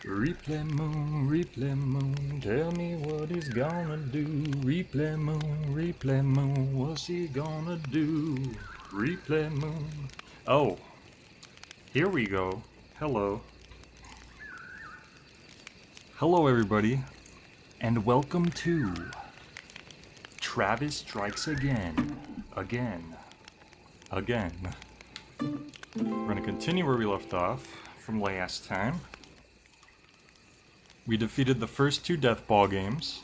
replay moon, tell me what he's gonna do. Replay moon, what's he gonna do? Replay moon. Oh, here we go. Hello. Hello everybody, and welcome to Travis Strikes Again. Again. We're gonna continue where we left off from last time. We defeated the first two Death Ball games.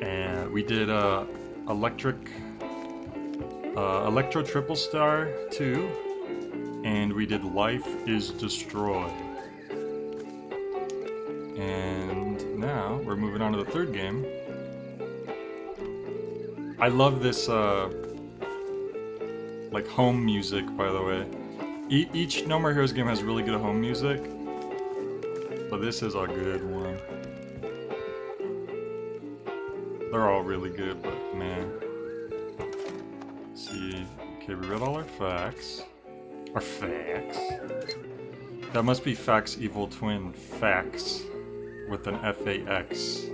And we did Electro Triple Star 2. And we did Life is Destroyed. And now we're moving on to the third game. I love this like home music, by the way. Each No More Heroes game has really good home music, but this is a good one. They're all really good, but man. Let's see, okay, we read all our facts. Our facts? That must be Fax Evil Twin. Fax with an F-A-X.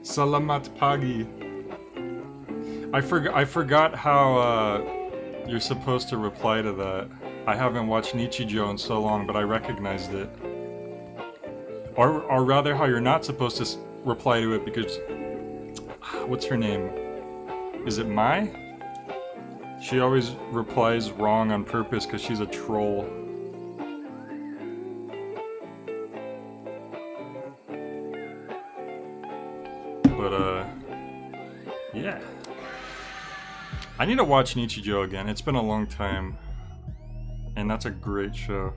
Salamat Pagi. I forgot how you're supposed to reply to that. I haven't watched Nichijou in so long, but I recognized it. Or rather, how you're not supposed to reply to it because... What's her name? Is it Mai? She always replies wrong on purpose because she's a troll. But, yeah. I need to watch Nichijou again. It's been a long time. And that's a great show.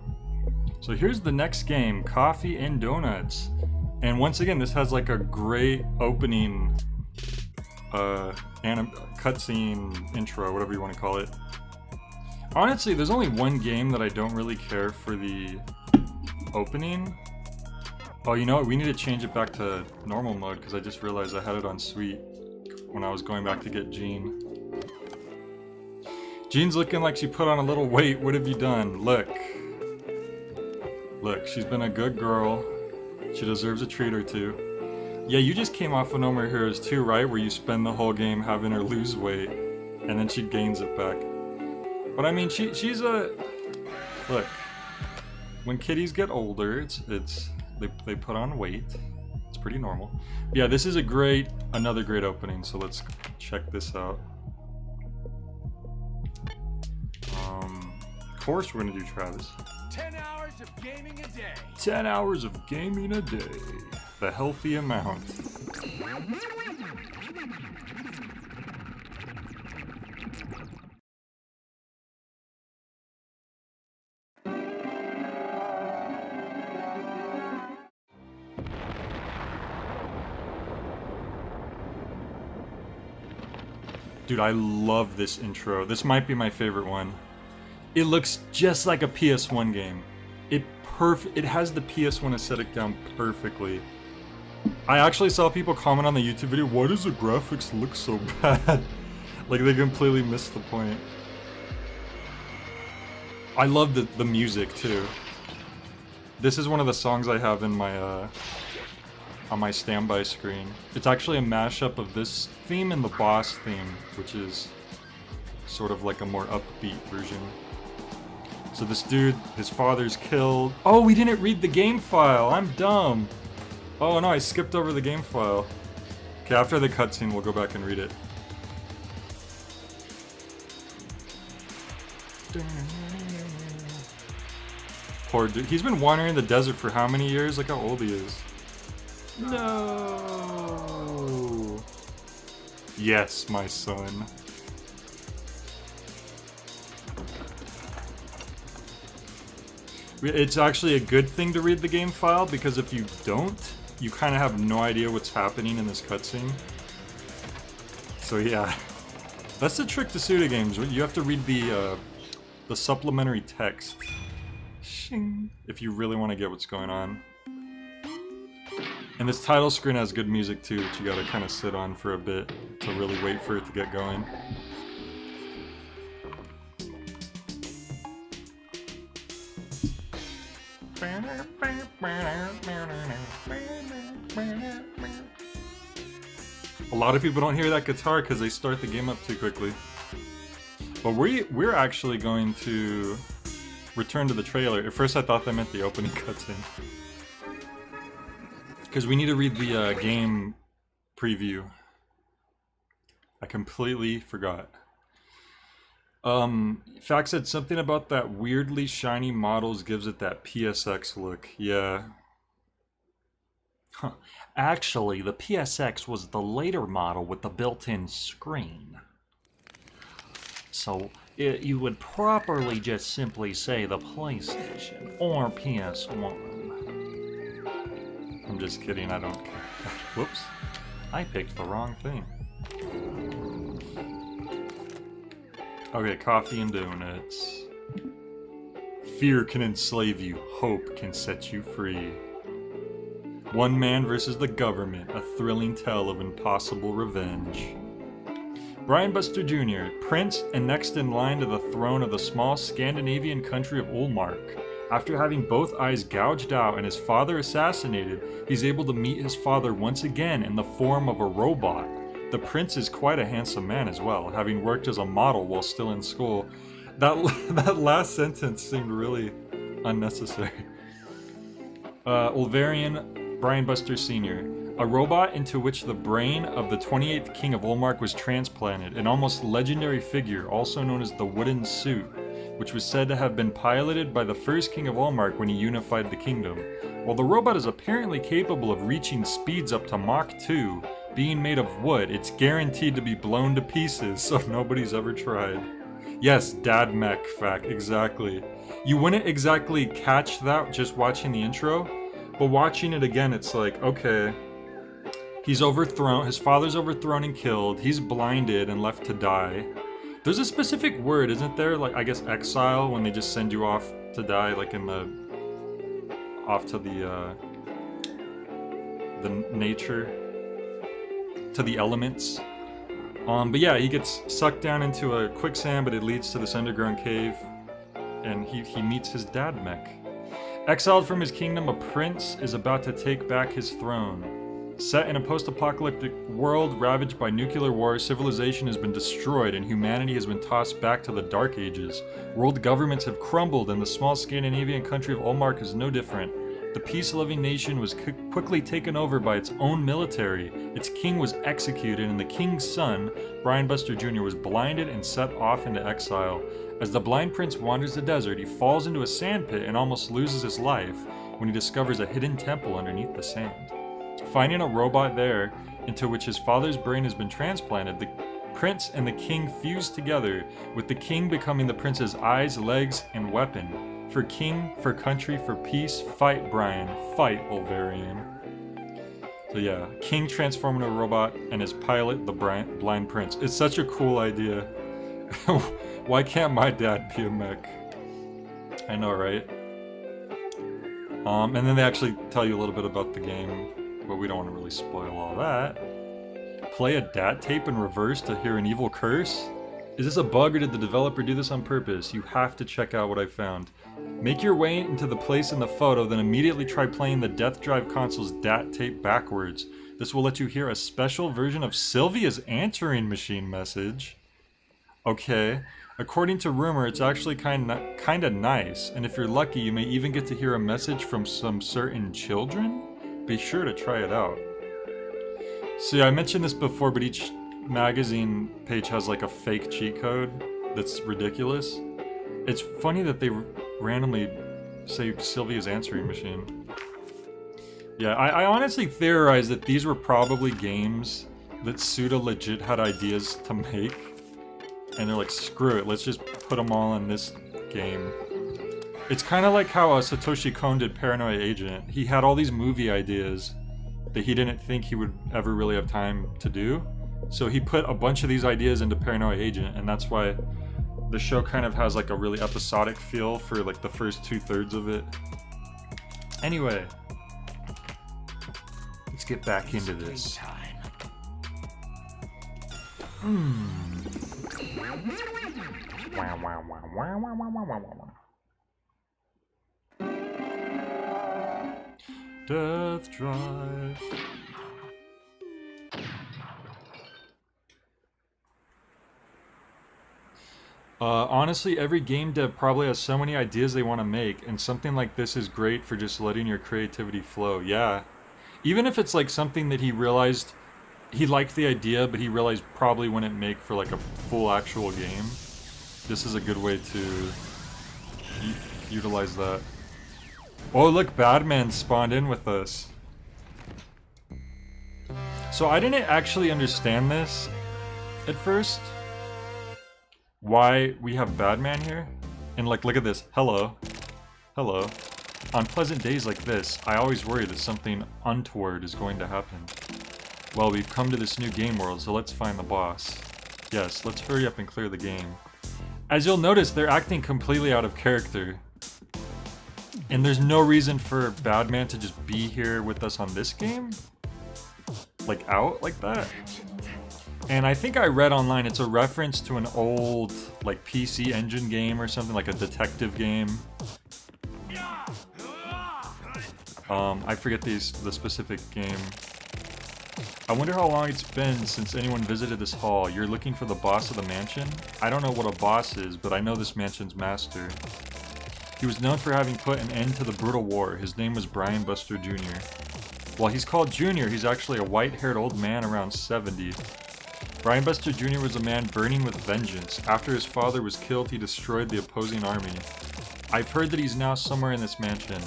So here's the next game, Coffee and Donuts. And once again, this has like a great opening cutscene intro, whatever you want to call it. Honestly, there's only one game that I don't really care for the opening. Oh, you know what? We need to change it back to normal mode because I just realized I had it on sweet when I was going back to get Jean. Jean's looking like she put on a little weight. What have you done? Look. Look, she's been a good girl. She deserves a treat or two. Yeah, you just came off of No More Heroes 2, right? Where you spend the whole game having her lose weight, and then she gains it back. But I mean, she's a... Look. When kitties get older, they put on weight. It's pretty normal. But yeah, this is another great opening, so let's check this out. Of course we're gonna do Travis. 10 hours of gaming a day. 10 hours of gaming a day. The healthy amount. Dude, I love this intro. This might be my favorite one. It looks just like a PS1 game. It has the PS1 aesthetic down perfectly. I actually saw people comment on the YouTube video, why does the graphics look so bad? Like they completely missed the point. I love the music too. This is one of the songs I have in my on my standby screen. It's actually a mashup of this theme and the boss theme, which is sort of like a more upbeat version. So this dude, his father's killed. Oh, we didn't read the game file. I'm dumb. Oh no, I skipped over the game file. Okay, after the cutscene, we'll go back and read it. Poor dude. He's been wandering the desert for how many years? Look how old he is. No. Yes, my son. It's actually a good thing to read the game file because if you don't, you kind of have no idea what's happening in this cutscene. So yeah, that's the trick to Suda games. You have to read the supplementary text. Shing, if you really want to get what's going on. And this title screen has good music too, that you gotta kind of sit on for a bit to really wait for it to get going. A lot of people don't hear that guitar because they start the game up too quickly. But we're actually going to return to the trailer. At first I thought that meant the opening cutscene. Because we need to read the game preview. I completely forgot. Fact said something about that weirdly shiny models gives it that PSX look. Yeah. Huh. Actually, the PSX was the later model with the built-in screen. So, you would properly just simply say the PlayStation or PS1. I'm just kidding, I don't care. Whoops. I picked the wrong thing. Okay, coffee and donuts. Fear can enslave you, hope can set you free. One man versus the government, a thrilling tale of impossible revenge. Brian Buster Jr., prince and next in line to the throne of the small Scandinavian country of Olmark. After having both eyes gouged out and his father assassinated, he's able to meet his father once again in the form of a robot. The prince is quite a handsome man as well, having worked as a model while still in school. That last sentence seemed really unnecessary. Olverian Brian Buster Sr., a robot into which the brain of the 28th King of Olmark was transplanted, an almost legendary figure, also known as the Wooden Suit, which was said to have been piloted by the first King of Olmark when he unified the kingdom. While the robot is apparently capable of reaching speeds up to Mach 2, being made of wood, it's guaranteed to be blown to pieces, so nobody's ever tried. Yes, Dad Mech fact, exactly. You wouldn't exactly catch that just watching the intro, but watching it again, it's like, okay, he's overthrown, his father's overthrown and killed, he's blinded and left to die. There's a specific word, isn't there? Like, I guess exile, when they just send you off to die, like in the, off to the nature, to the elements. But yeah, he gets sucked down into a quicksand, but it leads to this underground cave, and he meets his dad mech. Exiled from his kingdom, a prince is about to take back his throne. Set in a post-apocalyptic world ravaged by nuclear war, civilization has been destroyed and humanity has been tossed back to the Dark Ages. World governments have crumbled and the small Scandinavian country of Olmark is no different. The peace-loving nation was quickly taken over by its own military. Its king was executed and the king's son, Brian Buster Jr., was blinded and set off into exile. As the blind prince wanders the desert, he falls into a sandpit and almost loses his life when he discovers a hidden temple underneath the sand. Finding a robot there, into which his father's brain has been transplanted, the prince and the king fuse together, with the king becoming the prince's eyes, legs, and weapon. For king, for country, for peace, fight Brian, fight Olverian. So yeah, king transforming into a robot, and his pilot, the blind prince. It's such a cool idea. Why can't my dad be a mech? I know, right? And then they actually tell you a little bit about the game, but we don't want to really spoil all that. Play a DAT tape in reverse to hear an evil curse? Is this a bug or did the developer do this on purpose? You have to check out what I found. Make your way into the place in the photo, then immediately try playing the Death Drive console's DAT tape backwards. This will let you hear a special version of Sylvia's answering machine message. Okay. According to rumor, it's actually kinda nice, and if you're lucky, you may even get to hear a message from some certain children? Be sure to try it out. So yeah, I mentioned this before, but each magazine page has like a fake cheat code that's ridiculous. It's funny that they randomly say Sylvia's answering machine. Yeah, I honestly theorize that these were probably games that Suda legit had ideas to make. And they're like, screw it, let's just put them all in this game. It's kind of like how Satoshi Kon did Paranoia Agent. He had all these movie ideas that he didn't think he would ever really have time to do. So he put a bunch of these ideas into Paranoia Agent, and that's why the show kind of has like a really episodic feel for like the first 2/3 of it. Anyway, let's get back into this. Death Drive. Honestly, every game dev probably has so many ideas they want to make, and something like this is great for just letting your creativity flow. Yeah. Even if it's like something that he realized he liked the idea, but he realized probably wouldn't make for like a full actual game. This is a good way to utilize that. Oh, look, Batman spawned in with us. So I didn't actually understand this at first. Why we have Batman here? And like, look at this. Hello. Hello. On pleasant days like this, I always worry that something untoward is going to happen. Well, we've come to this new game world, so let's find the boss. Yes, let's hurry up and clear the game. As you'll notice, they're acting completely out of character. And there's no reason for Batman to just be here with us on this game? Like, out like that? And I think I read online it's a reference to an old, like, PC Engine game or something, like a detective game. I forget the specific game. I wonder how long it's been since anyone visited this hall. You're looking for the boss of the mansion? I don't know what a boss is, but I know this mansion's master. He was known for having put an end to the brutal war. His name was Brian Buster Jr. While he's called Junior, he's actually a white-haired old man around 70. Brian Buster Jr. was a man burning with vengeance. After his father was killed, he destroyed the opposing army. I've heard that he's now somewhere in this mansion.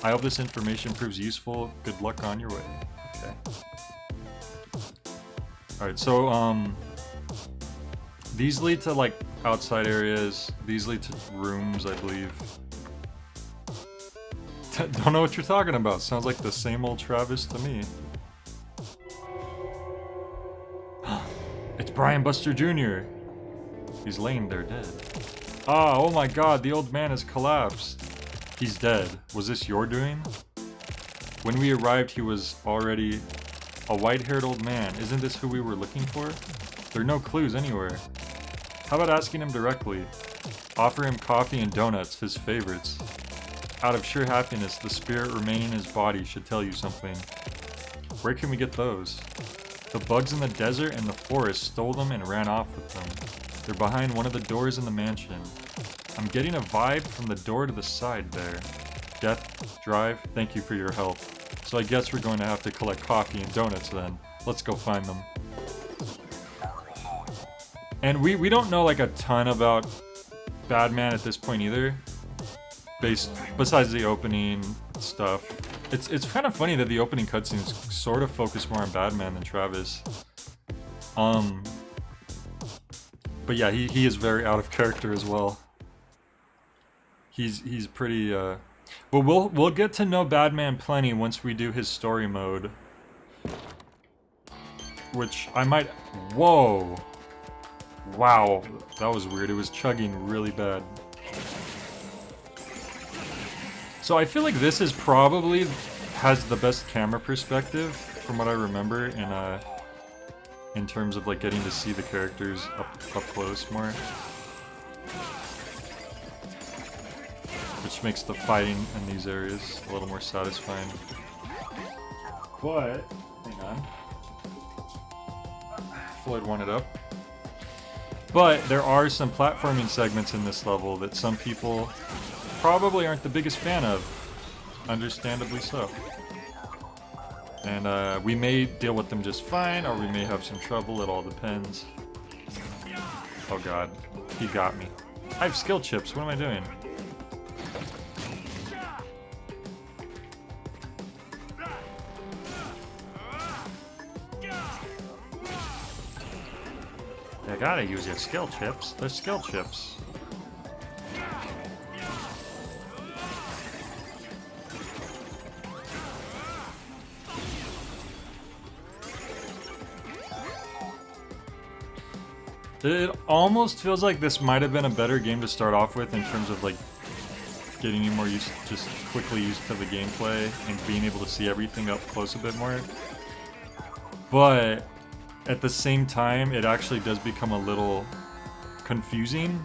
I hope this information proves useful. Good luck on your way. Okay. Alright, so, these lead to, like, outside areas. These lead to rooms, I believe. Don't know what you're talking about. Sounds like the same old Travis to me. It's Brian Buster Jr. He's laying there dead. Ah, oh my god, the old man has collapsed. He's dead. Was this your doing? When we arrived, he was already a white-haired old man. Isn't this who we were looking for? There are no clues anywhere. How about asking him directly? Offer him coffee and donuts, his favorites. Out of sheer happiness, the spirit remaining in his body should tell you something. Where can we get those? The bugs in the desert and the forest stole them and ran off with them. They're behind one of the doors in the mansion. I'm getting a vibe from the door to the side there. Death Drive, thank you for your help. So I guess we're going to have to collect coffee and donuts then. Let's go find them. And we don't know like a ton about Batman at this point either. Besides the opening stuff. It's kind of funny that the opening cutscenes sort of focus more on Batman than Travis. But yeah, he is very out of character as well. He's pretty but we'll get to know Batman plenty once we do his story mode. Which I might whoa. Wow, that was weird. It was chugging really bad. So I feel like this is probably has the best camera perspective from what I remember in terms of like getting to see the characters up close more. Which makes the fighting in these areas a little more satisfying. But hang on. Floyd wanted up. But there are some platforming segments in this level that some people probably aren't the biggest fan of. Understandably so. And we may deal with them just fine, or we may have some trouble, it all depends. Oh god, he got me. I have skill chips, what am I doing? You gotta use your skill chips, they're skill chips. It almost feels like this might have been a better game to start off with in terms of like getting you more used, just quickly used to the gameplay and being able to see everything up close a bit more. But at the same time, it actually does become a little confusing.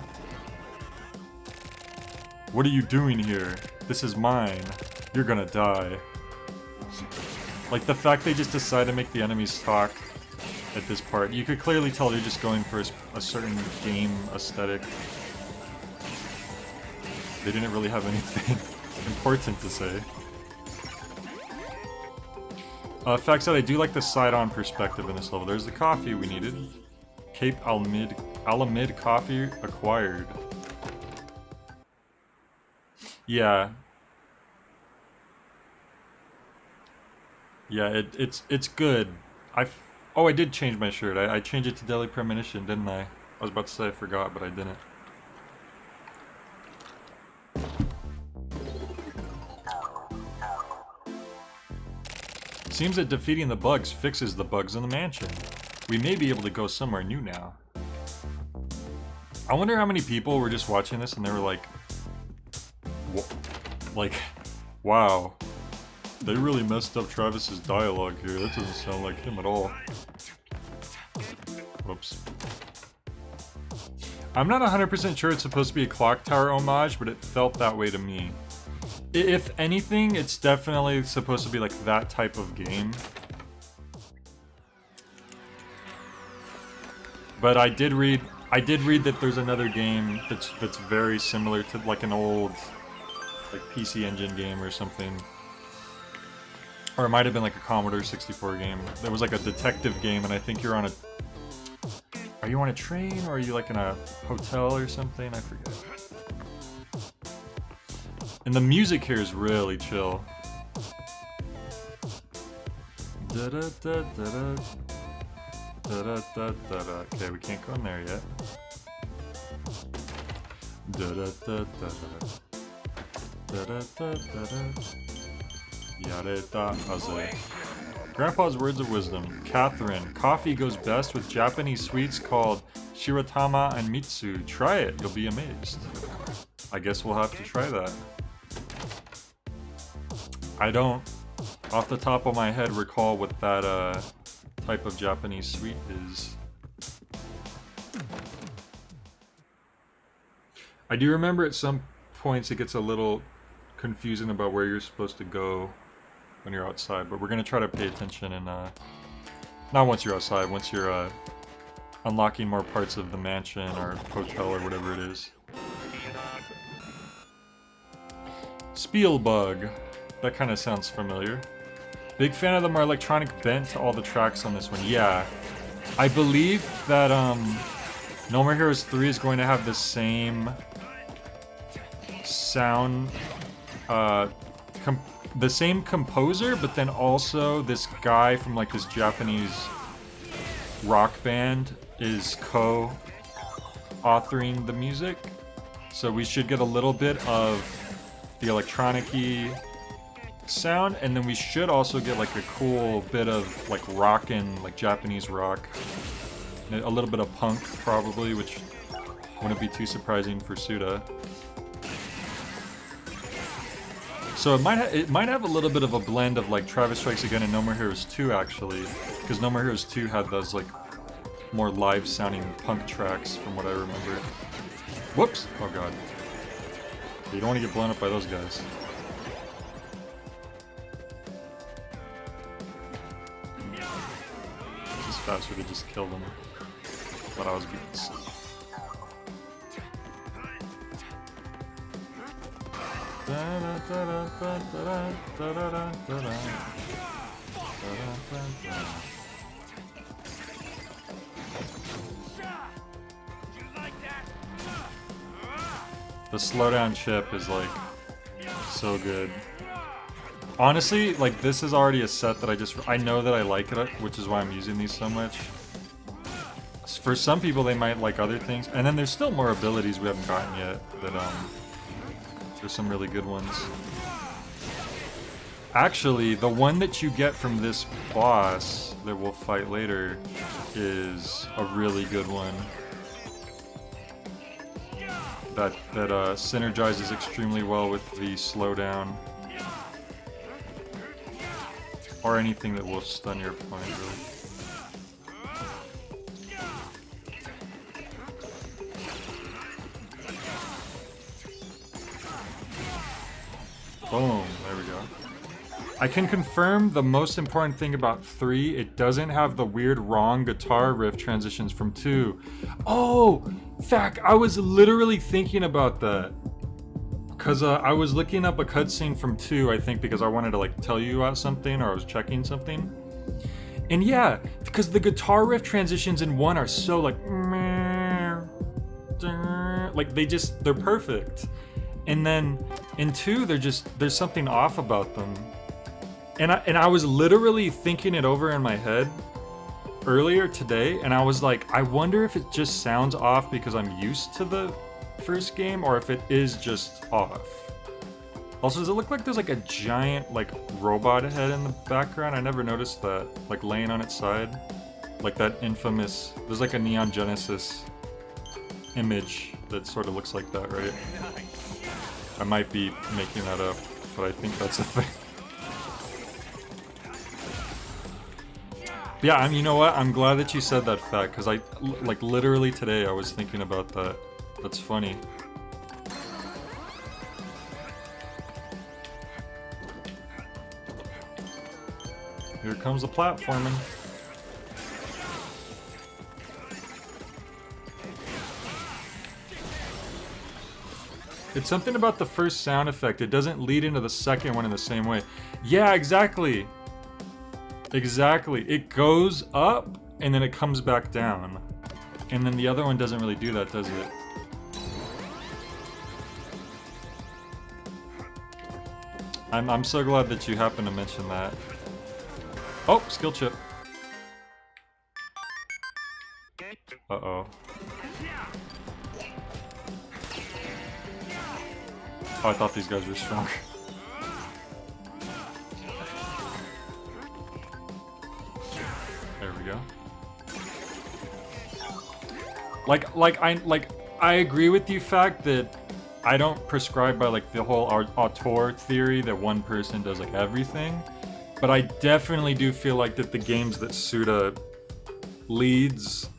What are you doing here? This is mine. You're gonna die. Like the fact they just decide to make the enemies talk at this part. You could clearly tell they're just going for a certain game aesthetic. They didn't really have anything important to say. Fact that I do like the side-on perspective in this level. There's the coffee we needed. Cape Alamid coffee acquired. Yeah. Yeah, it's good. Oh, I did change my shirt. I changed it to Deadly Premonition, didn't I? I was about to say I forgot, but I didn't. Seems that defeating the bugs fixes the bugs in the mansion. We may be able to go somewhere new now. I wonder how many people were just watching this and they were like, wow, they really messed up Travis's dialogue here. That doesn't sound like him at all. Whoops. I'm not 100% sure it's supposed to be a Clock Tower homage, but it felt that way to me. If anything, it's definitely supposed to be like that type of game. But I did read that there's another game that's very similar to like an old like PC Engine game or something. Or it might have been like a Commodore 64 game. There was like a detective game and I think you're on a... Are you on a train or are you like in a hotel or something? I forget. And the music here is really chill. Okay, we can't go in there yet. Grandpa's words of wisdom. Catherine, coffee goes best with Japanese sweets called Shiratama and Mitsu. Try it, you'll be amazed. I guess we'll have to try that. I don't, off the top of my head, recall what that type of Japanese sweet is. I do remember at some points it gets a little confusing about where you're supposed to go when you're outside, but we're gonna try to pay attention and not once you're outside, once you're unlocking more parts of the mansion or hotel or whatever it is. Spielbug. That kind of sounds familiar. Big fan of the more electronic bent to all the tracks on this one. Yeah. I believe that No More Heroes 3 is going to have the same sound, the same composer, but then also this guy from like this Japanese rock band is co-authoring the music. So we should get a little bit of the electronic-y sound, and then we should also get like a cool bit of like rockin', like Japanese rock. A little bit of punk, probably, which wouldn't be too surprising for Suda. So it might have a little bit of a blend of like Travis Strikes Again and No More Heroes 2 actually, because No More Heroes 2 had those like more live sounding punk tracks from what I remember. Whoops! Oh god. You don't want to get blown up by those guys. It's faster to just kill them. But I was being sick. The slowdown chip is like so good. Honestly, like this is already a set that I know that I like it, which is why I'm using these so much. For some people, they might like other things, and then there's still more abilities we haven't gotten yet. That there's some really good ones. Actually, the one that you get from this boss that we'll fight later is a really good one. That synergizes extremely well with the slowdown. Or anything that will stun your opponent, really. Boom, there we go. I can confirm the most important thing about 3, it doesn't have the weird wrong guitar riff transitions from 2. Oh, fuck, I was literally thinking about that. Because I was looking up a cutscene from 2, I think, because I wanted to like tell you about something, or I was checking something. And yeah, because the guitar riff transitions in 1 are so like they're perfect. And then in 2, there's something off about them. And I was literally thinking it over in my head earlier today, and I was like, I wonder if it just sounds off because I'm used to the first game, or if it is just off. Also, does it look like there's like a giant like robot head in the background? I never noticed that, like laying on its side. Like that infamous, there's like a Neon Genesis image that sort of looks like that, right? I might be making that up, but I think that's a thing. Yeah, I mean, you know what? I'm glad that you said that fact, because like literally today I was thinking about that. That's funny. Here comes the platforming. It's something about the first sound effect. It doesn't lead into the second one in the same way. Yeah, exactly. Exactly. It goes up and then it comes back down. And then the other one doesn't really do that, does it? I'm so glad that you happened to mention that. Oh, skill chip. Uh-oh. Oh, I thought these guys were strong. There we go. I agree with you, fact that I don't prescribe by like the whole auteur theory that one person does like everything, but I definitely do feel like that the games that Suda leads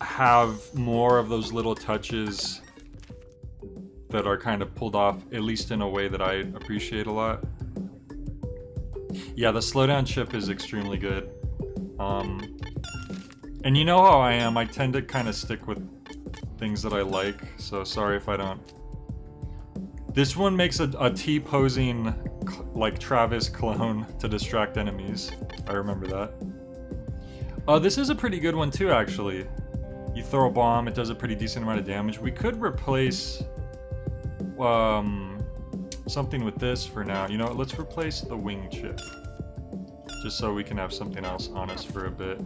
have more of those little touches that are kind of pulled off, at least in a way that I appreciate a lot. Yeah, the slowdown chip is extremely good. And you know how I am, I tend to kind of stick with things that I like, so sorry if I don't. This one makes a T-posing, like, Travis clone to distract enemies. I remember that. This is a pretty good one too, actually. You throw a bomb, it does a pretty decent amount of damage. We could replace something with this for now. You know what, let's replace the wing chip. Just so we can have something else on us for a bit.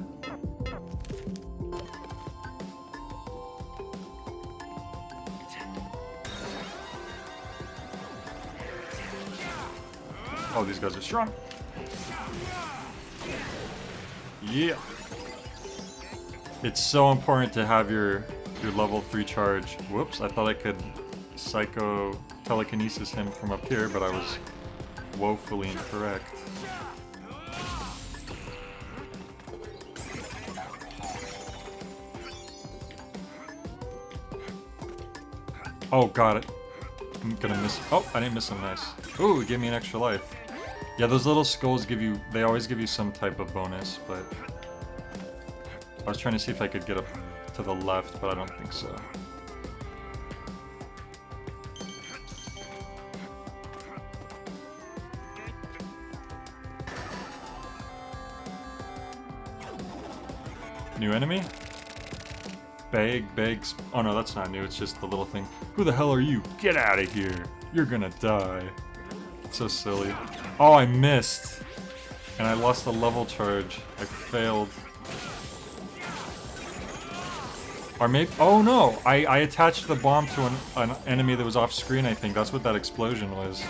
Oh, these guys are strong. Yeah. It's so important to have your level 3 charge. Whoops, I thought I could psycho telekinesis him from up here, but I was woefully incorrect. Oh, got it. I'm gonna miss. Oh, I didn't miss him. Nice. Ooh, give me an extra life. Yeah, those little skulls give you. They always give you some type of bonus, but I was trying to see if I could get up to the left, but I don't think so. New enemy? Begs. Oh no, that's not new, it's just the little thing. Who the hell are you? Get out of here! You're gonna die. It's so silly. Oh, I missed! And I lost the level charge. I failed. Or maybe. Oh no! I attached the bomb to an enemy that was off screen, I think. That's what that explosion was.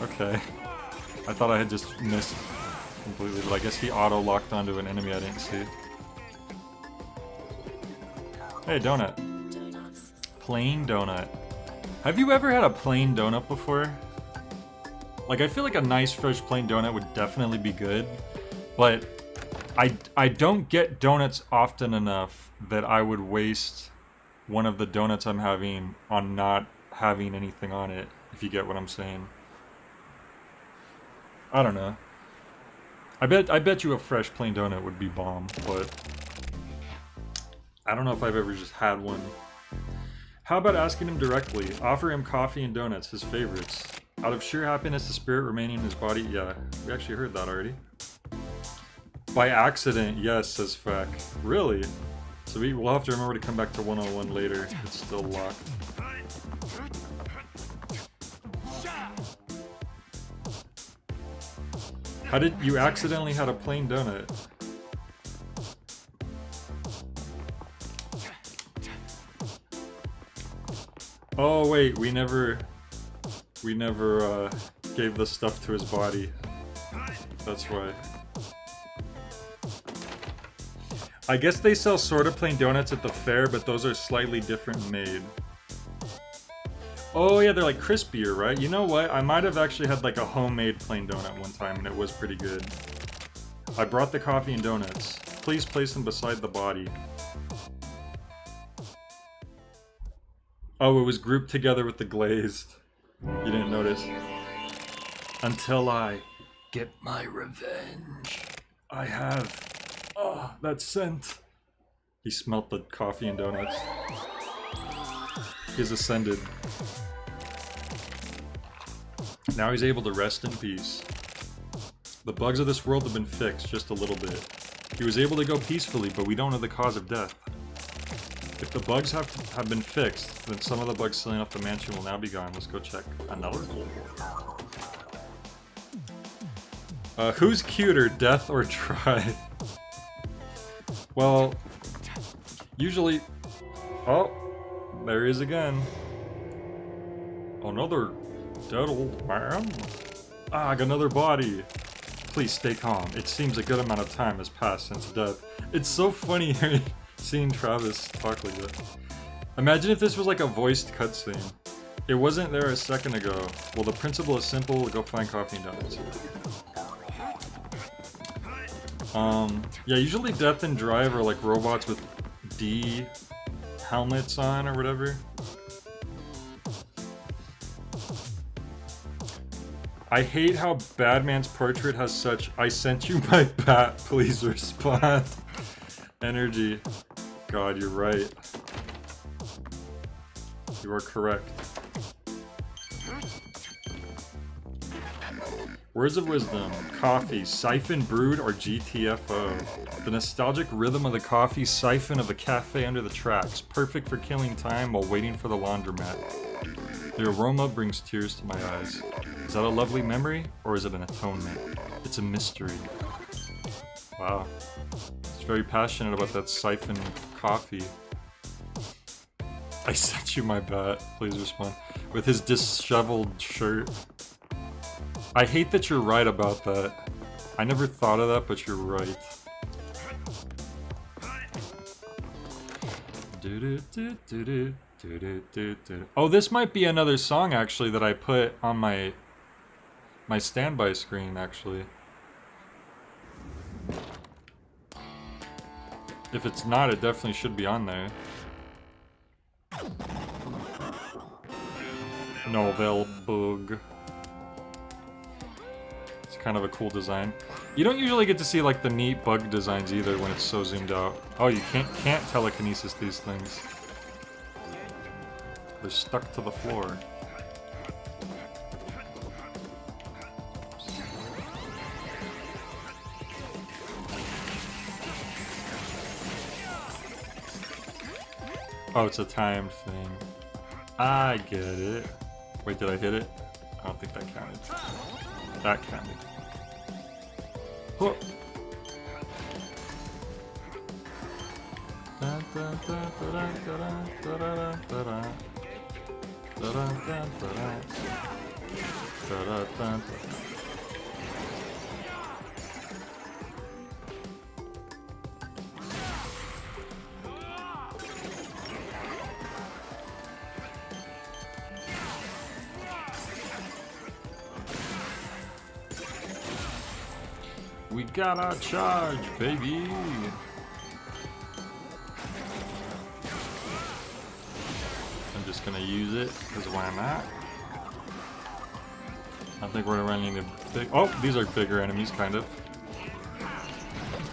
Okay. I thought I had just missed completely, but I guess he auto-locked onto an enemy I didn't see. Hey, donut. Plain donut. Have you ever had a plain donut before? Like, I feel like a nice fresh plain donut would definitely be good, but I don't get donuts often enough that I would waste one of the donuts I'm having on not having anything on it, if you get what I'm saying. I don't know. I bet you a fresh plain donut would be bomb, but I don't know if I've ever just had one. How about asking him directly? Offer him coffee and donuts, his favorites. Out of sheer happiness, the spirit remaining in his body. Yeah, we actually heard that already. By accident, yes, says Fack. Really? So we'll have to remember to come back to 101 later. It's still locked. How did you accidentally had a plain donut? Oh wait, we never gave the stuff to his body. That's why. I guess they sell sort of plain donuts at the fair, but those are slightly different made. Oh yeah, they're like crispier, right? You know what? I might have actually had like a homemade plain donut one time and it was pretty good. I brought the coffee and donuts. Please place them beside the body. Oh, it was grouped together with the glazed. You didn't notice. Until I get my revenge. I have. Oh, that scent. He smelt the coffee and donuts. He's ascended. Now he's able to rest in peace. The bugs of this world have been fixed just a little bit. He was able to go peacefully, but we don't know the cause of death. If the bugs have been fixed, then some of the bugs filling up the mansion will now be gone. Let's go check another floor. Who's cuter, Death or Try? Well, usually... Oh, there he is again. Another dead old man. Ah, I got another body. Please stay calm. It seems a good amount of time has passed since death. It's so funny seeing Travis talk like that. Imagine if this was like a voiced cutscene. It wasn't there a second ago. Well, the principle is simple. Go find coffee and donuts. Yeah, usually Death and Drive are like robots with D helmets on or whatever. I hate how Badman's portrait has such "I sent you my bat, please respond" energy. God, you're right. You are correct. Words of wisdom. Coffee, siphon brewed, or GTFO. The nostalgic rhythm of the coffee siphon of a cafe under the tracks. Perfect for killing time while waiting for the laundromat. The aroma brings tears to my eyes. Is that a lovely memory, or is it an atonement? It's a mystery. Wow. He's very passionate about that siphon coffee. I sent you my bat, please respond. With his disheveled shirt. I hate that you're right about that. I never thought of that, but you're right. Oh, this might be another song actually that I put on my standby screen actually. If it's not, it definitely should be on there. Novel bug. It's kind of a cool design. You don't usually get to see like the neat bug designs either when it's so zoomed out. Oh, you can't telekinesis these things. They're stuck to the floor. Oh, it's a timed thing. I get it. Wait, did I hit it? I don't think that counted. That counted. Huh. We got our charge, baby! I'm just gonna use it, because why not? I don't think we're gonna run into big. Oh, these are bigger enemies, kind of.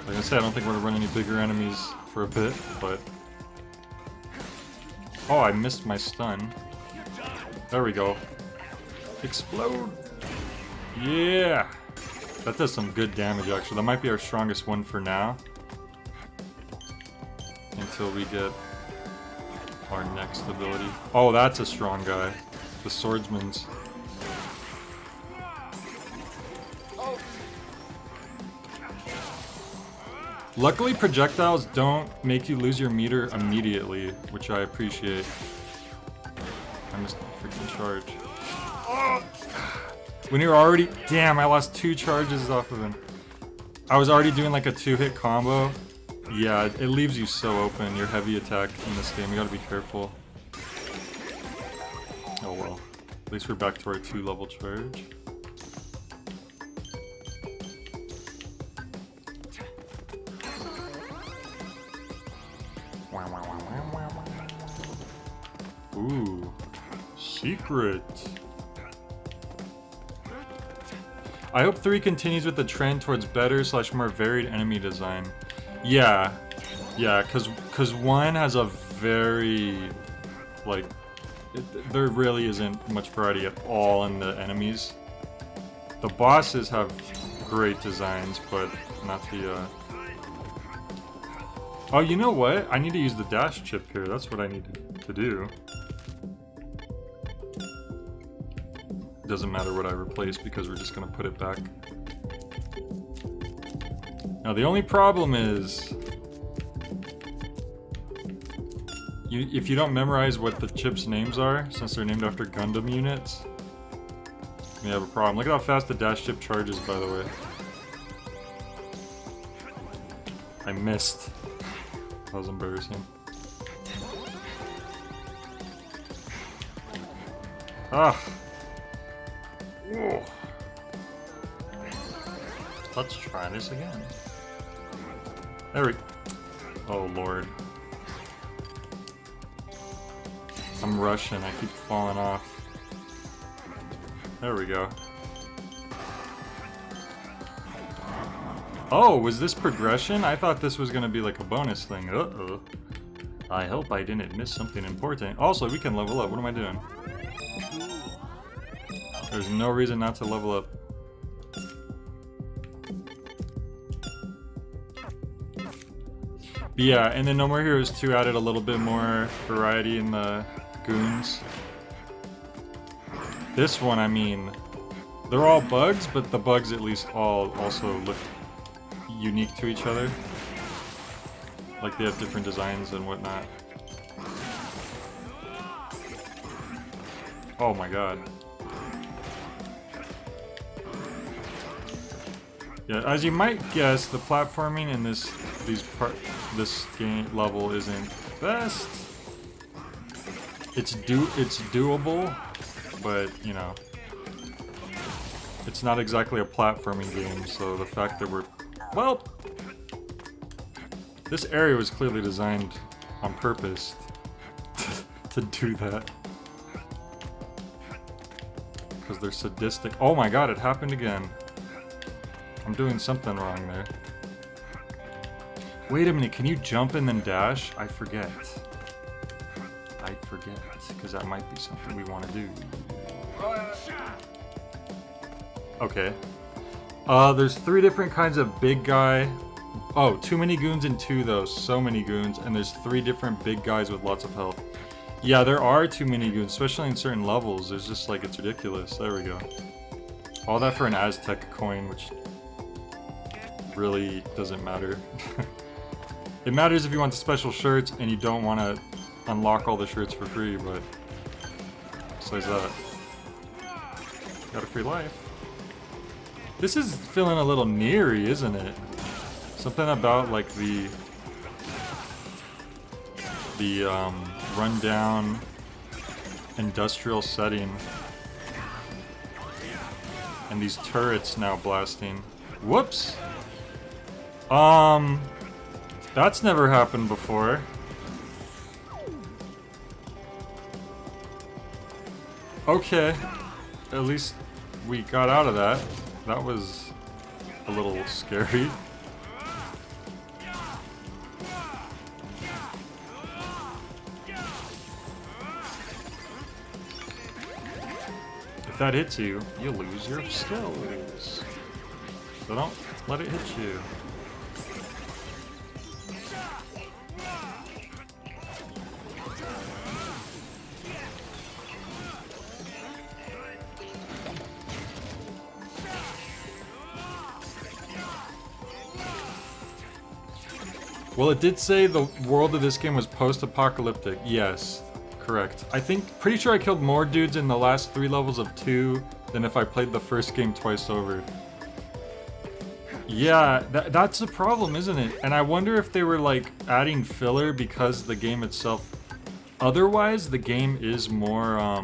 Like I said, I don't think we're gonna run any bigger enemies for a bit, but. Oh, I missed my stun. There we go. Explode! Yeah! That does some good damage, actually. That might be our strongest one for now. Until we get our next ability. Oh, that's a strong guy. The swordsman's. Luckily, projectiles don't make you lose your meter immediately, which I appreciate. I missed the freaking charge. Oh! When you're already... Damn, I lost 2 charges off of him. I was already doing like a 2-hit combo. Yeah, it leaves you so open, your heavy attack in this game. You gotta be careful. Oh well. At least we're back to our 2-level charge. Ooh. Secret. I hope 3 continues with the trend towards better / more varied enemy design. Yeah, cause 1 has a very, like, there really isn't much variety at all in the enemies. The bosses have great designs, but not the, Oh, you know what? I need to use the dash chip here. That's what I need to do. Doesn't matter what I replace because we're just gonna put it back. Now the only problem is, if you don't memorize what the chips' names are, since they're named after Gundam units, you have a problem. Look at how fast the dash chip charges, by the way. I missed. That was embarrassing. Ah. Whoa. Let's try this again. There we go. Oh lord. I'm rushing, I keep falling off. There we go. Oh, was this progression? I thought this was gonna be like a bonus thing. Uh-oh. I hope I didn't miss something important. Also, we can level up. What am I doing? There's no reason not to level up. But yeah, and then No More Heroes 2 added a little bit more variety in the goons. This one, I mean, they're all bugs, but the bugs at least all also look unique to each other. Like they have different designs and whatnot. Oh my god. Yeah, as you might guess, the platforming in this game level isn't best. It's doable, but you know, it's not exactly a platforming game. So the fact that this area was clearly designed on purpose to do that, because they're sadistic. Oh my god, it happened again. I'm doing something wrong there. Wait a minute, can you jump and then dash? I forget, because that might be something we want to do. Okay. There's 3 different kinds of big guy. Oh, too many goons in 2 though, so many goons, and there's 3 different big guys with lots of health. Yeah, there are too many goons, especially in certain levels. There's just like, it's ridiculous. There we go. All that for an Aztec coin, which really doesn't matter. It matters if you want the special shirts and you don't want to unlock all the shirts for free, but besides that, got a free life. This is feeling a little neary, isn't it? Something about like the rundown industrial setting and these turrets now blasting. Whoops. That's never happened before. Okay. At least we got out of that. That was a little scary. If that hits you, you lose your skills. So don't let it hit you. Well, it did say the world of this game was post-apocalyptic. Yes, correct. Pretty sure I killed more dudes in the last 3 levels of 2 than if I played the first game twice over. Yeah, that's the problem, isn't it? And I wonder if they were like adding filler because the game itself... Otherwise, the game is more,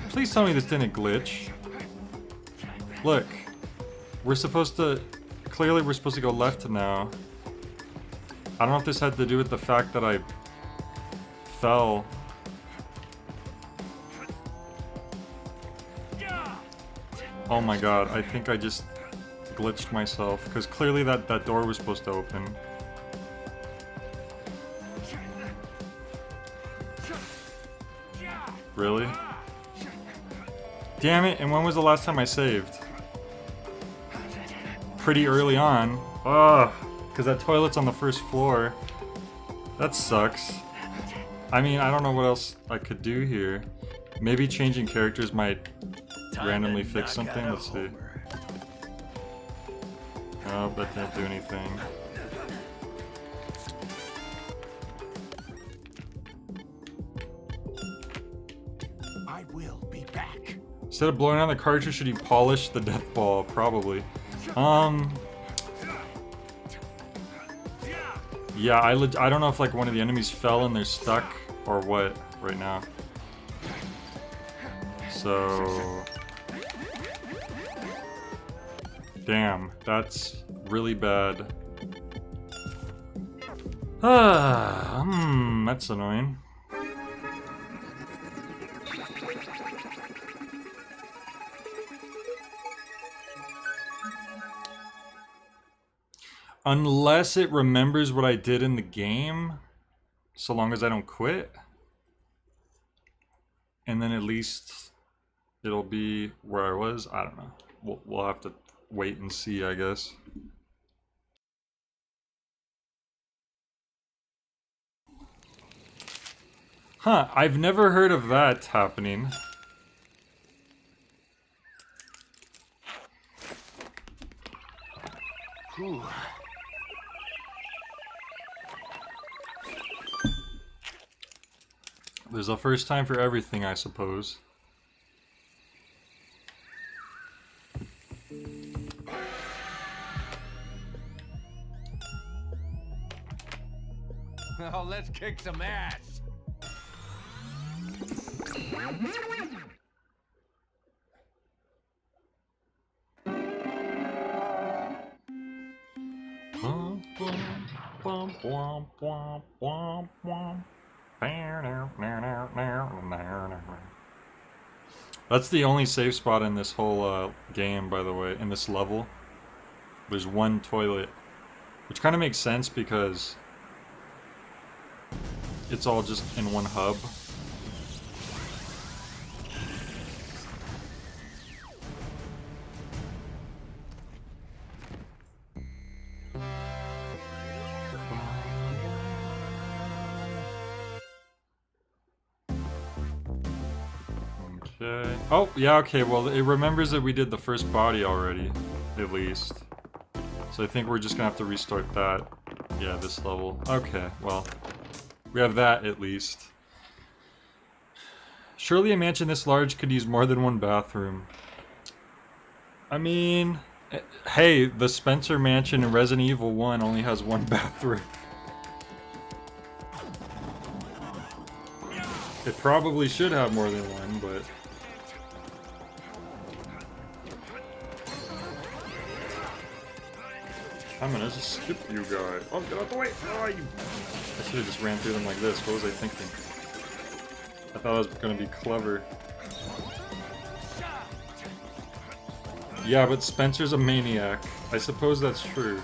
please tell me this didn't glitch. Look, we're supposed to... Clearly we're supposed to go left now. I don't know if this had to do with the fact that I fell. Oh my god, I think I just glitched myself, because clearly that door was supposed to open. Really? Damn it, and when was the last time I saved? Pretty early on. Ugh, because that toilet's on the first floor. That sucks. I mean, I don't know what else I could do here. Maybe changing characters might randomly fix something. Let's see. Oh, that didn't do anything. I will be back. Instead of blowing out the cartridge, should you polish the death ball? Probably. Yeah, I don't know if like one of the enemies fell and they're stuck or what right now. So... Damn, that's really bad. That's annoying. Unless it remembers what I did in the game, so long as I don't quit. And then at least it'll be where I was. I don't know. We'll have to wait and see, I guess. Huh, I've never heard of that happening. Whew. There's a first time for everything, I suppose. Oh, let's kick some ass. That's the only safe spot in this whole game, by the way, in this level. There's one toilet, which kind of makes sense because it's all just in one hub. Okay. Oh, yeah, okay, well, it remembers that we did the first body already, at least. So I think we're just gonna have to restart that. Yeah, this level. Okay, well, we have that at least. Surely a mansion this large could use more than one bathroom. I mean, hey, the Spencer Mansion in Resident Evil 1 only has one bathroom. It probably should have more than one, but... I'm gonna just skip you guys. Oh, get out the way! Oh, you... I should have just ran through them like this. What was I thinking? I thought I was gonna be clever. Yeah, but Spencer's a maniac. I suppose that's true.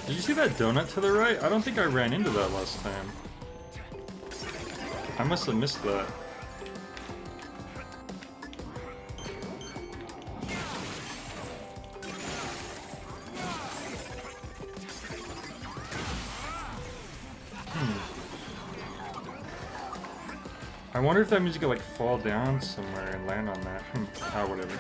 Did you see that donut to the right? I don't think I ran into that last time. I must have missed that. I wonder if that means you could like fall down somewhere and land on that. Ah, whatever.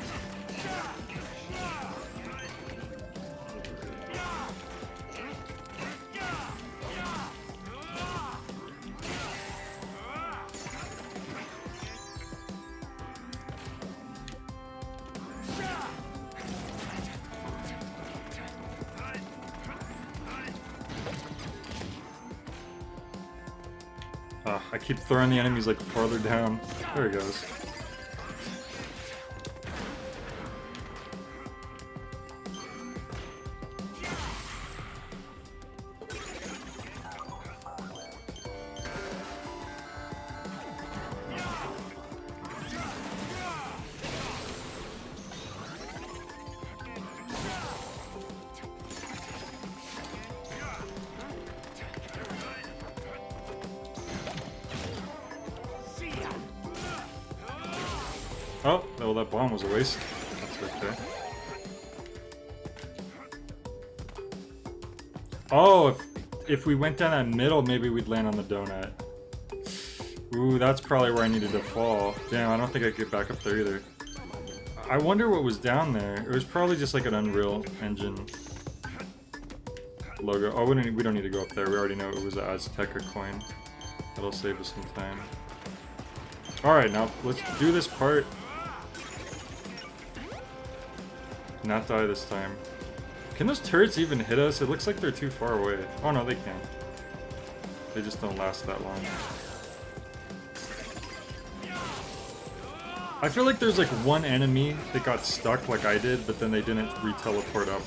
I keep throwing the enemies like farther down. There he goes. Oh, well, that bomb was a waste. That's okay. Oh, if we went down that middle, maybe we'd land on the donut. Ooh, that's probably where I needed to fall. Damn, I don't think I could get back up there either. I wonder what was down there. It was probably just like an Unreal Engine logo. Oh, we don't need to go up there. We already know it was an Azteca coin. That'll save us some time. Alright, now let's do this part. Not die this time. Can those turrets even hit us? It looks like they're too far away. Oh no, they can. They just don't last that long. I feel like there's like one enemy that got stuck like I did, but then they didn't re-teleport up.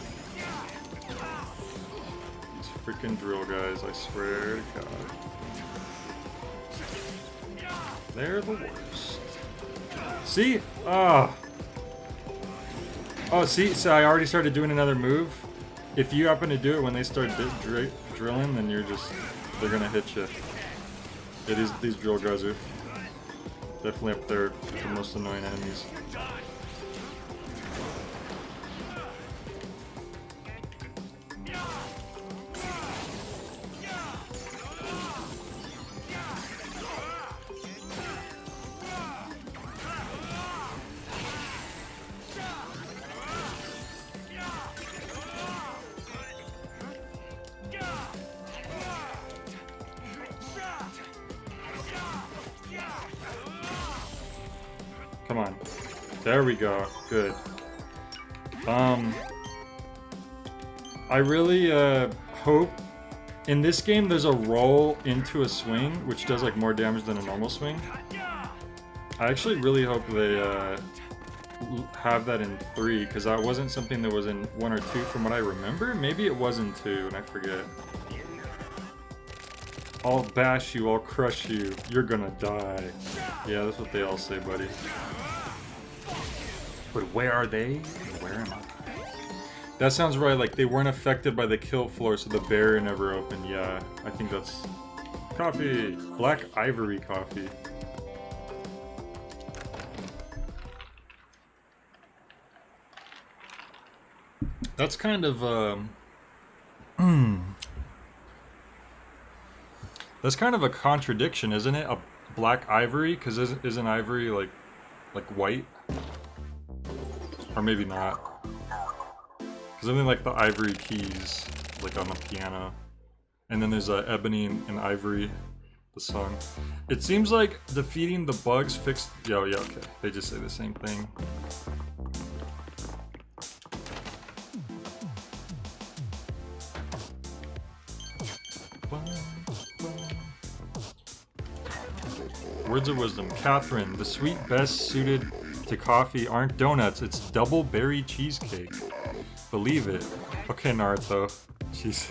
These freaking drill guys, I swear to God. They're the worst. See? Ah. Oh, see? So I already started doing another move. If you happen to do it when they start drilling, then they're gonna hit you. Yeah, these drill guys are definitely up there with the most annoying enemies. Come on. There we go. Good. I really hope in this game there's a roll into a swing, which does like more damage than a normal swing. I actually really hope they have that in 3, because that wasn't something that was in 1 or 2 from what I remember. Maybe it was in 2, and I forget. I'll bash you, I'll crush you, you're gonna die. Yeah, that's what they all say, buddy. But where are they? And where am I? That sounds right, like they weren't affected by the kill floor, so the barrier never opened. Yeah, I think that's... Coffee! Black Ivory coffee. That's kind of, That's kind of a contradiction, isn't it? A black ivory? Because isn't ivory, like white? Or maybe not. Because I mean, like the ivory keys, like on the piano. And then there's ebony and ivory, the song. It seems like defeating the bugs fixed... Yeah, okay. They just say the same thing. Words of wisdom. Catherine, the sweet best suited to coffee aren't donuts, it's double berry cheesecake. Believe it. Okay, Naruto. Jeez.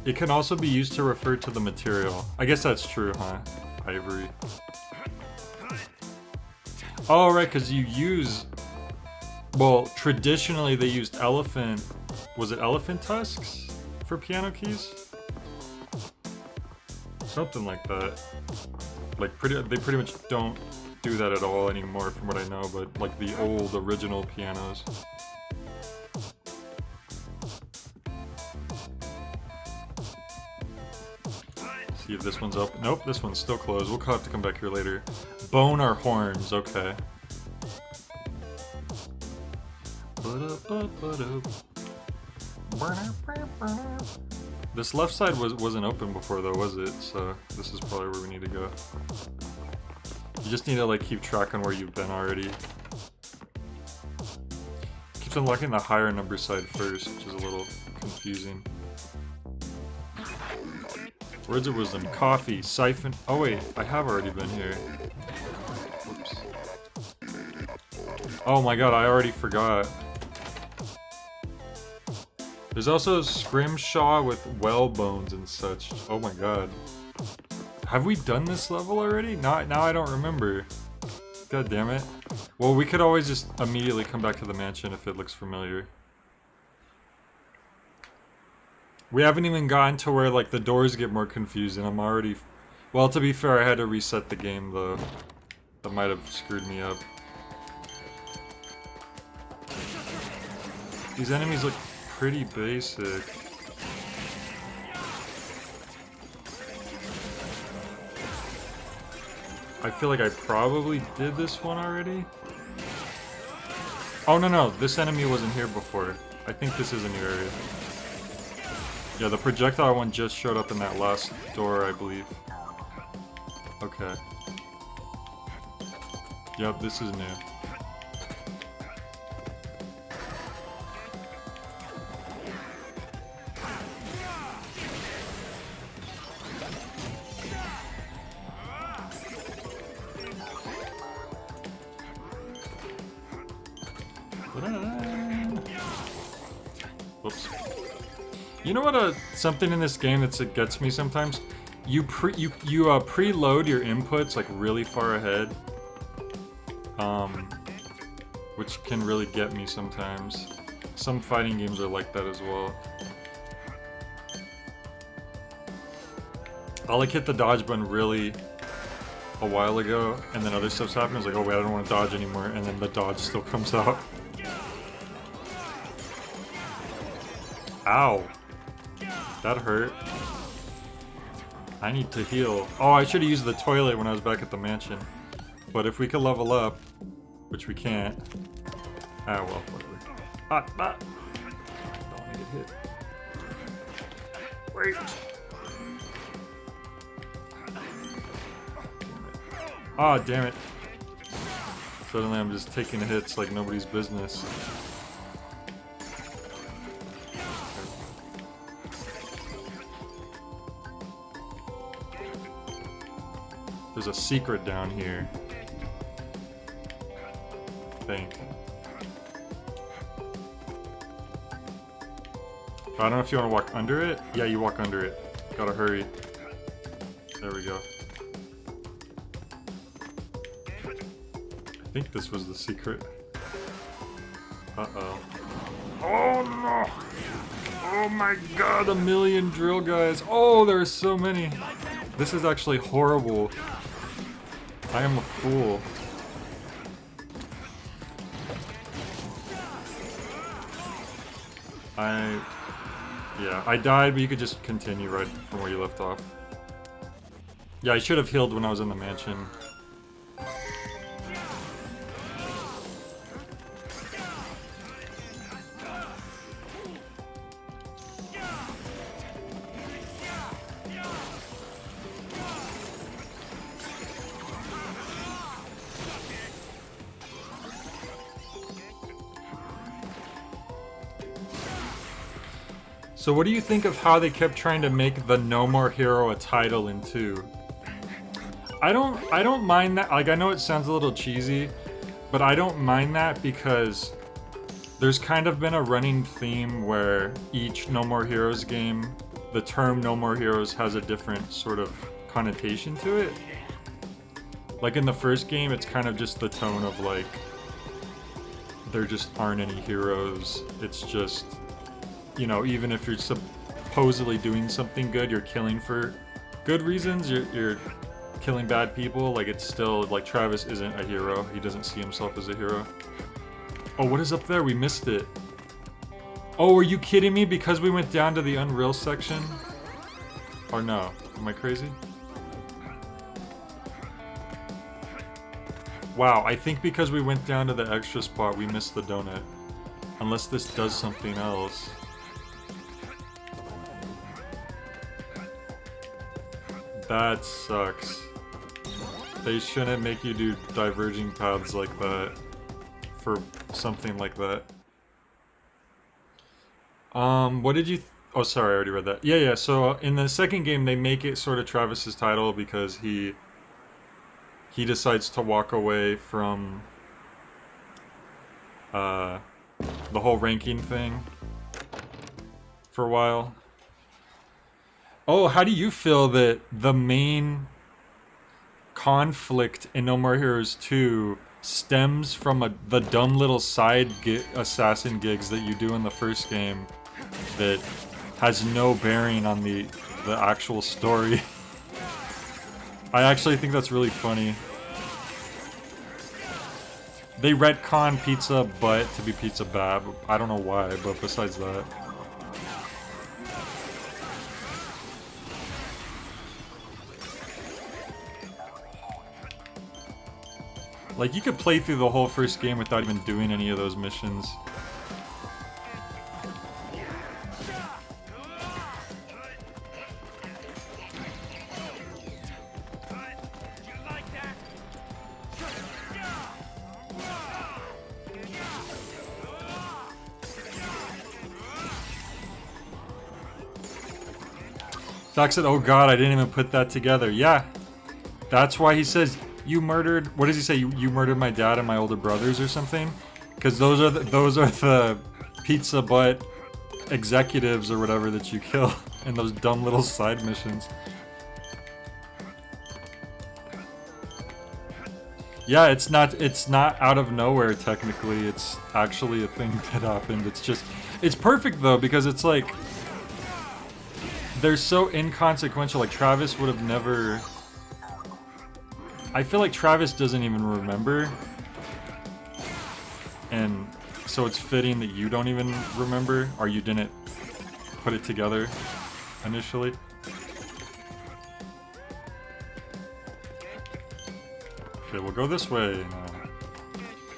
It can also be used to refer to the material. I guess that's true, huh? Ivory. Oh, right, because you use... Well, traditionally they used elephant... Was it elephant tusks for piano keys? Something like that. Like, they pretty much don't do that at all anymore from what I know, but like the old original pianos. See if this one's open. Nope, this one's still closed. We'll have to come back here later. Bone or horns, okay. This left side wasn't open before though, was it? So this is probably where we need to go. You just need to like keep track on where you've been already. Keeps unlocking the higher number side first, which is a little confusing. Words of wisdom, coffee, siphon. Oh wait, I have already been here. Whoops. Oh my god, I already forgot. There's also Scrimshaw with whalebones and such. Oh my god. Have we done this level already? Now I don't remember. God damn it. Well, we could always just immediately come back to the mansion if it looks familiar. We haven't even gotten to where like the doors get more confusing. I'm already... Well, to be fair, I had to reset the game though. That might have screwed me up. These enemies look pretty basic. I feel like I probably did this one already. Oh no, this enemy wasn't here before. I think this is a new area. Yeah, the projectile one just showed up in that last door, I believe. Okay. Yep, this is new. Whoops. You know what? Something in this game that gets me sometimes. You preload your inputs like really far ahead, which can really get me sometimes. Some fighting games are like that as well. I'll like hit the dodge button really a while ago, and then other stuff's happening. It's like, oh wait, I don't want to dodge anymore, and then the dodge still comes out. Ow. That hurt. I need to heal. Oh, I should have used the toilet when I was back at the mansion. But if we could level up, which we can't. Ah, well, whatever. Don't want to get hit. Wait. Ah, damn it. Suddenly I'm just taking hits like nobody's business. There's a secret down here. I think. I don't know if you want to walk under it. Yeah, you walk under it. Gotta hurry. There we go. I think this was the secret. Uh-oh. Oh no! Oh my god, a million drill guys. Oh, there's so many. This is actually horrible. I am a fool. Yeah, I died, but you could just continue right from where you left off. Yeah, I should have healed when I was in the mansion. So what do you think of how they kept trying to make the No More Hero a title in 2? I don't mind that. Like, I know it sounds a little cheesy, but I don't mind that because there's kind of been a running theme where each No More Heroes game, the term No More Heroes has a different sort of connotation to it. Like in the first game, it's kind of just the tone of like, there just aren't any heroes. It's just, you know, even if you're supposedly doing something good, you're killing for good reasons, you're killing bad people. Like, it's still, like, Travis isn't a hero. He doesn't see himself as a hero. Oh, what is up there? We missed it. Oh, are you kidding me? Because we went down to the Unreal section? Or no? Am I crazy? Wow, I think because we went down to the extra spot, we missed the donut. Unless this does something else. That sucks. They shouldn't make you do diverging paths like that for something like that. What did you... oh, sorry, I already read that. Yeah, so in the second game, they make it sort of Travis's title because he decides to walk away from the whole ranking thing for a while. Oh, how do you feel that the main conflict in No More Heroes 2 stems from the dumb little side assassin gigs that you do in the first game that has no bearing on the actual story? I actually think that's really funny. They retcon Pizza Butt to be Pizza Bab. I don't know why, but besides that. Like, you could play through the whole first game without even doing any of those missions. Doc said, oh god, I didn't even put that together. Yeah, that's why he says, you murdered, what does he say, you murdered my dad and my older brothers or something? Because those are the Pizza Butt executives or whatever that you kill in those dumb little side missions. Yeah, it's not out of nowhere technically, it's actually a thing that happened. It's perfect though, because it's like, they're so inconsequential. Like, Travis would have never... I feel like Travis doesn't even remember. And so it's fitting that you don't even remember, or you didn't put it together initially. Okay, we'll go this way now.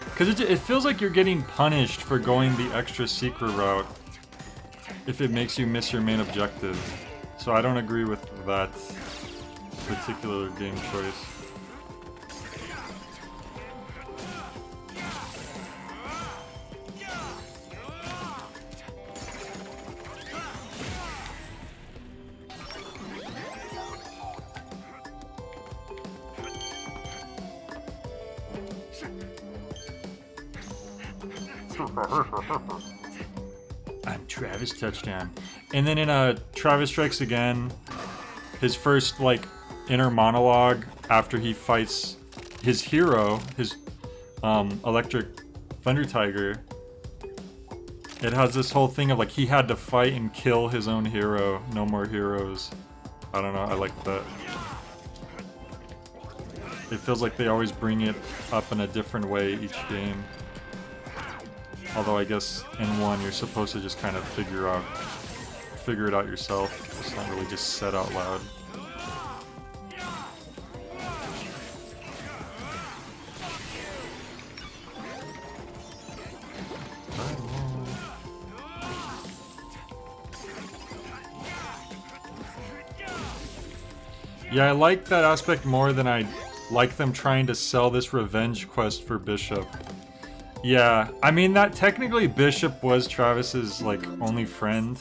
Because it feels like you're getting punished for going the extra secret route if it makes you miss your main objective. So I don't agree with that particular game choice. I'm Travis Touchdown. And then in Travis Strikes Again, his first like inner monologue after he fights his hero, his Electric Thunder Tiger, it has this whole thing of like he had to fight and kill his own hero, No More Heroes. I don't know, I like that. It feels like they always bring it up in a different way each game. Although I guess in one you're supposed to just kind of figure it out yourself. It's not really just said out loud. Yeah, I like that aspect more than I like them trying to sell this revenge quest for Bishop. Yeah, I mean that technically Bishop was Travis's like only friend,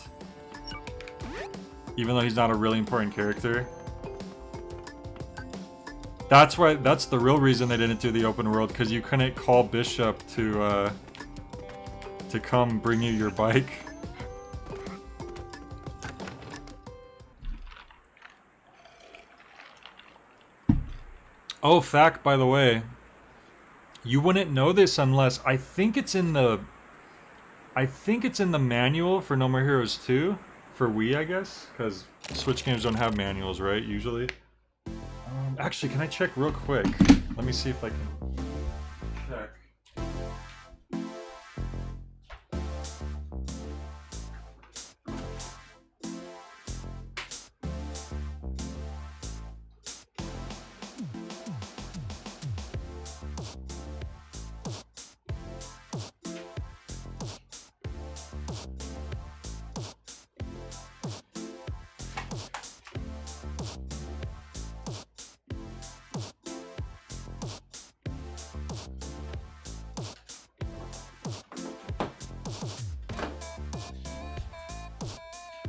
even though he's not a really important character. That's why. That's the real reason they didn't do the open world, because you couldn't call Bishop to come bring you your bike. Oh, fact, by the way. You wouldn't know this unless I think it's in the manual for No More Heroes 2 for Wii, I guess, because Switch games don't have manuals, right? Usually. Actually, can I check real quick? Let me see if I can check.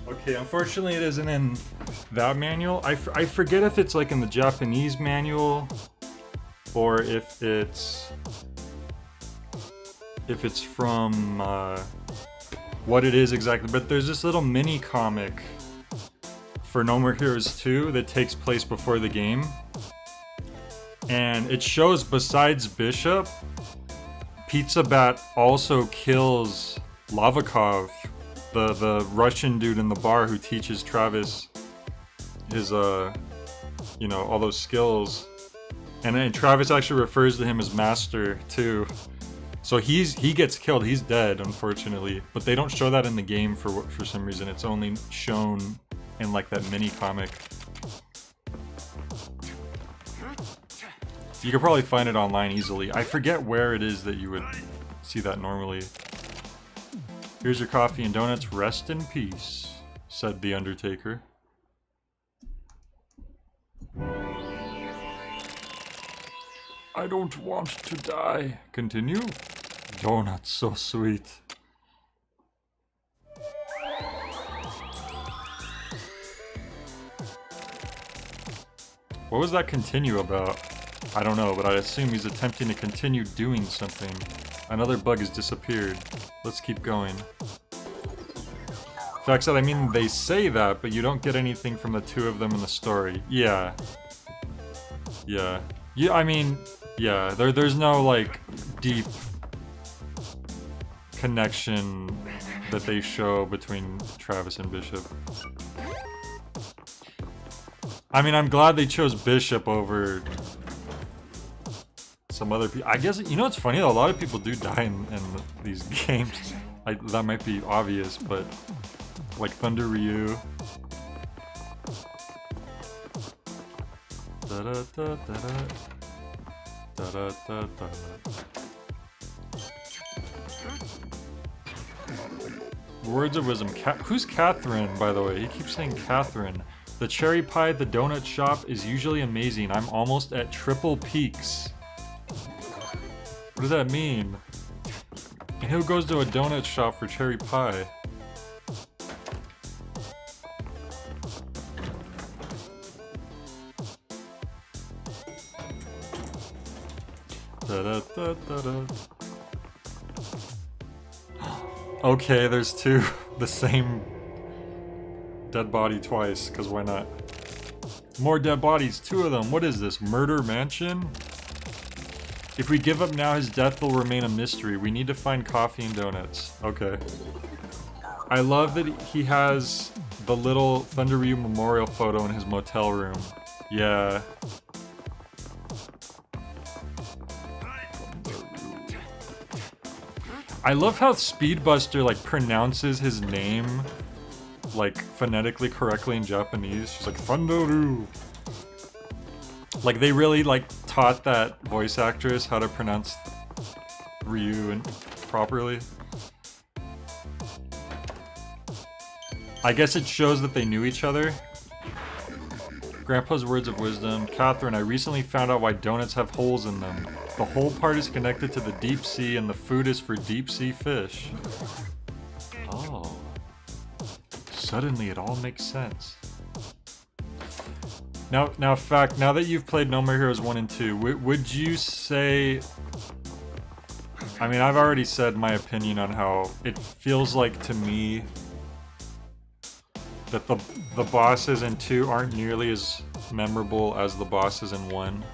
Okay, unfortunately it isn't in that manual. I forget if it's like in the Japanese manual or if it's from what it is exactly, but there's this little mini comic for No More Heroes 2 that takes place before the game, and it shows besides Bishop, Pizza Bat also kills Lavakov, the Russian dude in the bar who teaches Travis his you know, all those skills, and then Travis actually refers to him as Master too. So he gets killed. He's dead, unfortunately, but they don't show that in the game for some reason. It's only shown in like that mini comic. You could probably find it online easily. I forget where it is that you would see that normally. Here's your coffee and donuts. Rest in peace, said the Undertaker. I don't want to die. Continue. Donuts, so sweet. What was that continue about? I don't know, but I assume he's attempting to continue doing something. Another bug has disappeared. Let's keep going. Fact said, I mean, they say that, but you don't get anything from the two of them in the story. Yeah. Yeah. Yeah, I mean, yeah, there's no, like, deep connection that they show between Travis and Bishop. I mean, I'm glad they chose Bishop over some other people. I guess, you know what's funny though? A lot of people do die in these games. That might be obvious, but like Thunder Ryu. Da da da da da da da da. Words of wisdom. Who's Catherine, by the way? He keeps saying Catherine. The cherry pie at the donut shop is usually amazing. I'm almost at triple peaks. What does that mean? And who goes to a donut shop for cherry pie? Da -da -da -da -da. Okay, there's two. The same dead body twice, because why not? More dead bodies, two of them. What is this, Murder Mansion? If we give up now, his death will remain a mystery. We need to find coffee and donuts. Okay. I love that he has the little Thunder Ryu memorial photo in his motel room. Yeah. I love how Speedbuster, like, pronounces his name, like, phonetically correctly in Japanese. She's like, Thunderu. Like, they really, like, taught that voice actress how to pronounce Ryu and properly. I guess it shows that they knew each other. Grandpa's words of wisdom. Catherine, I recently found out why donuts have holes in them. The whole part is connected to the deep sea, and the food is for deep sea fish. Oh. Suddenly it all makes sense. Now, fact. Now that you've played No More Heroes 1 and 2, would you say? I mean, I've already said my opinion on how it feels like to me that the bosses in 2 aren't nearly as memorable as the bosses in 1.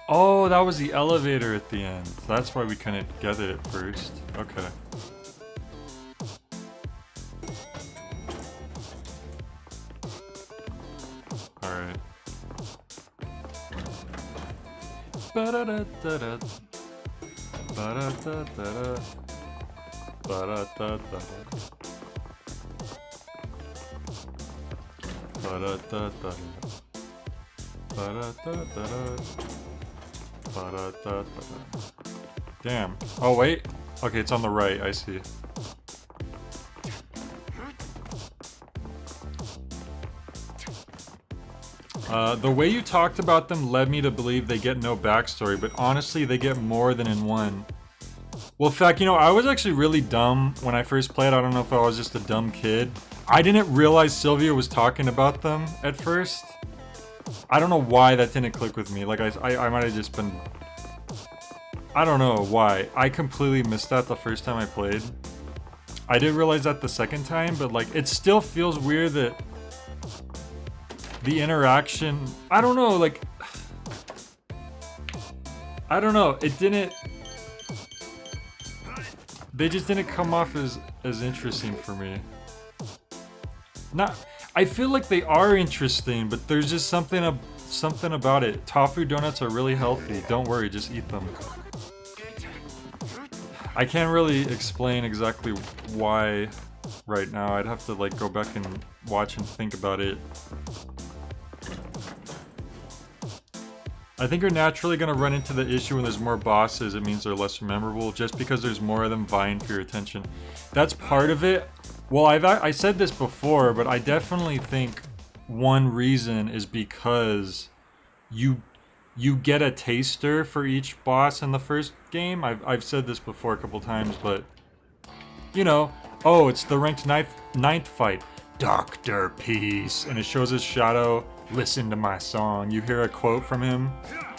Oh, that was the elevator at the end. That's why we couldn't get it at first. Okay. Alright. Ba-da-da-da-da. Ba-da-da-da-da. Ba-da-da-da-da. Ba-da-da-da-da. Ba-da-da-da-da. Ba-da-da-da-da. Damn. Oh, wait. Okay, it's on the right. I see. The way you talked about them led me to believe they get no backstory, but honestly, they get more than in 1. Well, in fact, you know, I was actually really dumb when I first played. I don't know if I was just a dumb kid. I didn't realize Sylvia was talking about them at first. I don't know why that didn't click with me. Like, I might have just been... I don't know why. I completely missed that the first time I played. I did realize that the second time, but, like, it still feels weird that the interaction... I don't know, like... I don't know. It didn't... They just didn't come off as interesting for me. Not... I feel like they are interesting, but there's just something about it. Tofu donuts are really healthy. Don't worry, just eat them. I can't really explain exactly why right now. I'd have to like go back and watch and think about it. I think you're naturally gonna run into the issue when there's more bosses. It means they're less memorable just because there's more of them vying for your attention. That's part of it. Well, I said this before, but I definitely think one reason is because you get a taster for each boss in the first game. I've said this before a couple times, but you know, oh, it's the ranked ninth fight, Dr. Peace, and it shows his shadow. Listen to my song. You hear a quote from him,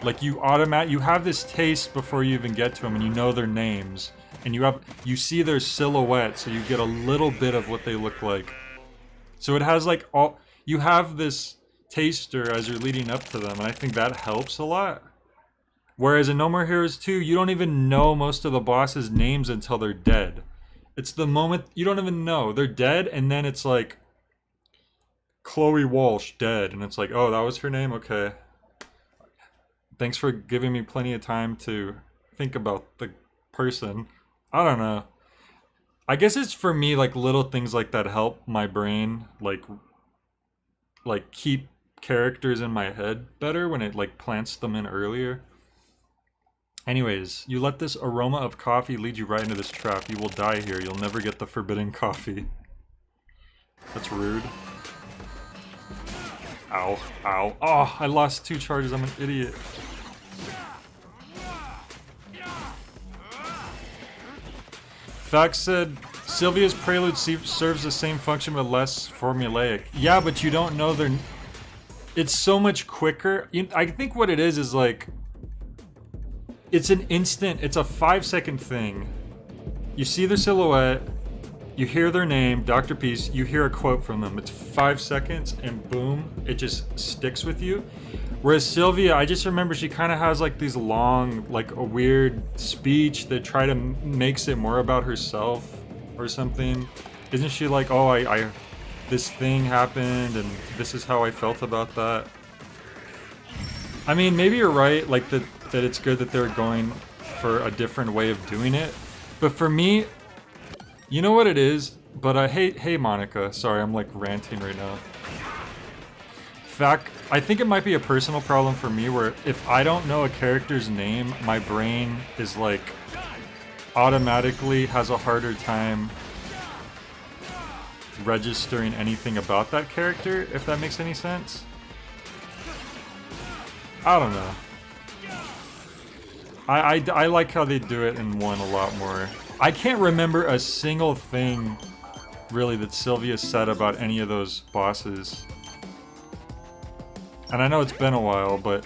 like you have this taste before you even get to them, and you know their names. And you see their silhouette, so you get a little bit of what they look like. So it has like you have this taster as you're leading up to them, and I think that helps a lot. Whereas in No More Heroes 2, you don't even know most of the bosses' names until they're dead. It's the moment you don't even know. They're dead, and then it's like Chloe Walsh dead, and it's like, oh, that was her name? Okay. Thanks for giving me plenty of time to think about the person. I don't know. I guess it's for me, like, little things like that help my brain, like keep characters in my head better when it, like, plants them in earlier. Anyways, you let this aroma of coffee lead you right into this trap. You will die here. You'll never get the forbidden coffee. That's rude. Ow. Ow. Oh, I lost 2 charges. I'm an idiot. Fax said, Sylvia's Prelude serves the same function but less formulaic. Yeah, but you don't know their... It's so much quicker. I think what it is like... It's an instant, it's a 5-second thing. You see their silhouette, you hear their name, Dr. Peace, you hear a quote from them. It's 5 seconds and boom, it just sticks with you. Whereas Sylvia, I just remember she kind of has like these long, like a weird speech that try to makes it more about herself or something. Isn't she like, oh, this thing happened and this is how I felt about that? I mean, maybe you're right, like that it's good that they're going for a different way of doing it. But for me, you know what it is? But hey Monica, sorry, I'm like ranting right now. Fact, I think it might be a personal problem for me where if I don't know a character's name, my brain is like automatically has a harder time registering anything about that character, if that makes any sense. I don't know. I like how they do it in 1 a lot more. I can't remember a single thing really that Sylvia said about any of those bosses. And I know it's been a while, but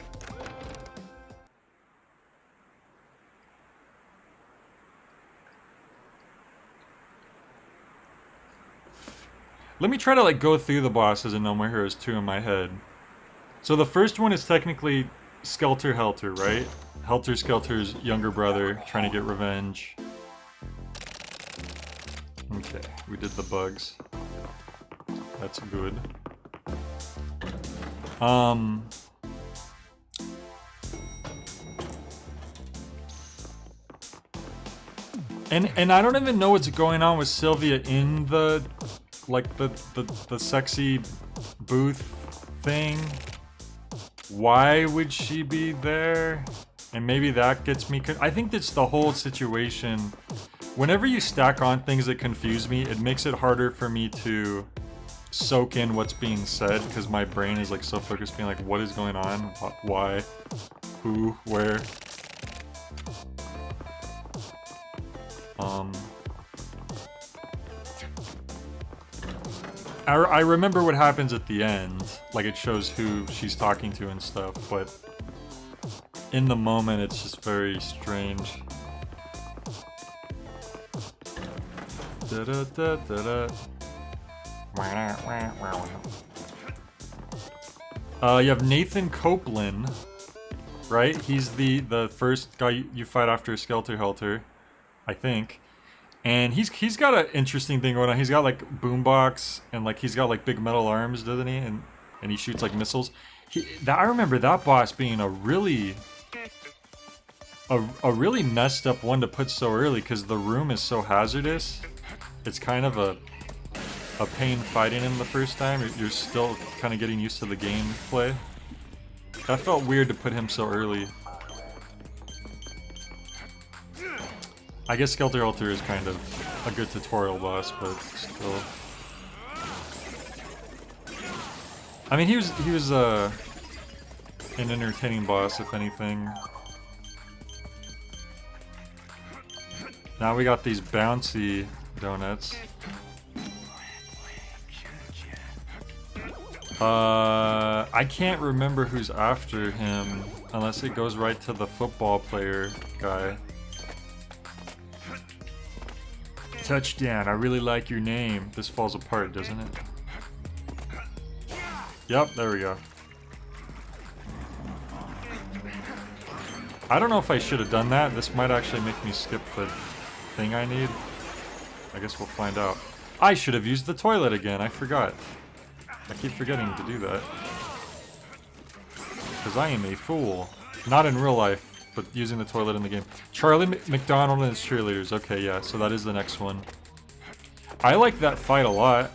let me try to like go through the bosses in No More Heroes 2 in my head. So the first one is technically Skelter Helter, right? Helter Skelter's younger brother trying to get revenge. Okay, we did the bugs. That's good. And I don't even know what's going on with Sylvia in the like the sexy booth thing. Why would she be there? And maybe that gets me. I think that's the whole situation. Whenever you stack on things that confuse me, it makes it harder for me to soak in what's being said because my brain is like so focused, being like, what is going on? Why? Who? Where? I remember what happens at the end, like it shows who she's talking to and stuff, but in the moment it's just very strange. You have Nathan Copeland, right? He's the first guy you fight after Skelter Helter, I think. And he's got an interesting thing going on. He's got like boombox and like he's got like big metal arms, doesn't he? And he shoots like missiles. I remember that boss being a really messed up one to put so early because the room is so hazardous. It's kind of a pain fighting him the first time. You're still kind of getting used to the gameplay. That felt weird to put him so early. I guess Skelter Helter is kind of a good tutorial boss, but still. I mean, he was an entertaining boss, if anything. Now we got these bouncy donuts. I can't remember who's after him unless it goes right to the football player guy. Touchdown, I really like your name. This falls apart, doesn't it? Yep, there we go. I don't know if I should have done that. This might actually make me skip the thing I need. I guess we'll find out. I should have used the toilet again, I forgot. I keep forgetting to do that. Because I am a fool. Not in real life, but using the toilet in the game. Charlie McDonald and his cheerleaders. Okay, yeah, so that is the next one. I like that fight a lot.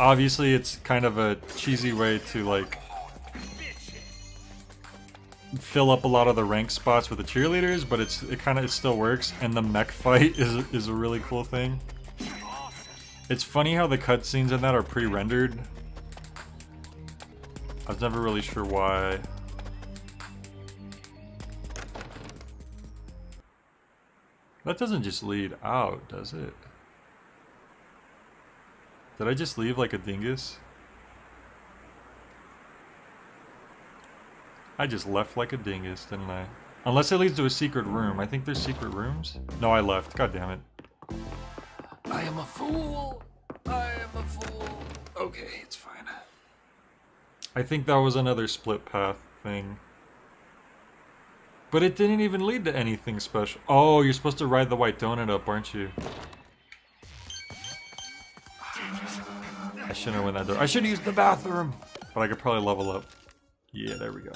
Obviously it's kind of a cheesy way to like fill up a lot of the rank spots with the cheerleaders, but it still works. And the mech fight is a really cool thing. It's funny how the cutscenes in that are pre-rendered. I was never really sure why. That doesn't just lead out, does it? Did I just leave like a dingus? I just left like a dingus, didn't I? Unless it leads to a secret room. I think there's secret rooms. No, I left. God damn it. I am a fool. I am a fool. Okay, it's fine. I think that was another split path thing. But it didn't even lead to anything special. Oh, you're supposed to ride the white donut up, aren't you? I shouldn't have went that door. I should have used the bathroom! But I could probably level up. Yeah, there we go.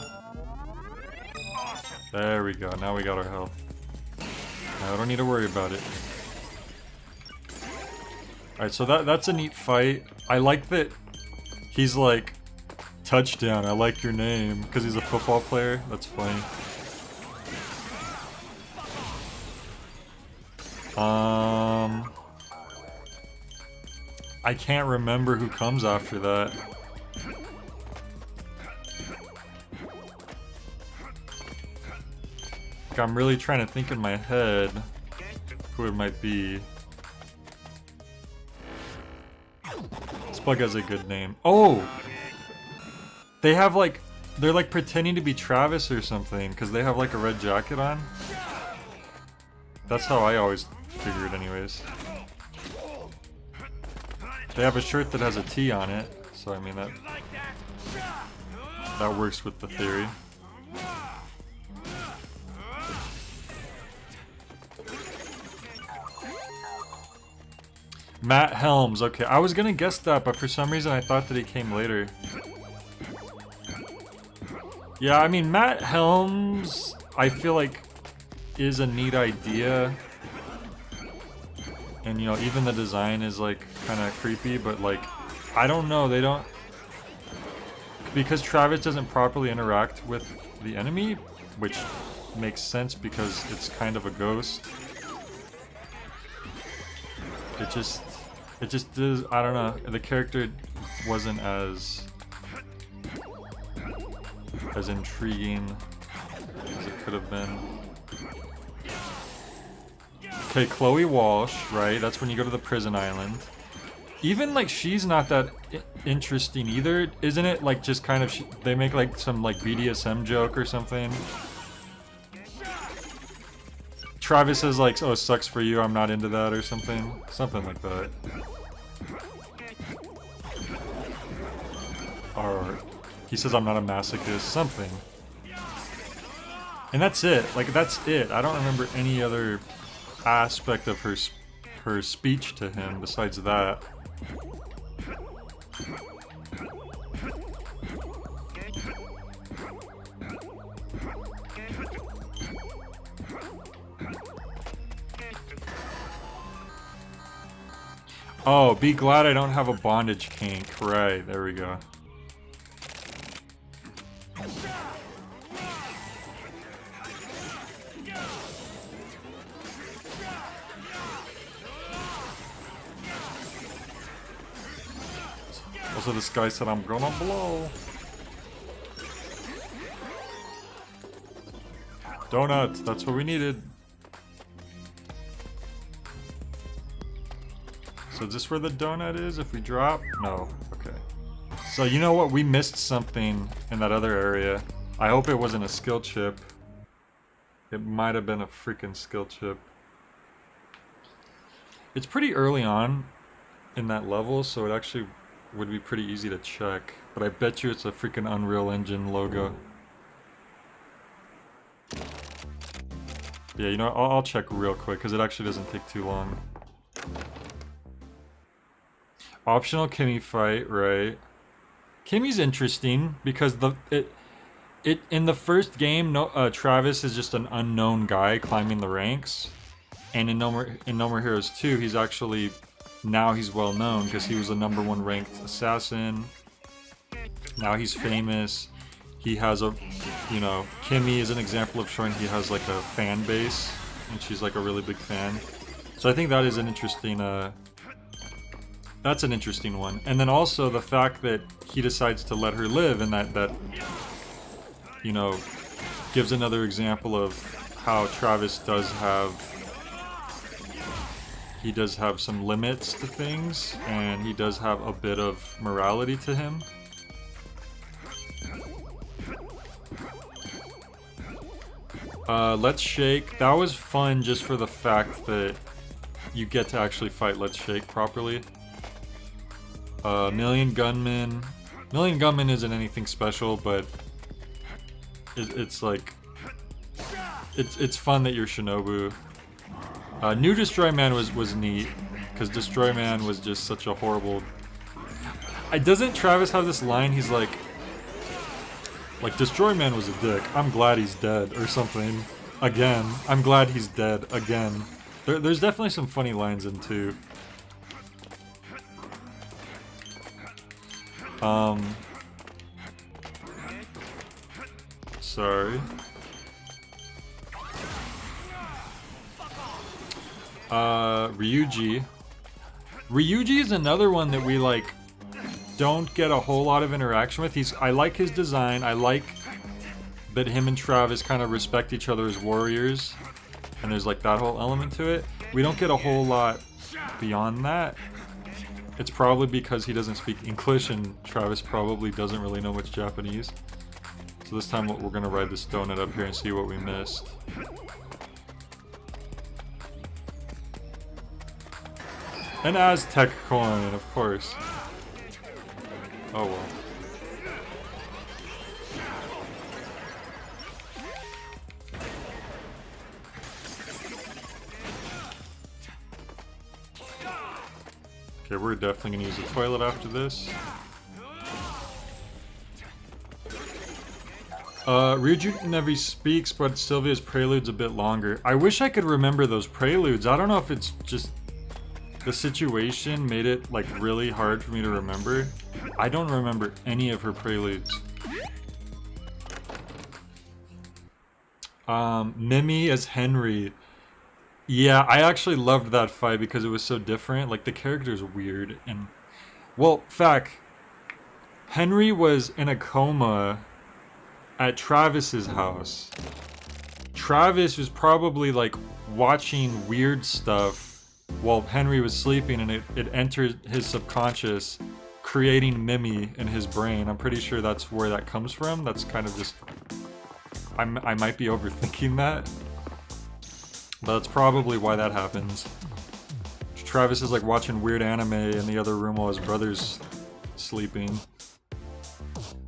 There we go. Now we got our health. Now I don't need to worry about it. Alright, so that's a neat fight. I like that he's like, touchdown, I like your name, because he's a football player. That's funny. I can't remember who comes after that. Like, I'm really trying to think in my head who it might be. Spug has a good name. Oh! They have like... They're like pretending to be Travis or something, because they have like a red jacket on. That's how I always figured anyways. They have a shirt that has a T on it, so I mean that works with the theory. Matt Helms, okay. I was gonna guess that, but for some reason I thought that he came later. Yeah, I mean, Matt Helms, I feel like, is a neat idea. And, you know, even the design is, like, kind of creepy, but, like, I don't know, they don't... Because Travis doesn't properly interact with the enemy, which makes sense because it's kind of a ghost. It just does, I don't know, the character wasn't as intriguing as it could have been. Okay, Chloe Walsh, right? That's when you go to the prison island. Even, like, she's not that interesting either, isn't it? Like, just kind of, they make, like, some, like, BDSM joke or something. Travis says, like, oh, sucks for you, I'm not into that, or something. Something like that. Or he says, I'm not a masochist, something. And that's it. Like, that's it. I don't remember any other aspect of her speech to him besides that. Oh, be glad I don't have a bondage kink. Right, there we go. Also, this guy said I'm gonna blow. Donuts, that's what we needed. So is this where the donut is if we drop? No, okay. So you know what, we missed something in that other area. I hope it wasn't a skill chip. It might have been a freaking skill chip. It's pretty early on in that level, so it actually would be pretty easy to check. But I bet you it's a freaking Unreal Engine logo. Yeah, you know, I'll check real quick because it actually doesn't take too long. Optional Kimmy fight, right? Kimmy's interesting because in the first game, Travis is just an unknown guy climbing the ranks, and in No More Heroes 2, he's actually now he's well known because he was a #1 ranked assassin. Now he's famous. He has a, you know, Kimmy is an example of showing he has like a fan base, and she's like a really big fan. So I think that is an interesting, that's an interesting one. And then also the fact that he decides to let her live, and that you know, gives another example of how Travis does have some limits to things, and he does have a bit of morality to him. Let's Shake. That was fun just for the fact that you get to actually fight Let's Shake properly. Million Gunman. Million Gunman isn't anything special, but it's like it's fun that you're Shinobu. New Destroy Man was neat because Destroy Man was just such a horrible. Doesn't Travis have this line? He's like Destroy Man was a dick. I'm glad he's dead or something. Again, I'm glad he's dead again. There's definitely some funny lines in 2. Sorry. Ryuji. Ryuji is another one that we like don't get a whole lot of interaction with. I like his design. I like that him and Travis kind of respect each other as warriors, and there's like that whole element to it. We don't get a whole lot beyond that. It's probably because he doesn't speak English and Travis probably doesn't really know much Japanese. So this time we're gonna ride this donut up here and see what we missed. An Aztec coin, of course. Oh well. Okay, we're definitely gonna use the toilet after this. Ryuju never speaks, but Sylvia's prelude's a bit longer. I wish I could remember those preludes. I don't know if it's just the situation made it like really hard for me to remember. I don't remember any of her preludes. Mimi as Henry. Yeah, I actually loved that fight because it was so different. Like, the character's weird and... Well, Henry was in a coma at Travis's house. Travis was probably, like, watching weird stuff while Henry was sleeping, and it entered his subconscious, creating Mimi in his brain. I'm pretty sure that's where that comes from. That's kind of just... I might be overthinking that. But that's probably why that happens. Travis is like watching weird anime in the other room while his brother's sleeping.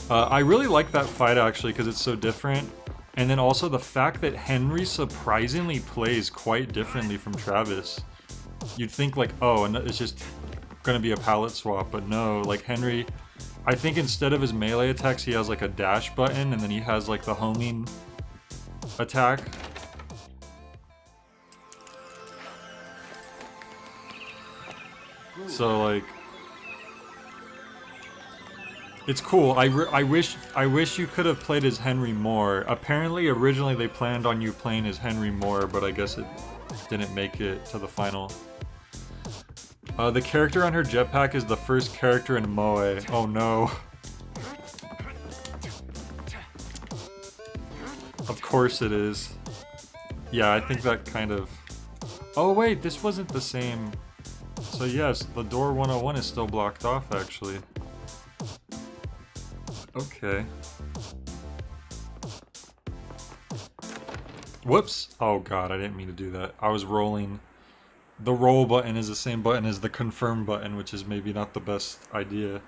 I really like that fight actually because it's so different. And then also the fact that Henry surprisingly plays quite differently from Travis. You'd think like, oh, and it's just gonna be a palette swap, but no, like Henry, I think instead of his melee attacks, he has like a dash button and then he has like the homing attack. So like, it's cool. I wish you could have played as Henry more. Apparently, originally they planned on you playing as Henry more, but I guess it didn't make it to the final. The character on her jetpack is the first character in Moe. Oh no. Of course it is. Yeah, I think that kind of... Oh wait, this wasn't the same... So yes, the door 101 is still blocked off actually. Okay. Whoops! Oh god, I didn't mean to do that. I was rolling. The roll button is the same button as the confirm button, which is maybe not the best idea.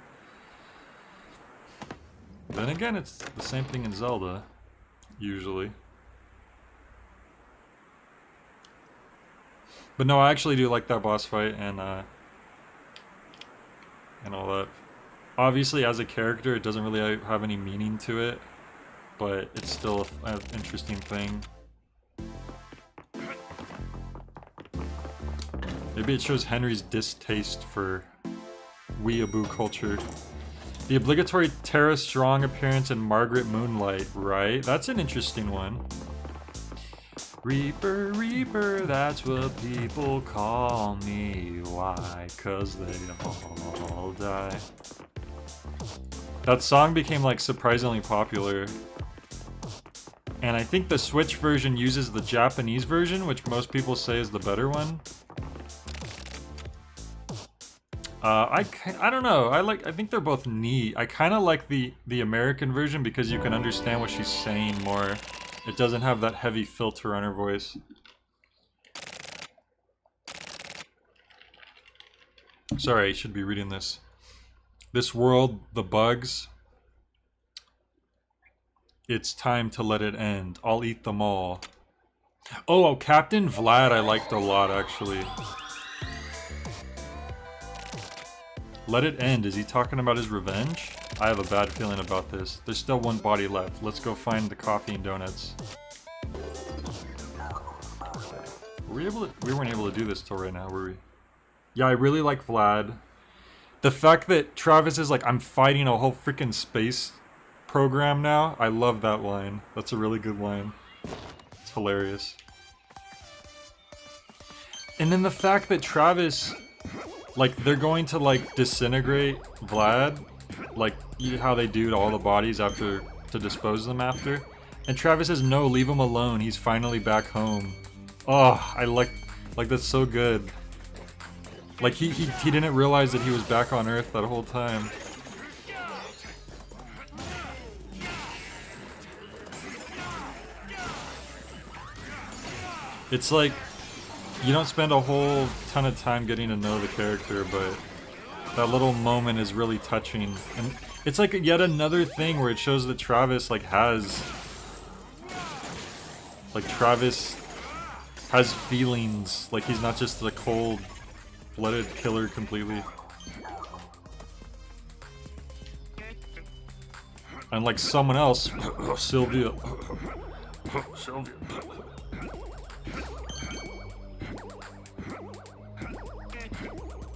Then again, it's the same thing in Zelda, usually. But no, I actually do like that boss fight and all that. Obviously, as a character, it doesn't really have any meaning to it, but it's still an interesting thing. Maybe it shows Henry's distaste for weeaboo culture. The obligatory Tara Strong appearance in Margaret Moonlight, right? That's an interesting one. Reaper, Reaper, that's what people call me. Why? 'Cause they all die. That song became like surprisingly popular. And I think the Switch version uses the Japanese version, which most people say is the better one. I don't know. I think they're both neat. I kind of like the American version because you can understand what she's saying more. It doesn't have that heavy filter on her voice. Sorry, I should be reading this. This world, the bugs. It's time to let it end. I'll eat them all. Oh, Captain Vlad I liked a lot, actually. Let it end. Is he talking about his revenge? I have a bad feeling about this. There's still one body left. Let's go find the coffee and donuts. We weren't able to do this till right now, were we? Yeah, I really like Vlad. The fact that Travis is like, I'm fighting a whole freaking space program now. I love that line. That's a really good line. It's hilarious. And then the fact that Travis, like, they're going to like disintegrate Vlad, like how they do to all the bodies after, to dispose of them after. And Travis says, no, leave him alone. He's finally back home. Oh, I like that's so good. Like he didn't realize that he was back on Earth that whole time. It's like, you don't spend a whole ton of time getting to know the character, but that little moment is really touching. And it's like yet another thing where it shows that Travis, like, Travis has feelings. Like, he's not just a cold-blooded killer completely. And like someone else, Sylvia. Sylvia.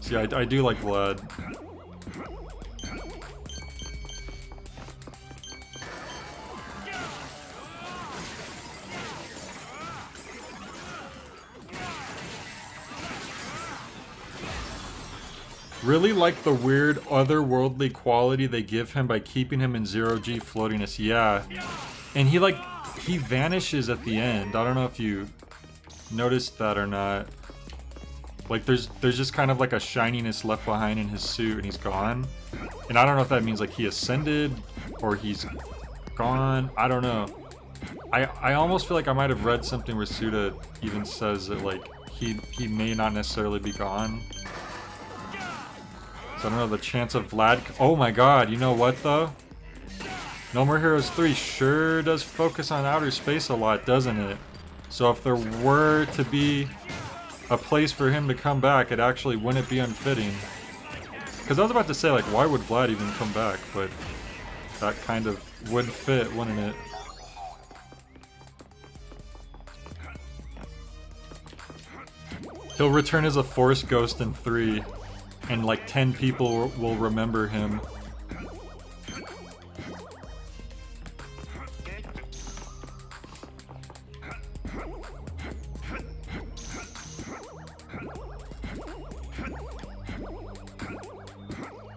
See, I do like Vlad. Really like the weird otherworldly quality they give him by keeping him in 0G floatiness. Yeah. And he vanishes at the end. I don't know if you noticed that or not. Like, there's just kind of like a shininess left behind in his suit, and he's gone. And I don't know if that means like he ascended or he's gone. I don't know. I almost feel like I might have read something where Suda even says that like he may not necessarily be gone. So I don't know, the chance of Vlad. Oh my god, you know what though? No More Heroes 3 sure does focus on outer space a lot, doesn't it? So if there were to be a place for him to come back, it actually wouldn't be unfitting. Because I was about to say, like, why would Vlad even come back? But that kind of would fit, wouldn't it? He'll return as a Force Ghost in 3, and like 10 people will remember him.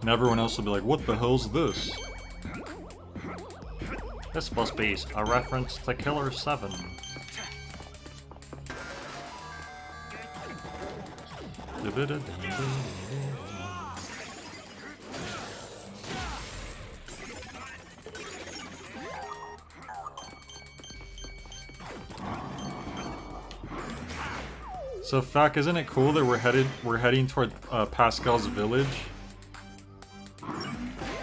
And everyone else will be like, what the hell's this? This must be a reference to Killer 7. So, Fak, isn't it cool that we're heading toward Pascal's village?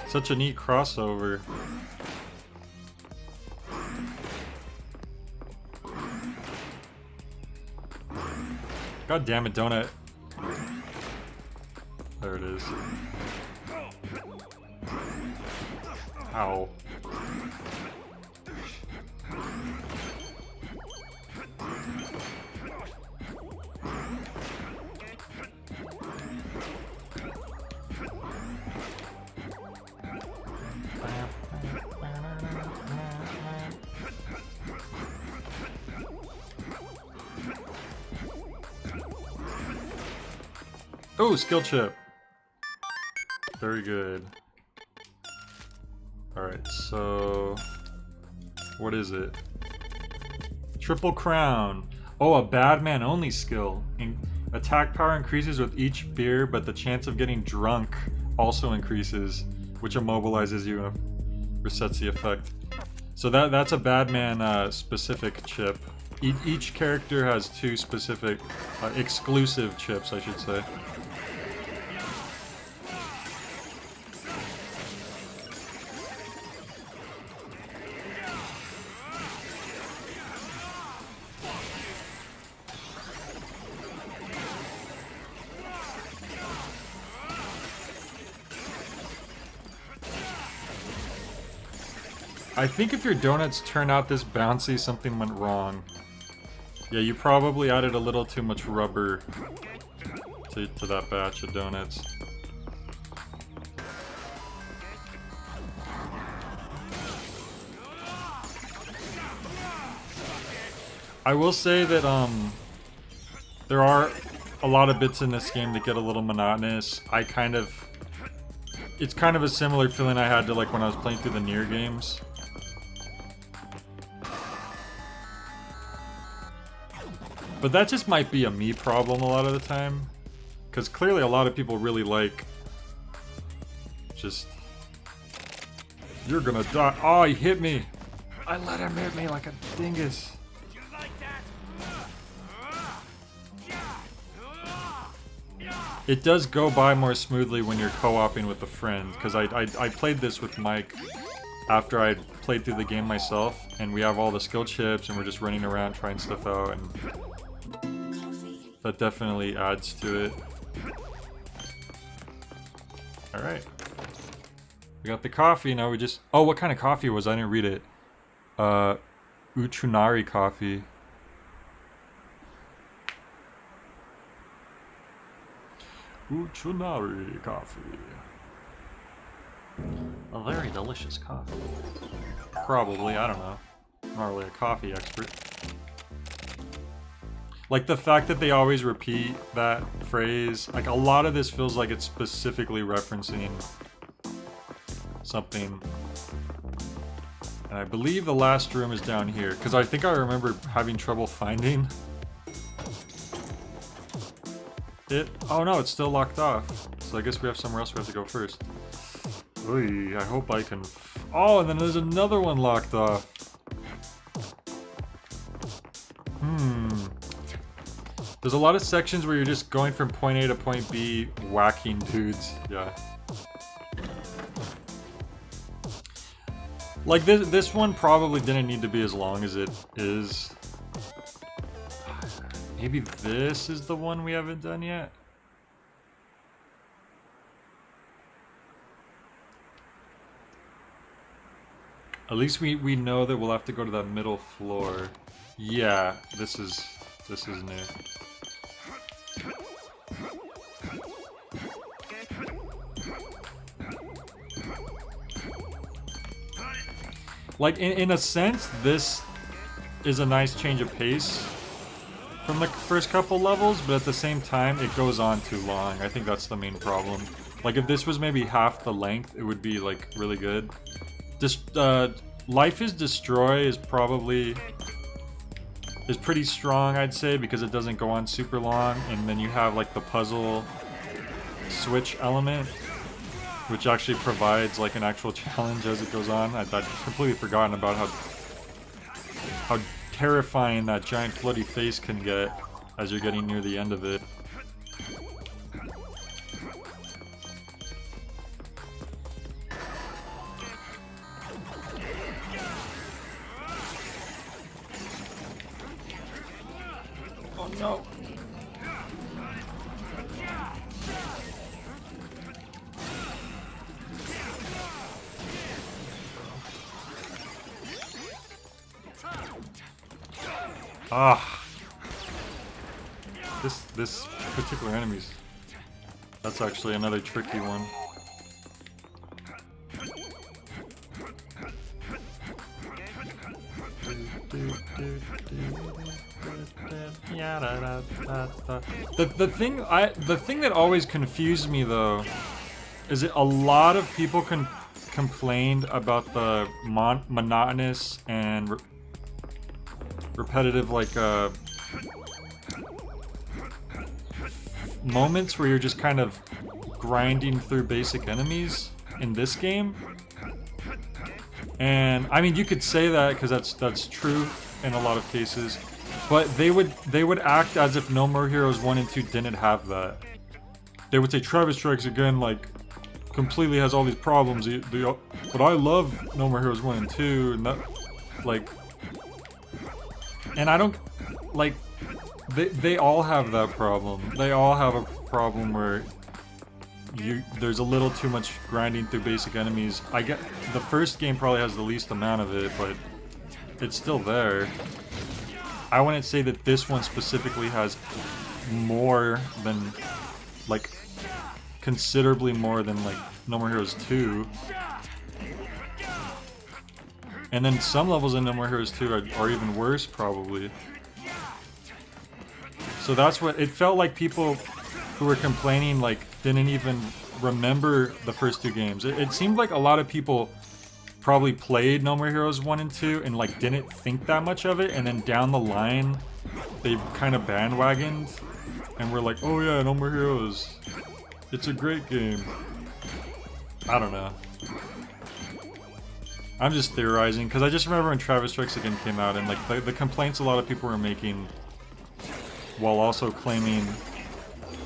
Such a neat crossover. God damn it, Donut. There it is. Ow. Oh, skill chip. Very good. Alright, so... what is it? Triple Crown. Oh, a bad man only skill. Attack power increases with each beer, but the chance of getting drunk also increases, which immobilizes you and resets the effect. So that's a bad man specific chip. Each character has 2 specific exclusive chips, I should say. I think if your donuts turn out this bouncy, something went wrong. Yeah, you probably added a little too much rubber to that batch of donuts. I will say that there are a lot of bits in this game that get a little monotonous. It's kind of a similar feeling I had to like when I was playing through the Nier games. But that just might be a me problem a lot of the time. Because clearly a lot of people really like just... You're gonna die. Oh, he hit me. I let him hit me like a dingus. It does go by more smoothly when you're co-oping with a friend, because I played this with Mike after I'd played through the game myself, and we have all the skill chips, and we're just running around trying stuff out, and that definitely adds to it. Alright. We got the coffee, now we just... Oh, what kind of coffee was I didn't read it. Uchunari coffee. Uchunari coffee. A very delicious coffee. Probably, I don't know. I'm not really a coffee expert. Like the fact that they always repeat that phrase, like a lot of this feels like it's specifically referencing something. And I believe the last room is down here, because I think I remember having trouble finding it. Oh no, it's still locked off. So I guess we have somewhere else we have to go first. Oy, I hope I can... Oh, and then there's another one locked off. There's a lot of sections where you're just going from point A to point B, whacking dudes. Yeah. Like, this one probably didn't need to be as long as it is. Maybe this is the one we haven't done yet? At least we know that we'll have to go to that middle floor. Yeah, this is new. Like, in a sense, this is a nice change of pace from the first couple levels, but at the same time, it goes on too long. I think that's the main problem. Like, if this was maybe half the length, it would be, like, really good. Life is Destroy is probably... is pretty strong, I'd say, because it doesn't go on super long, and then you have, like, the puzzle switch element, which actually provides like an actual challenge as it goes on. I'd completely forgotten about how terrifying that giant bloody face can get as you're getting near the end of it. Oh no! Ah, this particular enemy's... That's actually another tricky one. The thing that always confused me though is that a lot of people complained about the monotonous and repetitive, like, moments where you're just kind of grinding through basic enemies in this game. And I mean, you could say that because that's true in a lot of cases, but they would act as if No More Heroes 1 and 2 didn't have that. They would say Travis Strikes Again, like, completely has all these problems, but I love No More Heroes 1 and 2, and that, like... And I don't, like, they all have that problem. They all have a problem where there's a little too much grinding through basic enemies. I get, the first game probably has the least amount of it, but it's still there. I wouldn't say that this one specifically has more than, like, considerably more than, like, No More Heroes 2. And then some levels in No More Heroes 2 are even worse, probably. So that's what... It felt like people who were complaining, like, didn't even remember the first two games. It seemed like a lot of people probably played No More Heroes 1 and 2 and, like, didn't think that much of it, and then down the line, they kind of bandwagoned and we're like, oh yeah, No More Heroes. It's a great game. I don't know. I'm just theorizing, because I just remember when Travis Strikes Again came out, and like the complaints a lot of people were making, while also claiming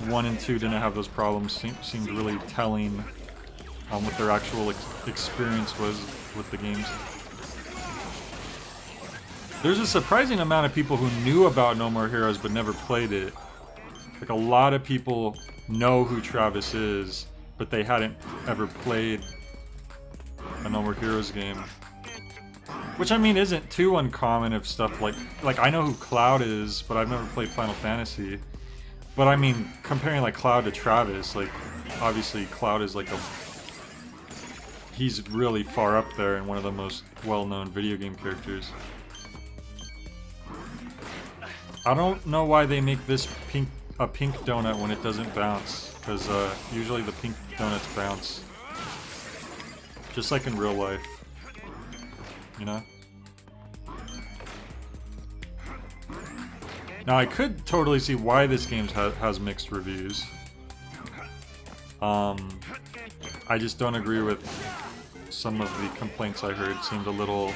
1 and 2 didn't have those problems, seemed really telling on what their actual experience was with the games. There's a surprising amount of people who knew about No More Heroes but never played it. Like, a lot of people know who Travis is, but they hadn't ever played a No More Heroes game. Which, I mean, isn't too uncommon if stuff like I know who Cloud is, but I've never played Final Fantasy. But I mean, comparing like Cloud to Travis, like, obviously Cloud is like he's really far up there and one of the most well-known video game characters. I don't know why they make this a pink donut when it doesn't bounce, because usually the pink donuts bounce. Just like in real life, you know? Now I could totally see why this game has mixed reviews. I just don't agree with some of the complaints I heard. Seemed a little...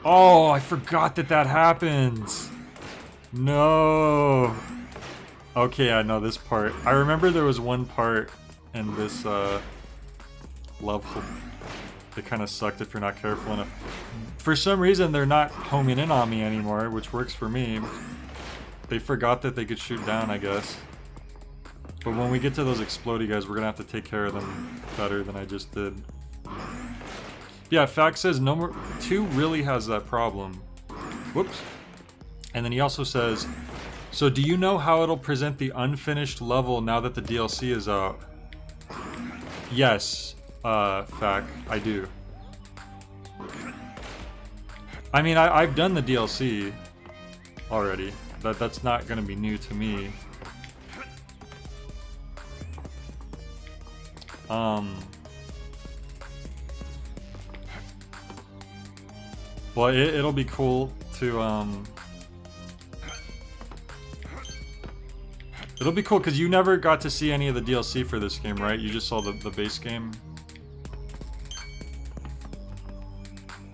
Oh, I forgot that happens! No! Okay, I know this part. I remember there was one part in this level that kind of sucked if you're not careful enough. For some reason, they're not homing in on me anymore, which works for me. They forgot that they could shoot down, I guess. But when we get to those explodey guys, we're gonna have to take care of them better than I just did. Yeah, Fact says No More 2 really has that problem. Whoops. And then he also says, so do you know how it'll present the unfinished level now that the DLC is out? Yes, Fact, I do. I mean, I've done the DLC already. That's not gonna be new to me. Well, it'll be cool to, it'll be cool because you never got to see any of the DLC for this game, right? You just saw the base game.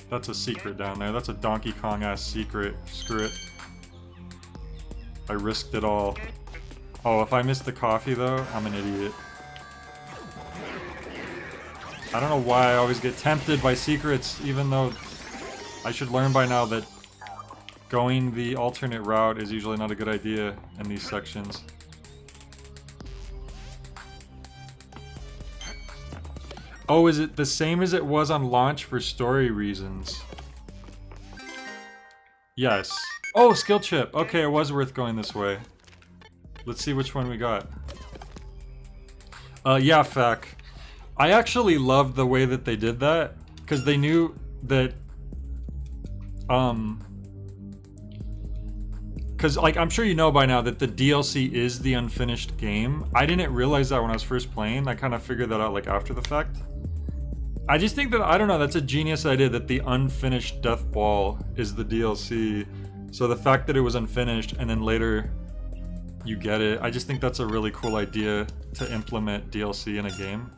That's a secret down there. That's a Donkey Kong-ass secret. Screw it. I risked it all. Oh, if I miss the coffee, though, I'm an idiot. I don't know why I always get tempted by secrets, even though I should learn by now that going the alternate route is usually not a good idea in these sections. Oh, is it the same as it was on launch for story reasons? Yes. Oh, skill chip. Okay, it was worth going this way. Let's see which one we got. Yeah, Fac. I actually loved the way that they did that, because they knew that, because, like, I'm sure you know by now that the DLC is the unfinished game. I didn't realize that when I was first playing. I kind of figured that out, like, after the fact. I just think that, I don't know, that's a genius idea that the unfinished Death Ball is the DLC. So the fact that it was unfinished and then later you get it, I just think that's a really cool idea to implement DLC in a game.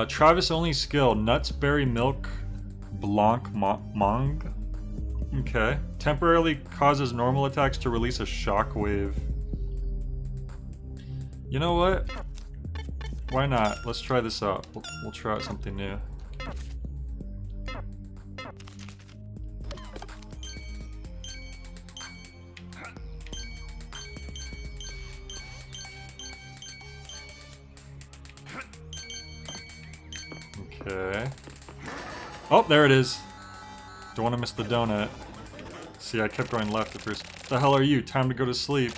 Travis only skill, Nuts Berry Milk Blanc Mong. Okay. Temporarily causes normal attacks to release a shockwave. You know what? Why not? Let's try this out. We'll try out something new. Okay. Oh, there it is. Don't want to miss the donut. See, I kept going left at first. The hell are you? Time to go to sleep.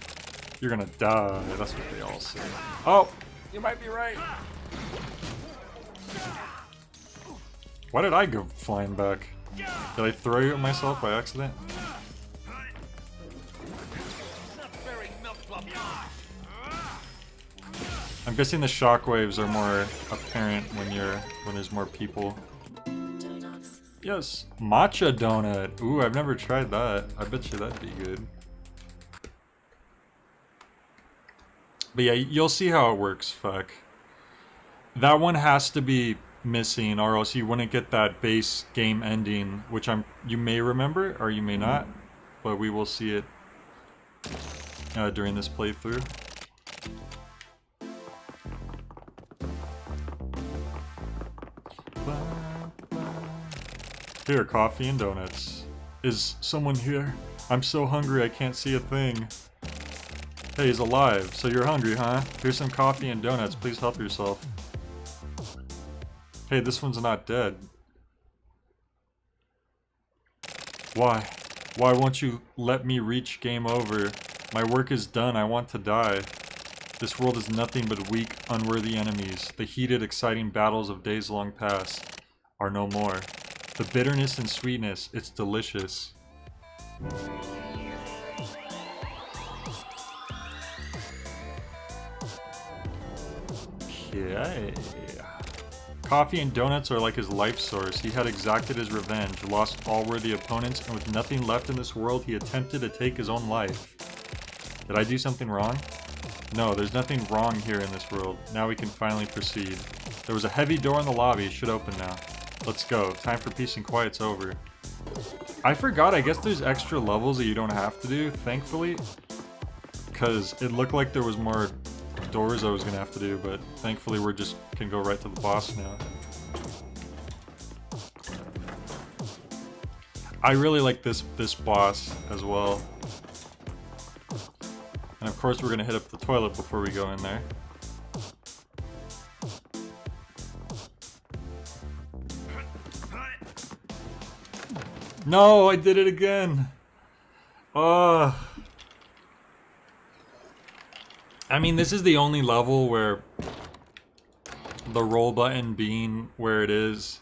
You're gonna die. That's what they all say. Oh! You might be right. Why did I go flying back? Did I throw you at myself by accident? I'm guessing the shockwaves are more apparent when there's more people. Yes, matcha donut. Ooh, I've never tried that. I bet you that'd be good. But yeah, you'll see how it works, fuck. That one has to be missing, or else you wouldn't get that base game ending, which you may remember, or you may not, but we will see it during this playthrough. Here, coffee and donuts. Is someone here? I'm so hungry I can't see a thing. Hey, he's alive, so you're hungry, huh? Here's some coffee and donuts, please help yourself. Hey, this one's not dead. Why? Why won't you let me reach game over? My work is done, I want to die. This world is nothing but weak, unworthy enemies. The heated, exciting battles of days long past are no more. The bitterness and sweetness, it's delicious. Okay. Coffee and donuts are like his life source. He had exacted his revenge, lost all worthy opponents, and with nothing left in this world, he attempted to take his own life. Did I do something wrong? No, there's nothing wrong here in this world. Now we can finally proceed. There was a heavy door in the lobby. It should open now. Let's go. Time for peace and quiet's over. I forgot. I guess there's extra levels that you don't have to do, thankfully. Because it looked like there was more doors I was going to have to do, but thankfully we just can go right to the boss now. I really like this boss as well. And of course we're going to hit up the toilet before we go in there. No, I did it again. I mean, this is the only level where the roll button being where it is,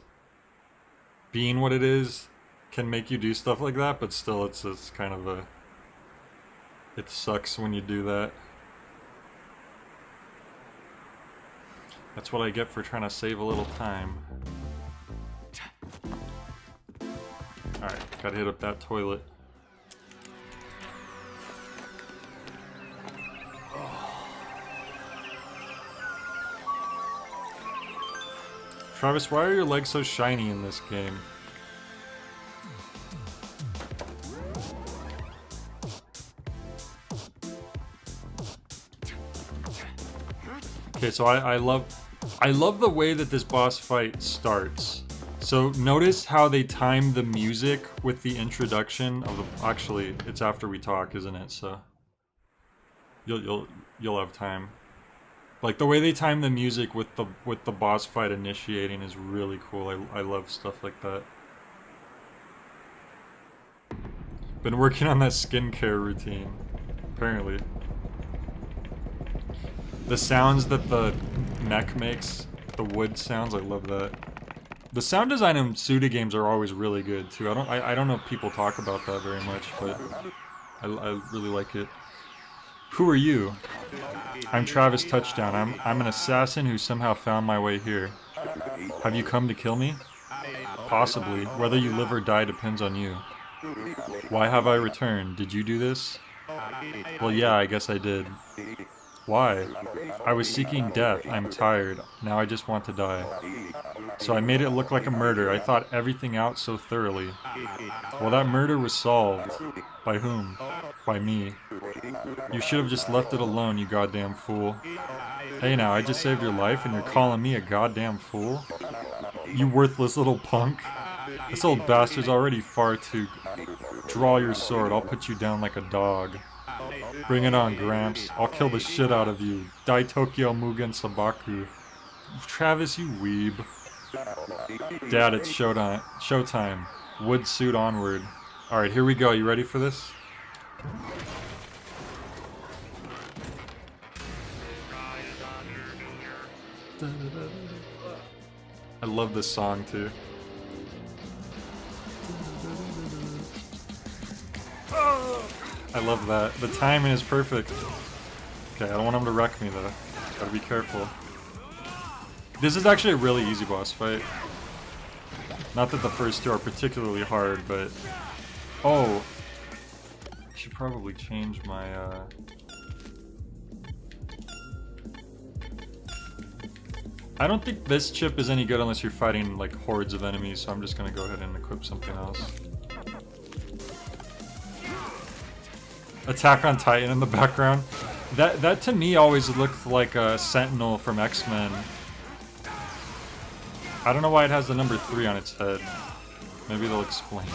being what it is, can make you do stuff like that, but still it's kind of a... It sucks when you do that. That's what I get for trying to save a little time. Alright, gotta hit up that toilet. Travis, why are your legs so shiny in this game? Okay, so I love the way that this boss fight starts. So notice how they time the music with the introduction of the... Actually, it's after we talk, isn't it? So you'll have time. Like the way they time the music with the boss fight initiating is really cool. I love stuff like that. Been working on that skincare routine, apparently. The sounds that the mech makes, the wood sounds, I love that. The sound design in Suda games are always really good too. I don't know if people talk about that very much, but I really like it. Who are you? I'm Travis Touchdown. I'm an assassin who somehow found my way here. Have you come to kill me? Possibly. Whether you live or die depends on you. Why have I returned? Did you do this? Well, yeah, I guess I did. Why? I was seeking death. I'm tired. Now I just want to die. So I made it look like a murder. I thought everything out so thoroughly. Well, that murder was solved. By whom? By me. You should have just left it alone, you goddamn fool. Hey now, I just saved your life and you're calling me a goddamn fool? You worthless little punk. This old bastard's already far too... Draw your sword, I'll put you down like a dog. Bring it on, Gramps. I'll kill the shit out of you. Dai Tokyo Mugen Sabaku. Travis, you weeb. Dad, it's showtime. Wood suit onward. Alright, here we go. You ready for this? I love this song too. I love that. The timing is perfect. Okay, I don't want him to wreck me though. Gotta be careful. This is actually a really easy boss fight. Not that the first two are particularly hard, but... Oh! I should probably change my, I don't think this chip is any good unless you're fighting, like, hordes of enemies, so I'm just gonna go ahead and equip something else. Attack on Titan in the background. That to me always looked like a Sentinel from X-Men. I don't know why it has the number 3 on its head. Maybe they'll explain.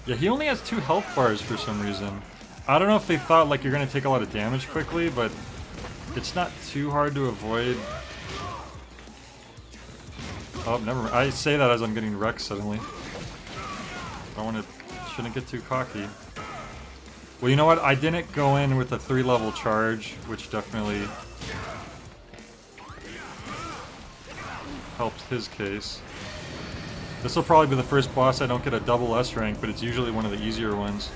Yeah, he only has 2 health bars for some reason. I don't know if they thought like you're gonna take a lot of damage quickly, but it's not too hard to avoid. Oh, never mind. I say that as I'm getting wrecked suddenly. Shouldn't get too cocky. Well, you know what? I didn't go in with a 3-level charge, which definitely helped his case. This will probably be the first boss I don't get a double S rank, but it's usually one of the easier ones.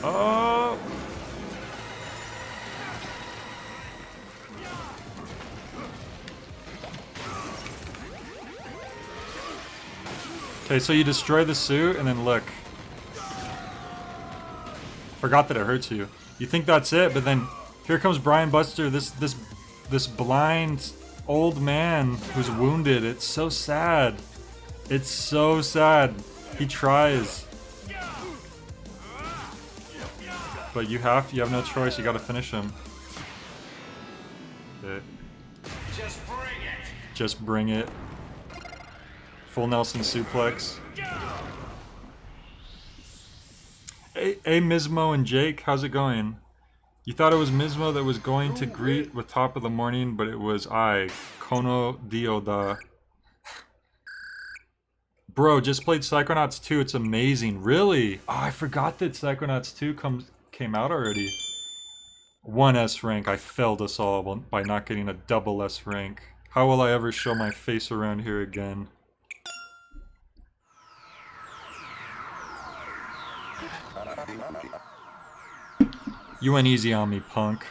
Oh! Okay, so you destroy the suit, and then look. Forgot that it hurts you. You think that's it, but then here comes Brian Buster, this blind old man who's wounded. It's so sad. It's so sad. He tries. But you have no choice, you gotta finish him. Okay. Just bring it. Just bring it. Full Nelson suplex. Hey Mismo and Jake, how's it going? You thought it was Mismo that was going to greet with top of the morning, but it was I, Kono Dioda. Bro, just played Psychonauts 2, it's amazing. Really? Oh, I forgot that Psychonauts 2 came out already. 1 S rank, I failed us all by not getting a double S rank. How will I ever show my face around here again? You went easy on me, punk.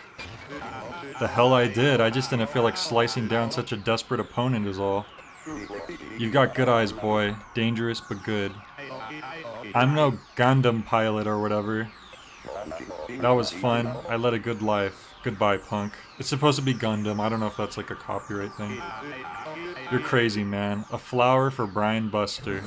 The hell I did, I just didn't feel like slicing down such a desperate opponent is all. You've got good eyes, boy. Dangerous but good. I'm no Gundam pilot or whatever. That was fun. I led a good life. Goodbye, punk. It's supposed to be Gundam. I don't know if that's like a copyright thing. You're crazy, man. A flower for Brian Buster.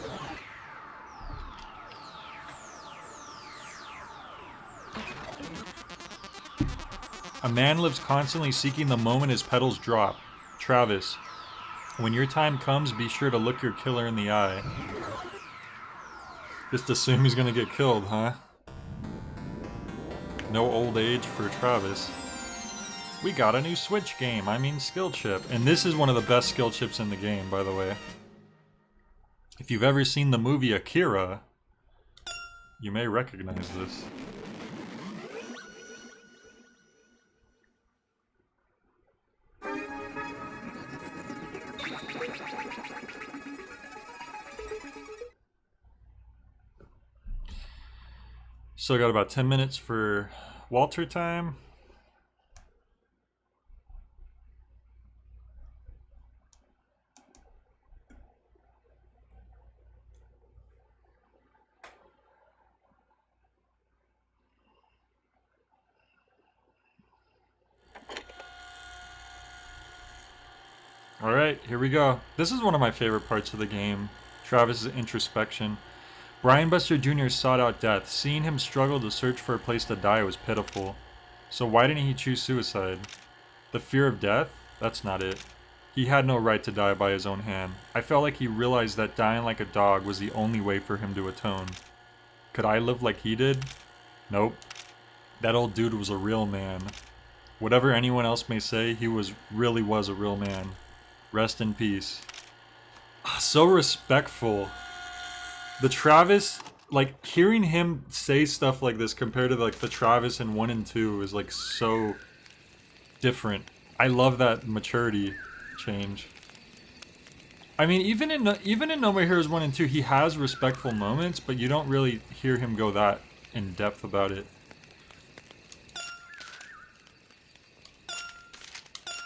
A man lives constantly seeking the moment his petals drop. Travis. When your time comes, be sure to look your killer in the eye. Just assume he's gonna get killed, huh? No old age for Travis. We got a new Switch game, I mean skill chip. And this is one of the best skill chips in the game, by the way. If you've ever seen the movie Akira, you may recognize this. Still got about 10 minutes for Walter time. Alright, here we go. This is one of my favorite parts of the game. Travis's introspection. Brian Buster Jr. sought out death. Seeing him struggle to search for a place to die was pitiful. So why didn't he choose suicide? The fear of death? That's not it. He had no right to die by his own hand. I felt like he realized that dying like a dog was the only way for him to atone. Could I live like he did? Nope. That old dude was a real man. Whatever anyone else may say, he really was a real man. Rest in peace. So respectful. The Travis, like, hearing him say stuff like this compared to, like, the Travis in 1 and 2 is, like, so different. I love that maturity change. I mean, even in No More Heroes 1 and 2, he has respectful moments, but you don't really hear him go that in depth about it.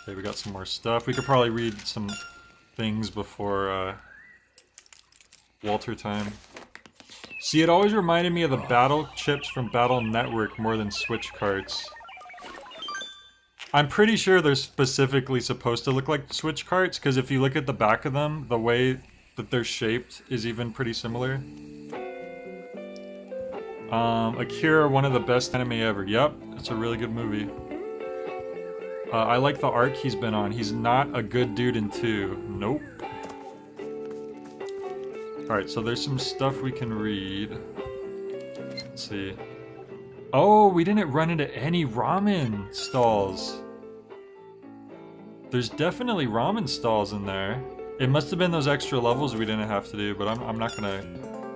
Okay, we got some more stuff. We could probably read some things before Walter time. See, it always reminded me of the battle chips from Battle Network more than Switch carts. I'm pretty sure they're specifically supposed to look like Switch carts, because if you look at the back of them, the way that they're shaped is even pretty similar. Akira, one of the best anime ever. Yep, it's a really good movie. I like the arc he's been on. He's not a good dude in 2. Nope. Alright, so there's some stuff we can read. Let's see. Oh, we didn't run into any ramen stalls. There's definitely ramen stalls in there. It must have been those extra levels we didn't have to do, but I'm not gonna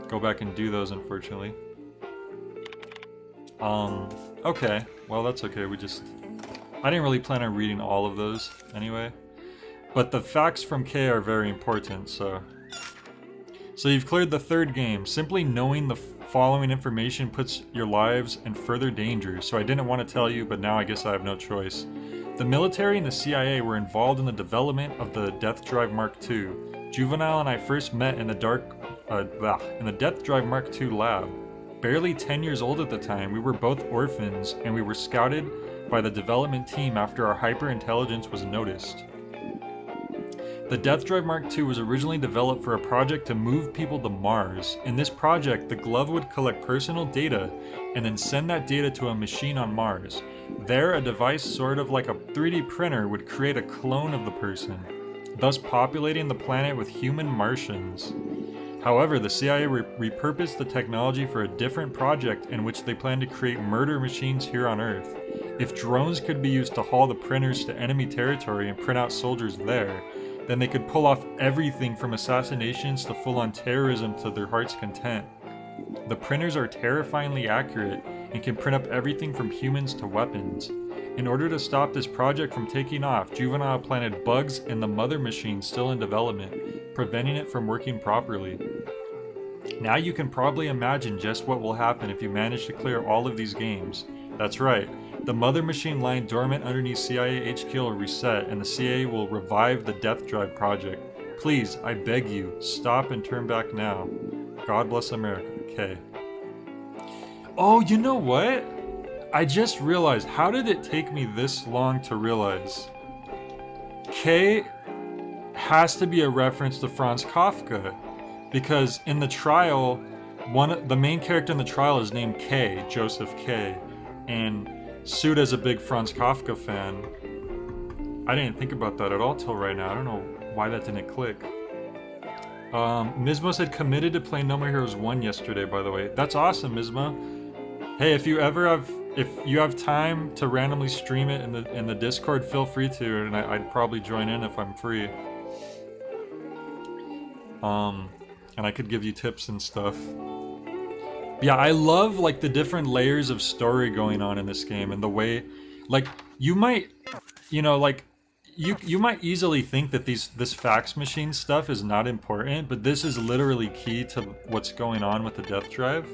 go back and do those, unfortunately. Okay. Well, that's okay. I didn't really plan on reading all of those anyway. But the facts from K are very important, so... So you've cleared the third game. Simply knowing the following information puts your lives in further danger, so I didn't want to tell you, but now I guess I have no choice. The military and the CIA were involved in the development of the Death Drive Mark II. Juvenile and I first met in the Death Drive Mark II lab. Barely 10 years old at the time, we were both orphans, and we were scouted by the development team after our hyper-intelligence was noticed. The Death Drive Mark II was originally developed for a project to move people to Mars. In this project, the glove would collect personal data and then send that data to a machine on Mars. There, a device sort of like a 3D printer would create a clone of the person, thus populating the planet with human Martians. However, the CIA repurposed the technology for a different project in which they planned to create murder machines here on Earth. If drones could be used to haul the printers to enemy territory and print out soldiers there, then they could pull off everything from assassinations to full-on terrorism to their heart's content. The printers are terrifyingly accurate and can print up everything from humans to weapons. In order to stop this project from taking off, Juvenile planted bugs in the mother machine still in development, preventing it from working properly. Now you can probably imagine just what will happen if you manage to clear all of these games. That's right, the mother machine lying dormant underneath CIA HQ will reset and the CIA will revive the Death Drive project. Please, I beg you, stop and turn back now. God bless America. Okay. Oh, you know what? I just realized, how did it take me this long to realize? K has to be a reference to Franz Kafka, because in the trial, the main character in the trial is named K, Joseph K, and Suda's a big Franz Kafka fan. I didn't think about that at all till right now. I don't know why that didn't click. Mizmo said committed to play No More Heroes 1 yesterday, by the way. That's awesome, Mizmo. Hey, if you have time to randomly stream it in the Discord, feel free to, and I'd probably join in if I'm free. And I could give you tips and stuff. Yeah, I love like the different layers of story going on in this game, and the way, like, you might, like, you might easily think that this fax machine stuff is not important, but this is literally key to what's going on with the Death Drive.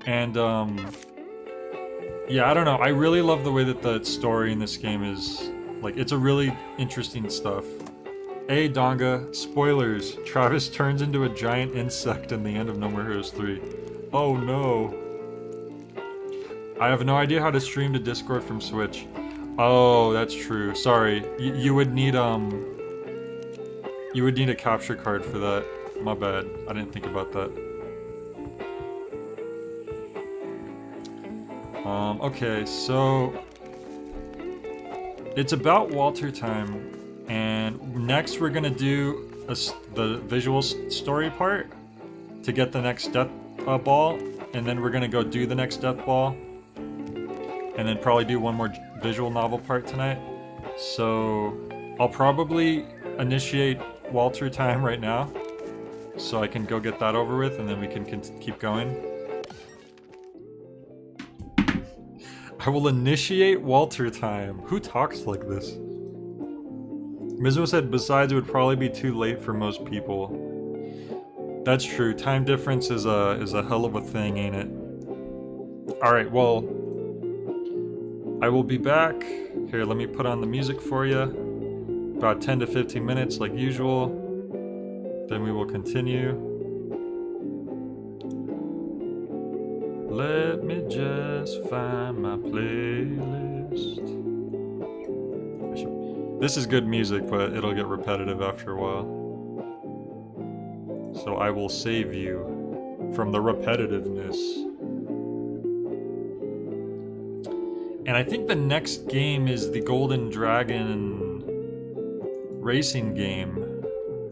And yeah, I don't know. I really love the way that the story in this game is, like, it's a really interesting stuff. Hey, Donga, spoilers. Travis turns into a giant insect in the end of No More Heroes 3. Oh no. I have no idea how to stream to Discord from Switch. Oh, that's true. Sorry. You would need a capture card for that. My bad. I didn't think about that. Okay, so it's about Walter time. And next we're gonna do the visual story part to get the next death ball, and then we're gonna go do the next death ball, and then probably do one more visual novel part tonight. So I'll probably initiate Walter time right now, so I can go get that over with, and then we can keep going. I will initiate Walter time. Who talks like this? Mizuo said, besides, it would probably be too late for most people. That's true. Time difference is a hell of a thing, ain't it? Alright, well, I will be back. Here, let me put on the music for you. About 10 to 15 minutes like usual. Then we will continue. Let me just find my playlist. This is good music, but it'll get repetitive after a while. So I will save you from the repetitiveness. And I think the next game is the Golden Dragon racing game,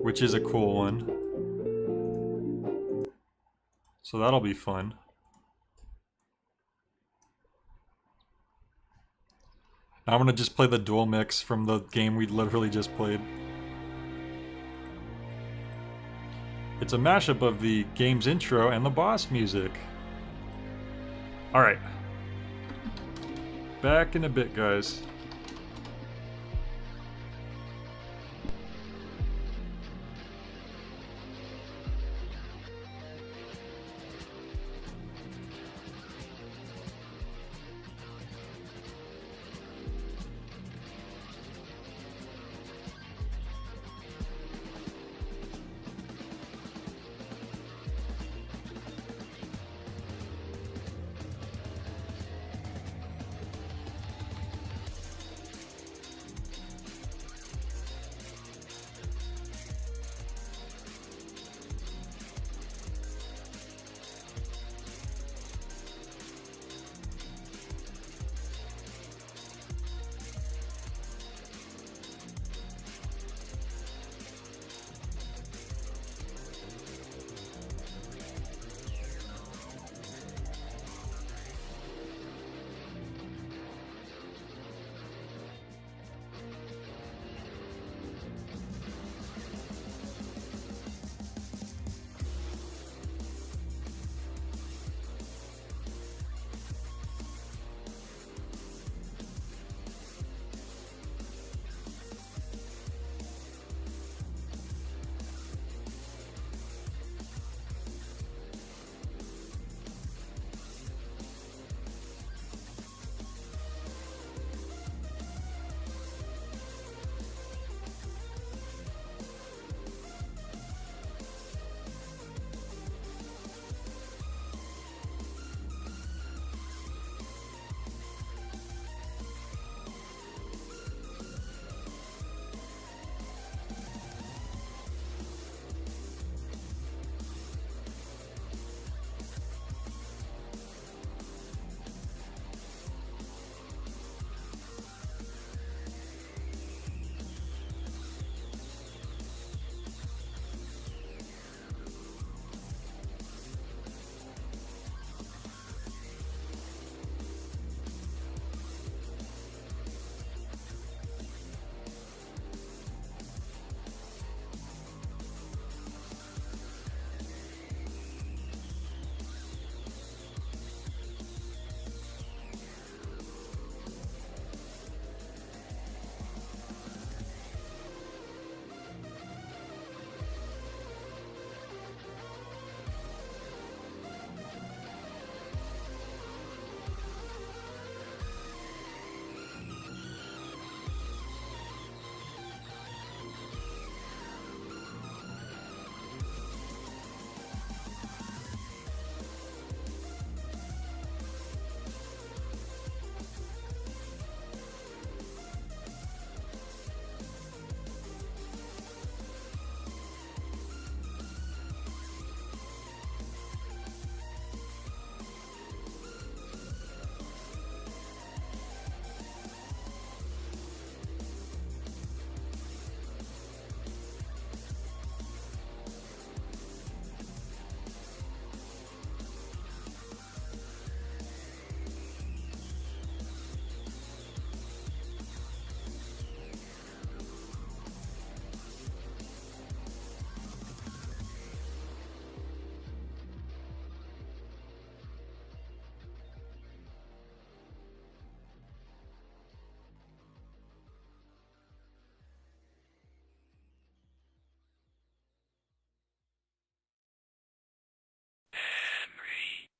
which is a cool one. So that'll be fun. Now I'm gonna just play the dual mix from the game we literally just played. It's a mashup of the game's intro and the boss music. Alright. Back in a bit, guys.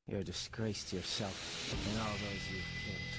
You're a disgrace to yourself and all those you've killed.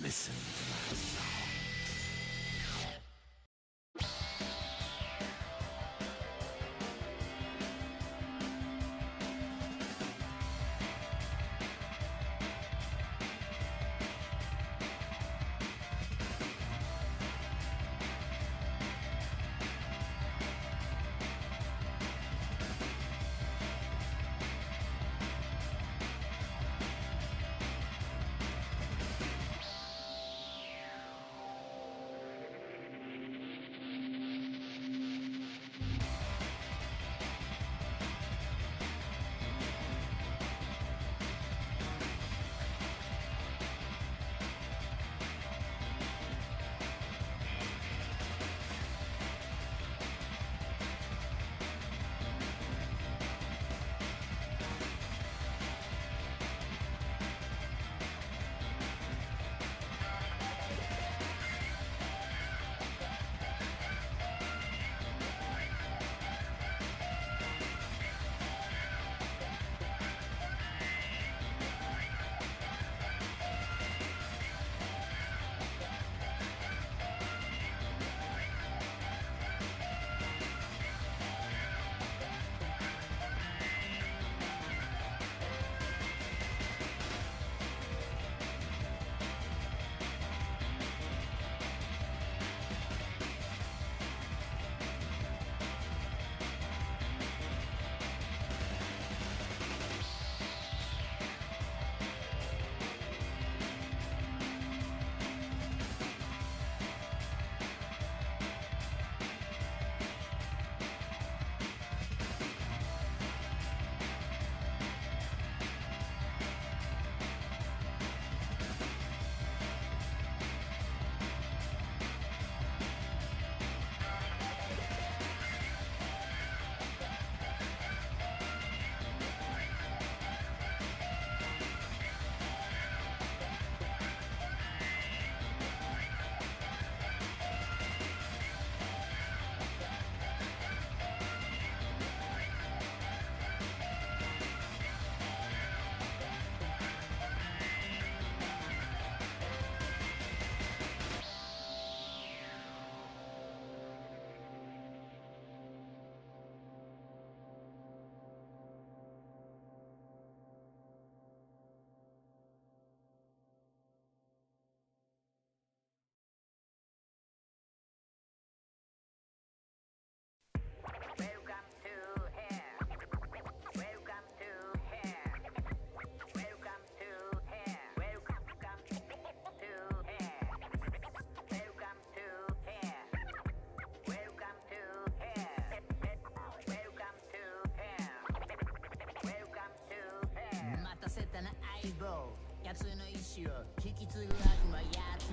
Listen to my song.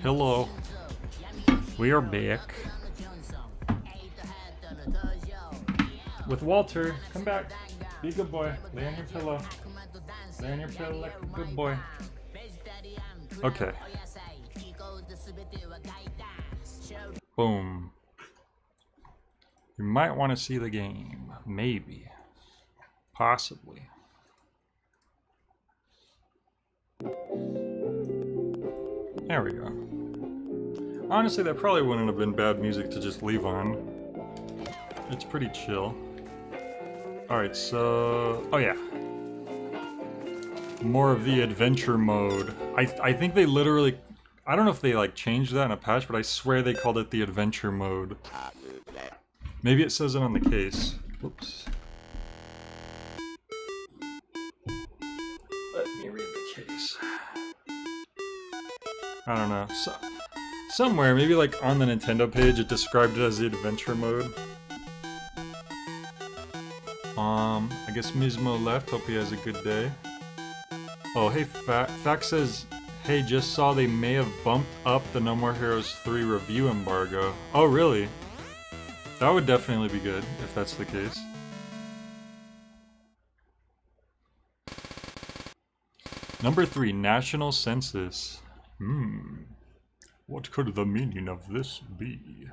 Hello. We are back. With Walter. Come back. Be a good boy. Lay on your pillow. Lay on your pillow like a good boy. Okay. Boom. You might want to see the game. Maybe. Possibly. There we go. Honestly, that probably wouldn't have been bad music to just leave on. It's pretty chill. Alright, so... oh yeah. More of the adventure mode. I think they literally... I don't know if they like changed that in a patch, but I swear they called it the adventure mode. Maybe it says it on the case. Whoops. Let me read the case. I don't know. Somewhere, maybe like on the Nintendo page, it described it as the adventure mode. I guess Mismo left. Hope he has a good day. Oh, hey, Fax says, hey, just saw they may have bumped up the No More Heroes 3 review embargo. Oh, really? That would definitely be good, if that's the case. Number 3, National Census. What could the meaning of this be?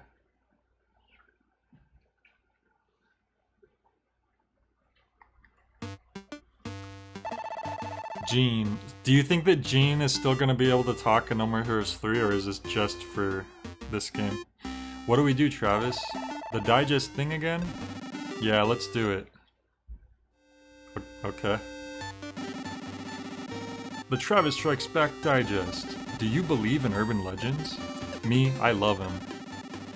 Gene. Do you think that Gene is still gonna be able to talk in No More Heroes 3, or is this just for this game? What do we do, Travis? The digest thing again? Yeah, let's do it. Okay. The Travis Strikes Back Digest. Do you believe in urban legends? Me, I love them.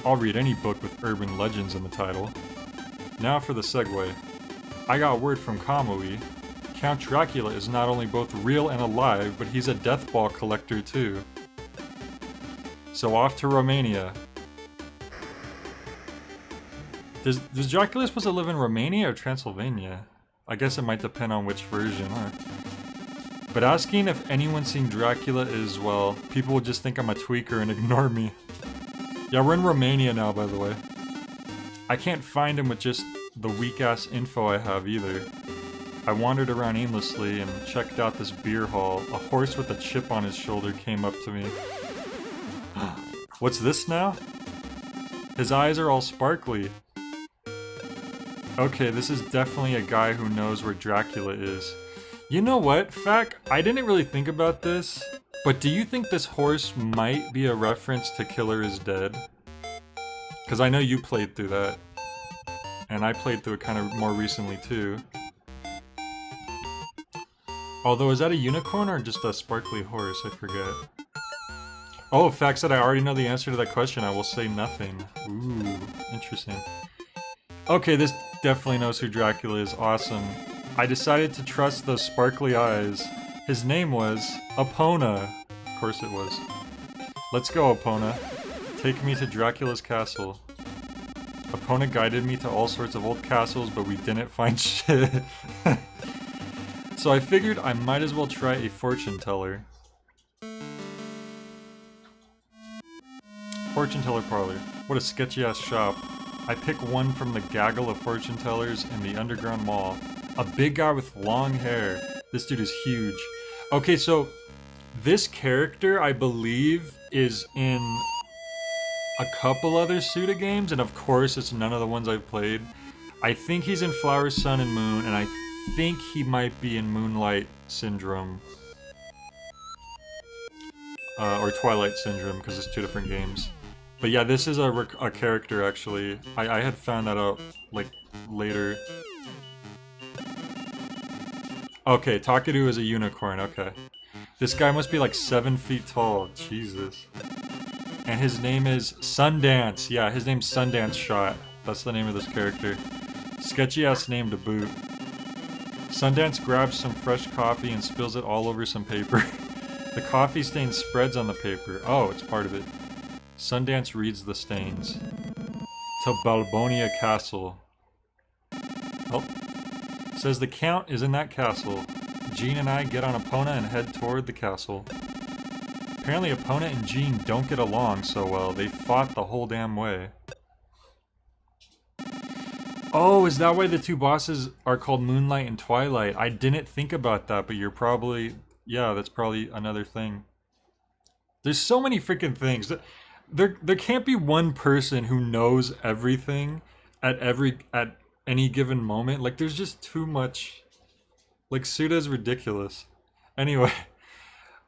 I'll read any book with urban legends in the title. Now for the segue. I got word from Kamui. Count Dracula is not only both real and alive, but he's a death ball collector too. So off to Romania. Does Dracula supposed to live in Romania or Transylvania? I guess it might depend on which version, huh? But asking if anyone's seen Dracula is, well, people will just think I'm a tweaker and ignore me. Yeah, we're in Romania now, by the way. I can't find him with just the weak-ass info I have either. I wandered around aimlessly and checked out this beer hall. A horse with a chip on his shoulder came up to me. What's this now? His eyes are all sparkly. Okay, this is definitely a guy who knows where Dracula is. You know what, Fack? I didn't really think about this, but do you think this horse might be a reference to Killer is Dead? Because I know you played through that. And I played through it kind of more recently too. Although, is that a unicorn or just a sparkly horse? I forget. Oh, Fact said I already know the answer to that question. I will say nothing. Ooh, interesting. Okay, this definitely knows who Dracula is. Awesome. I decided to trust those sparkly eyes. His name was Epona. Of course it was. Let's go, Epona. Take me to Dracula's castle. Epona guided me to all sorts of old castles, but we didn't find shit. So I figured I might as well try a fortune teller. Fortune teller parlor. What a sketchy ass shop. I pick one from the gaggle of fortune tellers in the underground mall. A big guy with long hair. This dude is huge. Okay, so this character, I believe, is in a couple other Suda games, and of course it's none of the ones I've played. I think he's in Flower, Sun, and Moon, and I think he might be in Moonlight Syndrome. Or Twilight Syndrome, because it's two different games. But yeah, this is a character, actually. I had found that out, like, later. Okay, Takeru is a unicorn, okay. This guy must be like 7 feet tall, Jesus. And his name is Sundance. Yeah, his name's Sundance Shot. That's the name of this character. Sketchy ass name to boot. Sundance grabs some fresh coffee and spills it all over some paper. The coffee stain spreads on the paper. Oh, it's part of it. Sundance reads the stains. To Balbonia Castle. Oh. Says the Count is in that castle. Gene and I get on Epona and head toward the castle. Apparently Epona and Gene don't get along so well. They fought the whole damn way. Oh, is that why the two bosses are called Moonlight and Twilight? I didn't think about that, but you're probably... Yeah, that's probably another thing. There's so many freaking things. There can't be one person who knows everything at any given moment. Like, there's just too much. Like, Suda's ridiculous. Anyway,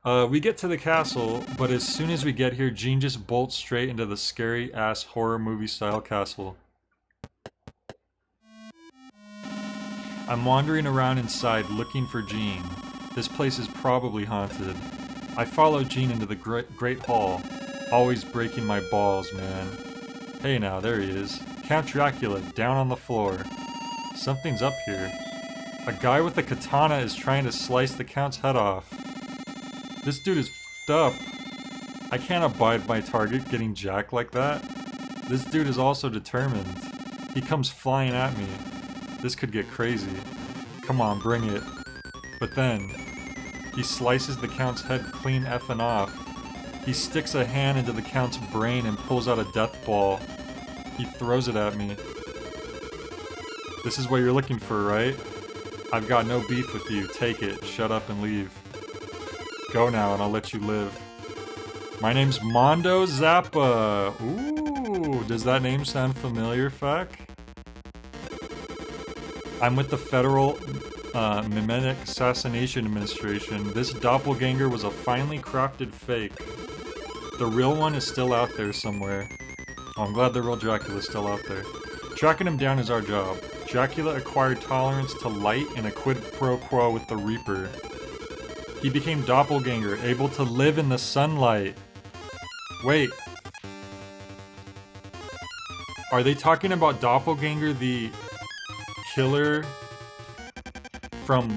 we get to the castle, but as soon as we get here, Gene just bolts straight into the scary-ass horror movie-style castle. I'm wandering around inside looking for Gene. This place is probably haunted. I follow Gene into the great hall, always breaking my balls, man. Hey now, there he is. Count Dracula, down on the floor. Something's up here. A guy with a katana is trying to slice the Count's head off. This dude is f***ed up. I can't abide my target getting jacked like that. This dude is also determined. He comes flying at me. This could get crazy. Come on, bring it. But then, he slices the Count's head clean effing off. He sticks a hand into the Count's brain and pulls out a death ball. He throws it at me. This is what you're looking for, right? I've got no beef with you. Take it. Shut up and leave. Go now and I'll let you live. My name's Mondo Zappa. Ooh, does that name sound familiar, Fuck? I'm with the Federal Mimetic Assassination Administration, this doppelganger was a finely crafted fake. The real one is still out there somewhere. Oh, I'm glad the real Dracula's still out there. Tracking him down is our job. Dracula acquired tolerance to light and a quid pro quo with the Reaper. He became doppelganger, able to live in the sunlight. Wait. Are they talking about Doppelganger, the killer from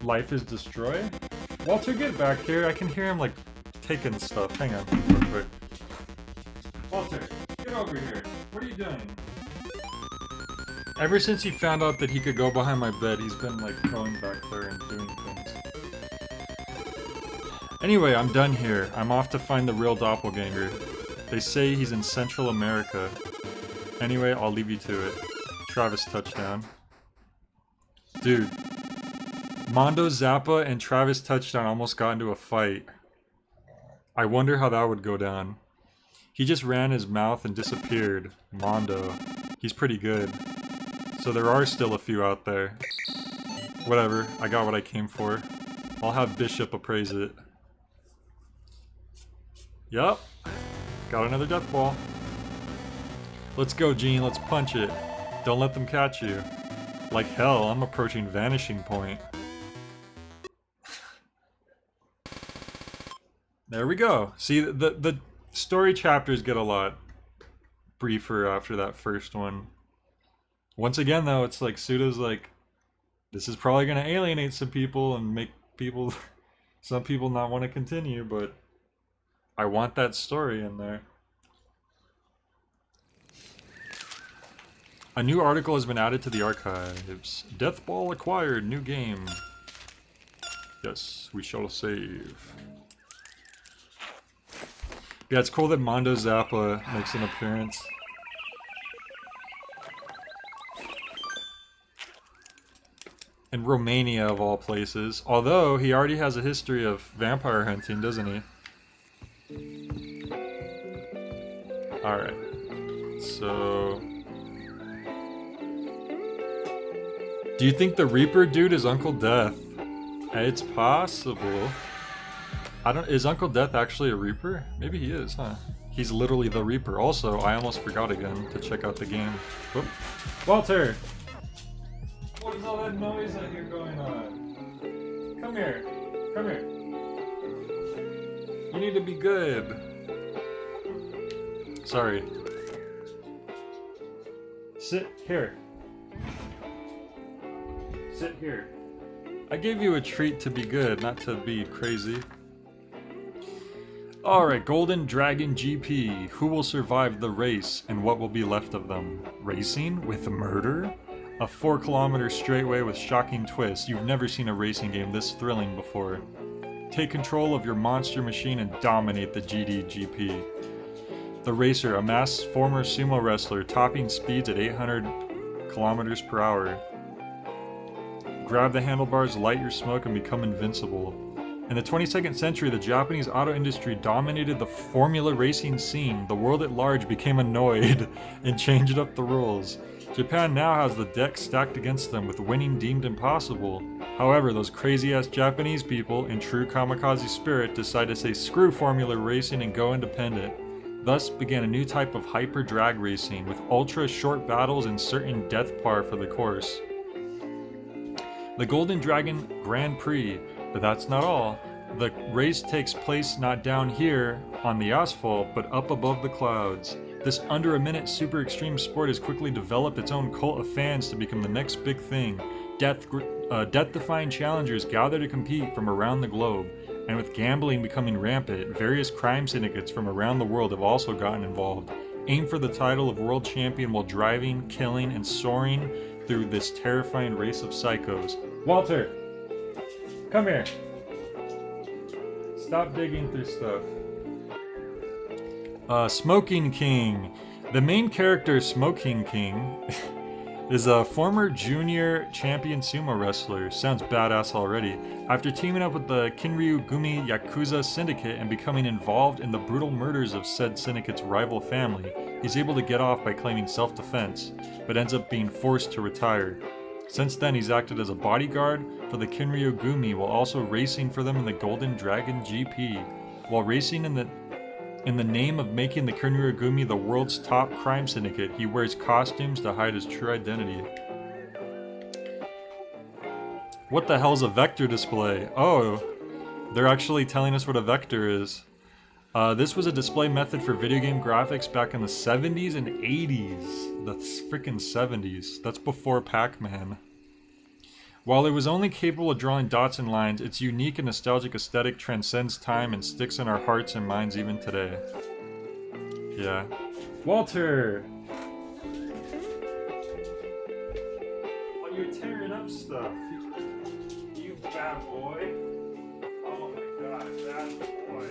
Life is Destroyed? Walter, get back here. I can hear him like taking stuff. Hang on, real quick. Walter, get over here. What are you doing? Ever since he found out that he could go behind my bed, he's been like going back there and doing things. Anyway, I'm done here. I'm off to find the real doppelganger. They say he's in Central America. Anyway, I'll leave you to it. Travis Touchdown. Dude. Mondo Zappa and Travis Touchdown almost got into a fight. I wonder how that would go down. He just ran his mouth and disappeared. Mondo. He's pretty good. So there are still a few out there. Whatever, I got what I came for. I'll have Bishop appraise it. Yup. Got another death ball. Let's go, Gene, let's punch it. Don't let them catch you. Like hell, I'm approaching vanishing point. There we go. See, the story chapters get a lot briefer after that first one. Once again, though, it's like Suda's like, this is probably going to alienate some people and make people, some people not want to continue, but I want that story in there. A new article has been added to the archives. Death Ball acquired, new game. Yes, we shall save. Yeah, it's cool that Mondo Zappa makes an appearance. In Romania, of all places. Although, he already has a history of vampire hunting, doesn't he? Alright. So... do you think the Reaper dude is Uncle Death? It's possible. Is Uncle Death actually a Reaper? Maybe he is, huh? He's literally the Reaper. Also, I almost forgot again to check out the game. Whoop. Walter! What is all that noise I hear going on? Come here. Come here. You need to be good. Sorry. Sit here. Sit here. I gave you a treat to be good, not to be crazy. Alright, Golden Dragon GP. Who will survive the race and what will be left of them? Racing with murder? A 4-kilometer straightaway with shocking twists. You've never seen a racing game this thrilling before. Take control of your monster machine and dominate the GDGP. The Racer, a masked former sumo wrestler, topping speeds at 800 kilometers per hour. Grab the handlebars, light your smoke, and become invincible. In the 22nd century, the Japanese auto industry dominated the formula racing scene. The world at large became annoyed and changed up the rules. Japan now has the deck stacked against them, with winning deemed impossible. However, those crazy-ass Japanese people, in true kamikaze spirit, decide to say screw formula racing and go independent. Thus began a new type of hyper drag racing, with ultra-short battles and certain death par for the course. The Golden Dragon Grand Prix, but that's not all. The race takes place not down here on the asphalt, but up above the clouds. This under-a-minute super extreme sport has quickly developed its own cult of fans to become the next big thing. Death-defying challengers gather to compete from around the globe, and with gambling becoming rampant, various crime syndicates from around the world have also gotten involved. Aim for the title of world champion while driving, killing, and soaring through this terrifying race of psychos. Walter! Come here! Stop digging through stuff. Smoking King. The main character, Smoking King, is a former junior champion sumo wrestler. Sounds badass already. After teaming up with the Kinryu Gumi Yakuza syndicate and becoming involved in the brutal murders of said syndicate's rival family, he's able to get off by claiming self-defense, but ends up being forced to retire. Since then, he's acted as a bodyguard for the Kinryo Gumi while also racing for them in the Golden Dragon GP. While racing in the name of making the Kinryo Gumi the world's top crime syndicate, he wears costumes to hide his true identity. What the hell's a vector display? Oh, they're actually telling us what a vector is. This was a display method for video game graphics back in the 70s and 80s. The freaking 70s. That's before Pac-Man. While it was only capable of drawing dots and lines, its unique and nostalgic aesthetic transcends time and sticks in our hearts and minds even today. Yeah. Walter! Oh, you're tearing up stuff. You bad boy. Oh my god, bad boy.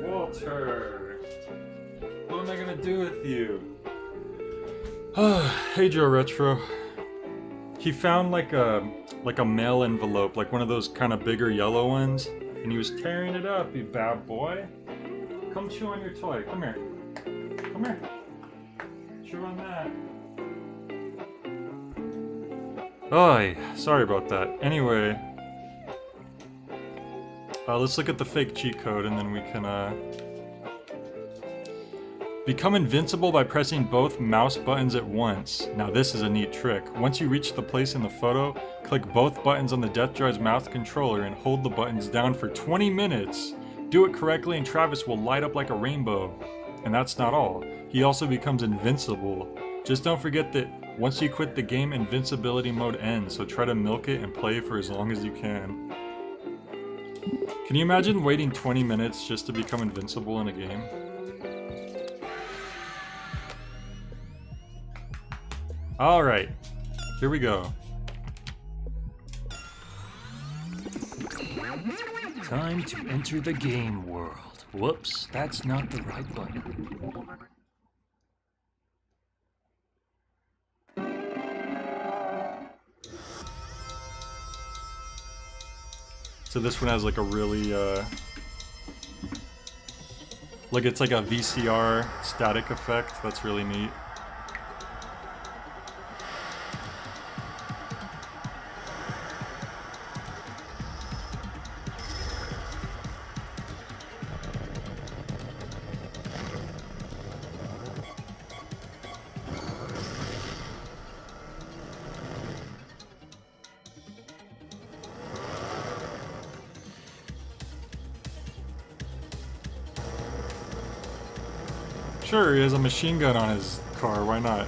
Walter, what am I gonna do with you? Hey Joe Retro. He found like a mail envelope, like one of those kind of bigger yellow ones, and he was tearing it up, you bad boy. Come chew on your toy. Come here. Come here. Chew on that. Oy, sorry about that. Anyway, let's look at the fake cheat code and then we can become invincible by pressing both mouse buttons at once. Now this is a neat trick. Once you reach the place in the photo, click both buttons on the Death Droid's mouth controller and hold the buttons down for 20 minutes. Do it correctly and Travis will light up like a rainbow. And that's not all. He also becomes invincible. Just don't forget that once you quit the game, invincibility mode ends, so try to milk it and play for as long as you can. Can you imagine waiting 20 minutes just to become invincible in a game? Alright, here we go. Time to enter the game world. Whoops, that's not the right button. So this one has like a really, like it's like a VCR static effect. That's really neat. Sure, he has a machine gun on his car, why not?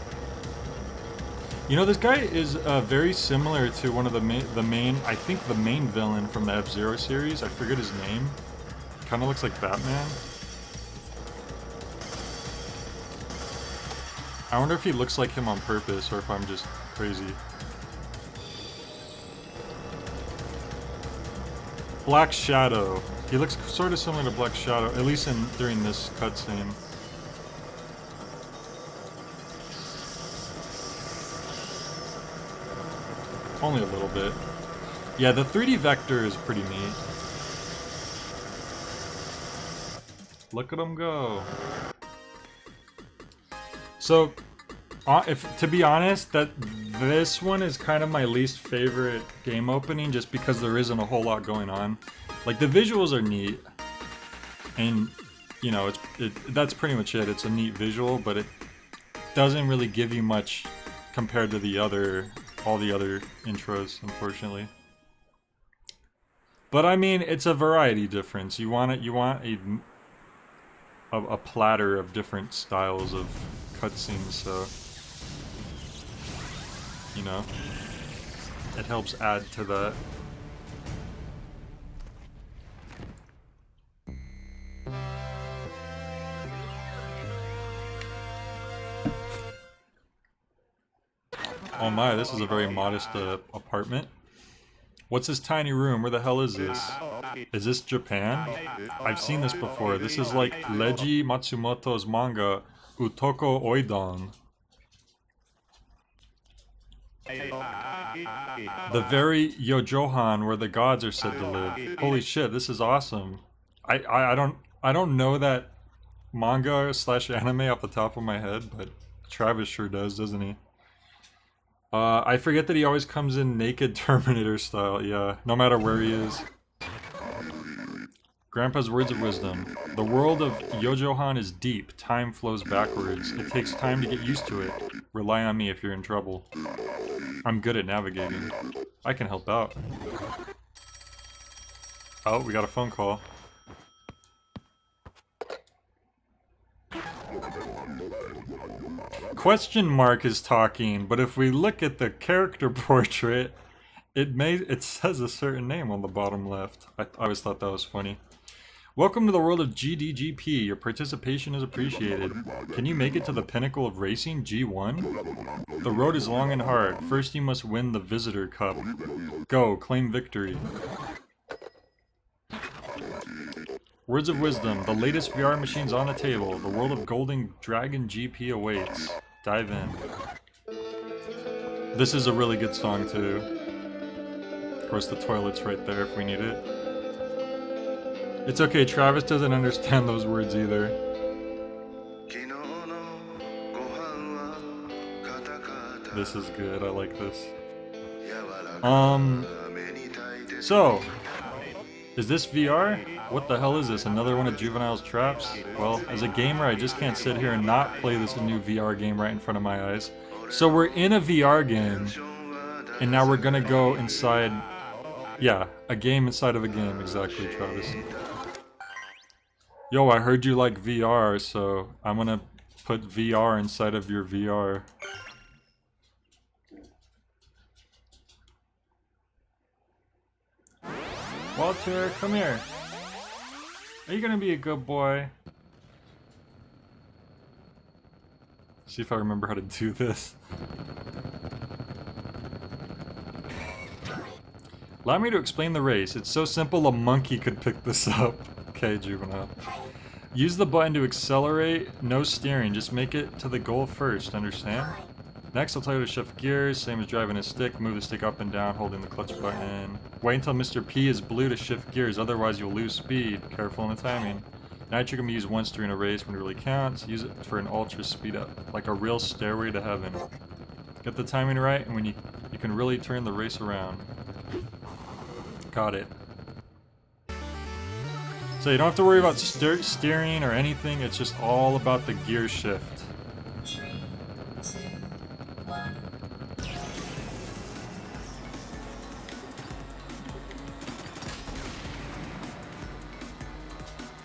You know, this guy is very similar to one of the main, I think the main villain from the F-Zero series. I forget his name. Kind of looks like Batman. I wonder if he looks like him on purpose or if I'm just crazy. Black Shadow. He looks sort of similar to Black Shadow, at least during this cutscene. Only a little bit. Yeah, the 3D vector is pretty neat. Look at him go. So, to be honest, this one is kind of my least favorite game opening just because there isn't a whole lot going on. Like, the visuals are neat. And, you know, that's pretty much it. It's a neat visual, but it doesn't really give you much compared to all the other intros, unfortunately. But I mean, it's a variety difference. You want a platter of different styles of cutscenes, so you know, it helps add to that. Oh my, this is a very modest apartment. What's this tiny room? Where the hell is this? Is this Japan? I've seen this before. This is like Leiji Matsumoto's manga, Utoko Oidan. The very Yojohan where the gods are said to live. Holy shit, this is awesome. I don't know that manga slash anime off the top of my head, but Travis sure does, doesn't he? I forget that he always comes in naked Terminator style, yeah, no matter where he is. Grandpa's words of wisdom. The world of Yojohan is deep. Time flows backwards. It takes time to get used to it. Rely on me if you're in trouble. I'm good at navigating. I can help out. Oh, we got a phone call. Question mark is talking, but if we look at the character portrait, it says a certain name on the bottom left. I always thought that was funny. Welcome to the world of GDGP. Your participation is appreciated. Can you make it to the pinnacle of racing, G1? The road is long and hard. First you must win the Visitor Cup. Go, claim victory. Words of wisdom. The latest VR machines on the table. The world of Golden Dragon GP awaits. Dive in. This is a really good song too. Of course the toilet's right there if we need it. It's okay, Travis doesn't understand those words either. This is good, I like this. So, is this VR? What the hell is this, another one of Juvenile's traps? Well, as a gamer, I just can't sit here and not play this new VR game right in front of my eyes. So we're in a VR game, and now we're gonna go inside... Yeah, a game inside of a game, exactly, Travis. Yo, I heard you like VR, so I'm gonna put VR inside of your VR. Walter, come here. Are you gonna be a good boy? See if I remember how to do this. Allow me to explain the race. It's so simple a monkey could pick this up. Okay, Juvenile. Use the button to accelerate, no steering, just make it to the goal first, understand? Next, I'll tell you to shift gears, same as driving a stick, move the stick up and down, holding the clutch button. Wait until Mr. P is blue to shift gears, otherwise you'll lose speed. Careful in the timing. Nitro can be used once during a race when it really counts. Use it for an ultra speed up, like a real stairway to heaven. Get the timing right, and when you can really turn the race around. Got it. So you don't have to worry about steering or anything, it's just all about the gear shift.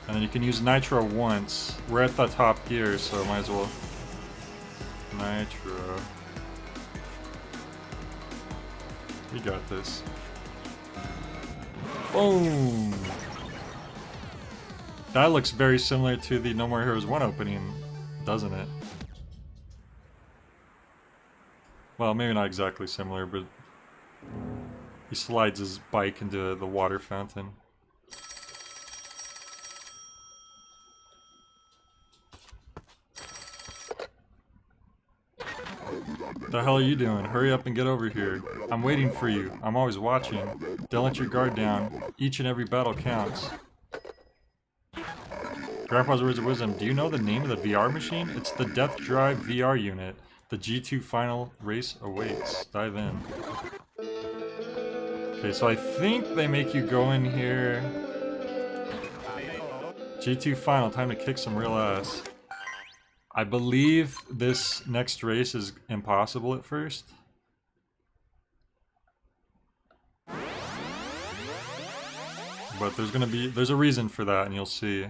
And then you can use Nitro once. We're at the top gear, so might as well. Nitro. We got this. Boom! That looks very similar to the No More Heroes 1 opening, doesn't it? Well, maybe not exactly similar, but he slides his bike into the water fountain. What the hell are you doing? Hurry up and get over here. I'm waiting for you. I'm always watching. Don't let your guard down. Each and every battle counts. Grandpa's words of wisdom. Do you know the name of the VR machine? It's the Death Drive VR unit. The G2 final race awaits. Dive in. Okay, so I think they make you go in here. G2 final, time to kick some real ass. I believe this next race is impossible at first. But there's a reason for that, and you'll see.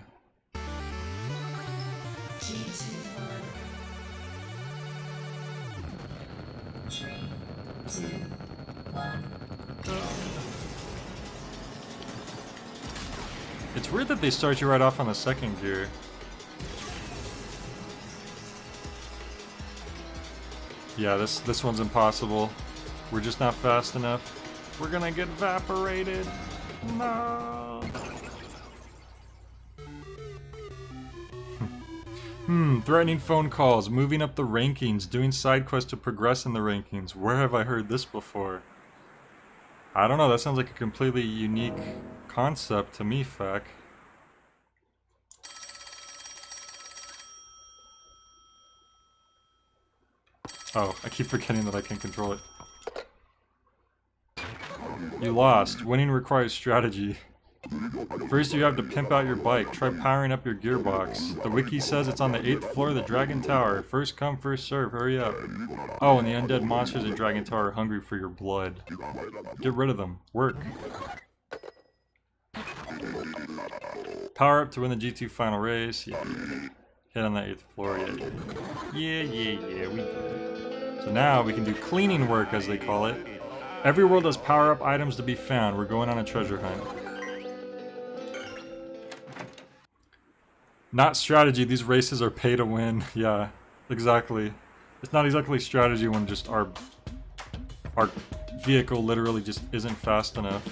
It's weird that they start you right off on the second gear. Yeah, this one's impossible. We're just not fast enough. We're gonna get evaporated. No. Threatening phone calls, moving up the rankings, doing side quests to progress in the rankings. Where have I heard this before? I don't know, that sounds like a completely unique concept to me, Feck. Oh, I keep forgetting that I can control it. You lost. Winning requires strategy. First you have to pimp out your bike. Try powering up your gearbox. The wiki says it's on the 8th floor of the Dragon Tower. First come, first serve. Hurry up. Oh, and the undead monsters in Dragon Tower are hungry for your blood. Get rid of them. Work. Power up to win the G2 final race. Yeah. Hit on the 8th floor. Yeah, we did it. So now we can do cleaning work, as they call it. Every world has power-up items to be found. We're going on a treasure hunt. Not strategy, these races are pay to win. Yeah, exactly. It's not exactly strategy when just our vehicle literally just isn't fast enough.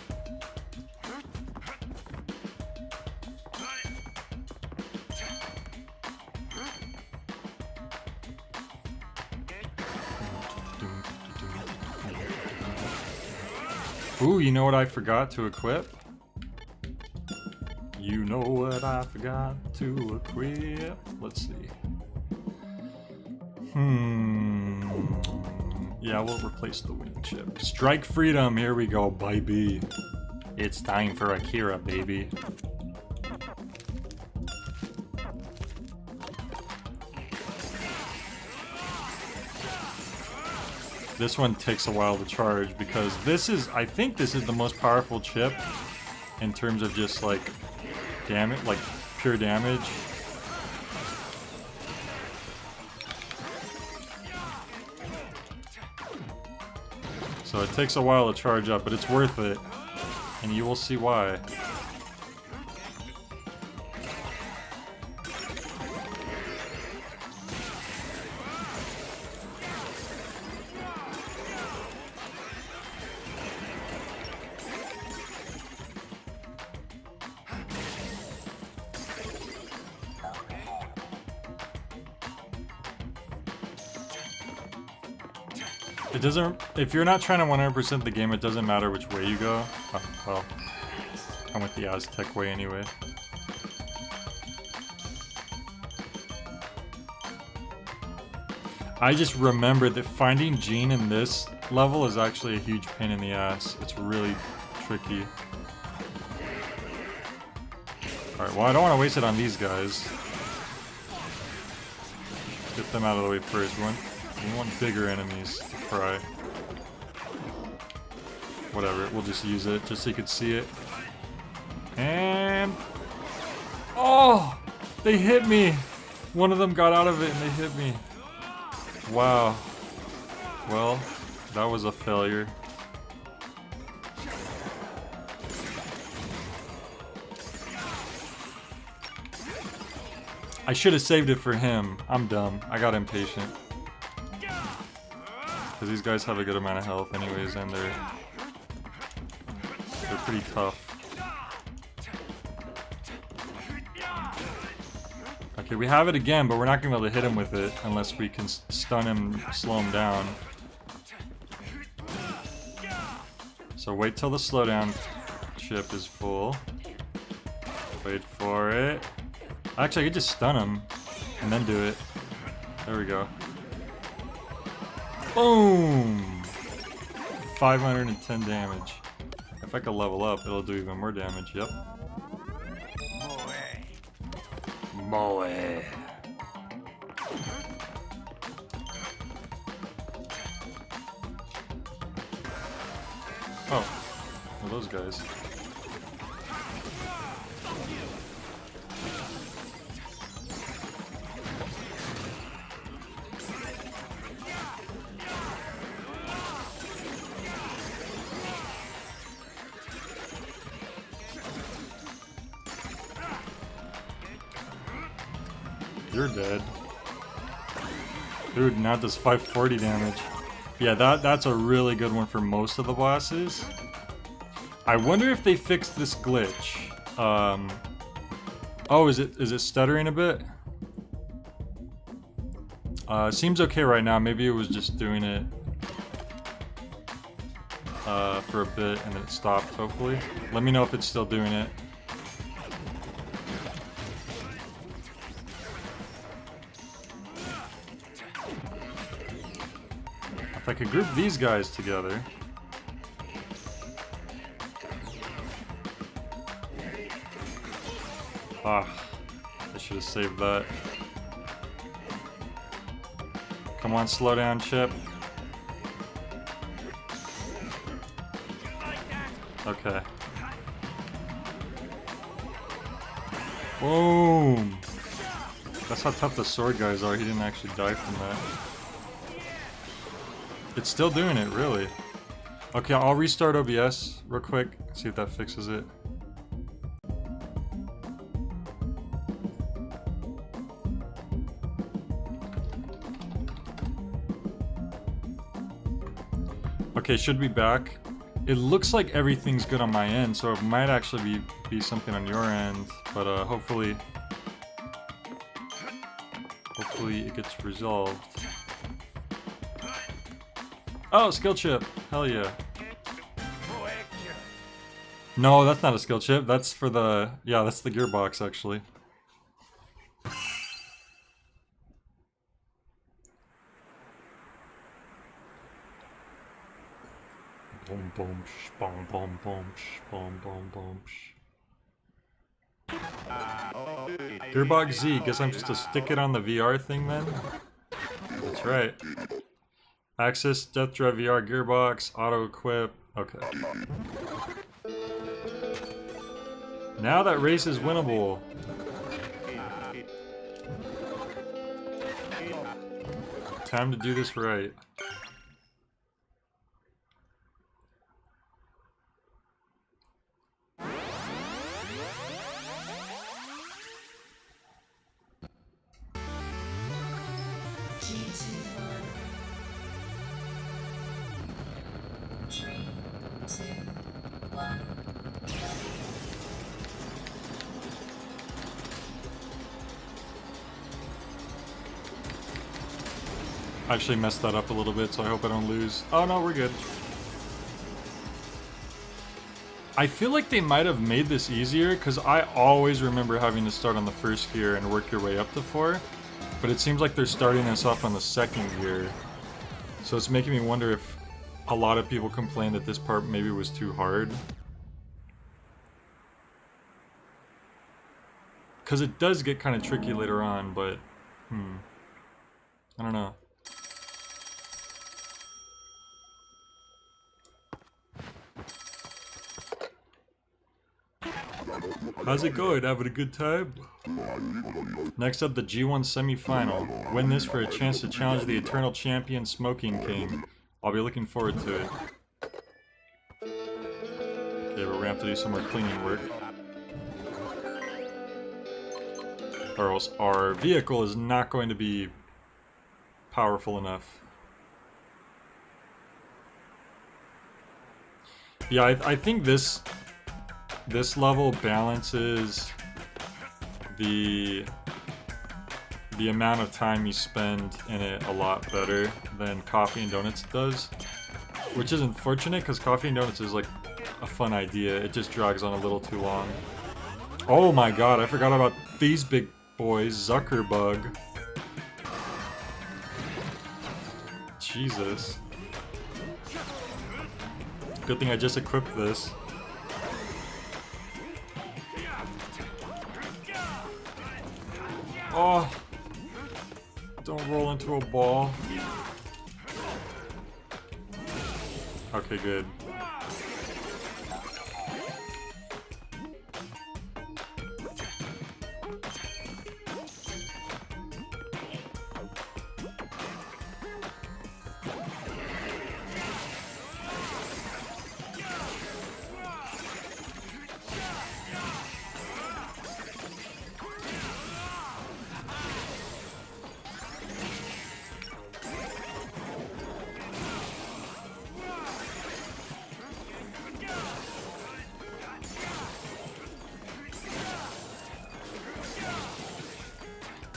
Ooh, you know what I forgot to equip? You know what I forgot to equip? Let's see. Yeah, we'll replace the wind chip. Strike freedom, here we go, baby. It's time for Akira, baby. This one takes a while to charge because this is, I think this is the most powerful chip in terms of just like damage, like pure damage. So it takes a while to charge up, but it's worth it, and you will see why. It doesn't, if you're not trying to 100% the game, it doesn't matter which way you go. Oh, well, I went the Aztec way anyway. I just remembered that finding Jean in this level is actually a huge pain in the ass. It's really tricky. Alright, well I don't want to waste it on these guys. Get them out of the way first. We want bigger enemies to fry. Whatever, we'll just use it just so you can see it. And... oh! They hit me! One of them got out of it and they hit me. Wow. Well, that was a failure. I should have saved it for him. I'm dumb. I got impatient. Because these guys have a good amount of health anyways, and they're pretty tough. Okay, we have it again, but we're not going to be able to hit him with it unless we can stun him, slow him down. So wait till the slowdown chip is full. Wait for it. Actually, I could just stun him and then do it. There we go. Boom! 510 damage. If I could level up, it'll do even more damage. Yep. Moe. Oh. Well, those guys. You're dead. Dude, now it does 540 damage. Yeah, that's a really good one for most of the bosses. I wonder if they fixed this glitch. Oh, is it stuttering a bit? Seems okay right now. Maybe it was just doing it for a bit and then it stopped, hopefully. Let me know if it's still doing it. If I could group these guys together. Ah, I should have saved that. Come on, slow down, Chip. Okay. Boom! That's how tough the sword guys are. He didn't actually die from that. It's still doing it, really. Okay, I'll restart OBS real quick, see if that fixes it. Okay, should be back. It looks like everything's good on my end, so it might actually be something on your end, but hopefully it gets resolved. Oh, skill chip! Hell yeah. No, that's not a skill chip. That's for the... Yeah, that's the gearbox, actually. Boom, boom, sh, boom, boom, boom, sh, boom, boom, boom, sh. Gearbox Z. Guess I'm just to stick it on the VR thing, then? That's right. Access, Death Drive VR, Gearbox, Auto Equip. Okay. Now that race is winnable. Time to do this right. I actually messed that up a little bit, so I hope I don't lose. Oh no, we're good. I feel like they might have made this easier, because I always remember having to start on the first gear and work your way up to 4. But it seems like they're starting us off on the second gear. So it's making me wonder if a lot of people complained that this part maybe was too hard. Because it does get kind of tricky later on, but... I don't know. How's it going? Having a good time? Next up, the G1 semi-final. Win this for a chance to challenge the eternal champion Smoking King. I'll be looking forward to it. Okay, but we're gonna have to do some more cleaning work. Or else our vehicle is not going to be powerful enough. Yeah, I think this level balances the amount of time you spend in it a lot better than Coffee and Donuts does. Which is unfortunate, because Coffee and Donuts is like a fun idea. It just drags on a little too long. Oh my god, I forgot about these big boys. Zuckerbug. Jesus. Good thing I just equipped this. Oh! Don't roll into a ball. Okay, good.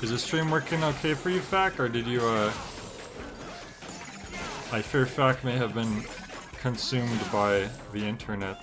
Is the stream working okay for you, Fac, or did you, I fear Fac may have been consumed by the internet.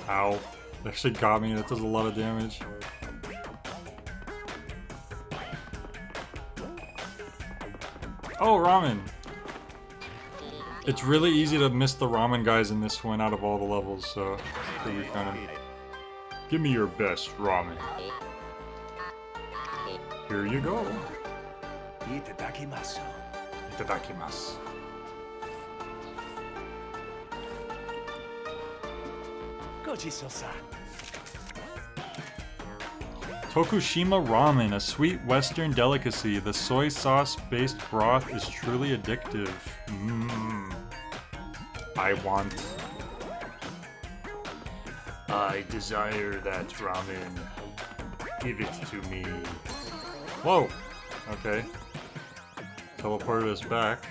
Ow. That actually got me. That does a lot of damage. Oh, ramen! It's really easy to miss the ramen guys in this one out of all the levels, so it's pretty kind of... Give me your best ramen. Here you go. Itadakimasu. Itadakimasu. Tokushima ramen, a sweet western delicacy. The soy sauce-based broth is truly addictive. Mmm. I want. I desire that ramen. Give it to me. Whoa! Okay. Teleported us back.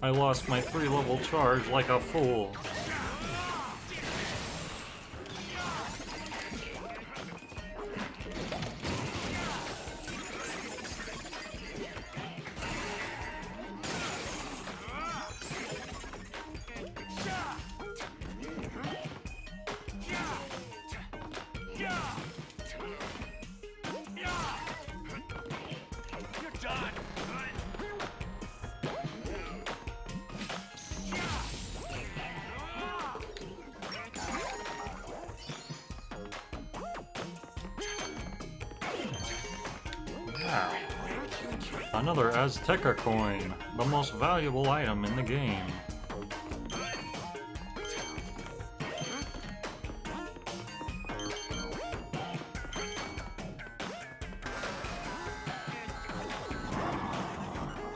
I lost my 3-level charge like a fool. Another Azteca coin, the most valuable item in the game.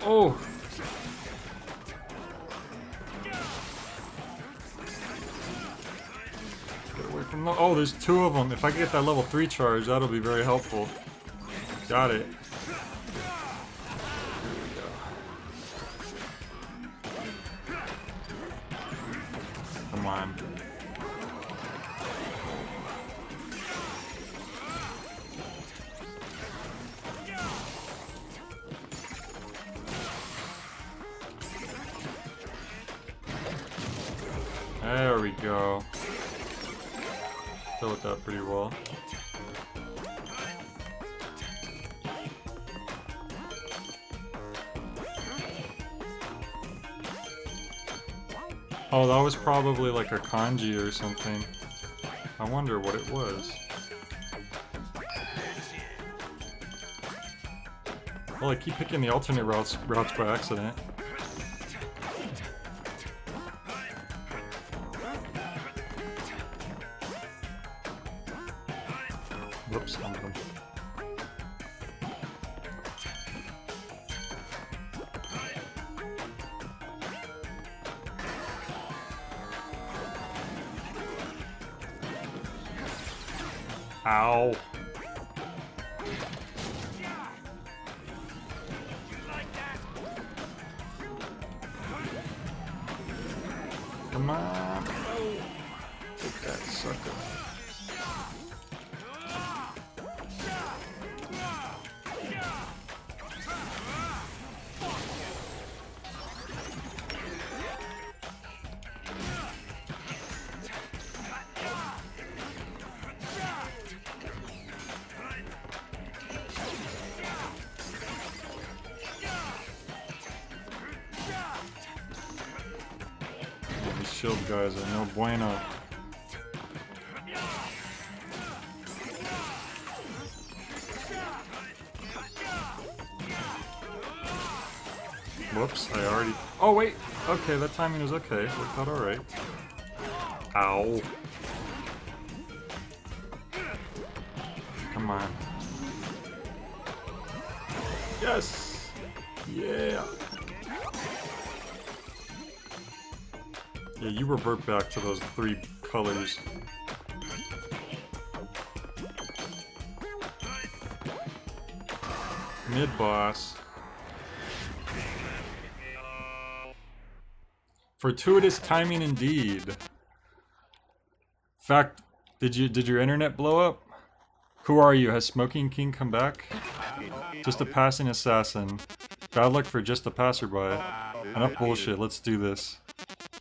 Oh! Get away from the— oh, there's 2 of them. If I can get that level 3 charge, that'll be very helpful. Got it. Come on. There we go. Dealt with that pretty well. Oh, that was probably like a kanji or something. I wonder what it was. Well, I keep picking the alternate routes by accident. Whoops, I'm done. Ow. Come on. Take that sucker. shield guys are no bueno. Whoops, I already... Oh, wait! Okay, that timing was okay. Worked out alright. Ow. Come on. Yes! Yeah! Yeah, you revert back to those 3 colors. Mid-boss. Fortuitous timing indeed. Fact, did your internet blow up? Who are you? Has Smoking King come back? Just a passing assassin. Bad luck for just a passerby. Enough bullshit, let's do this.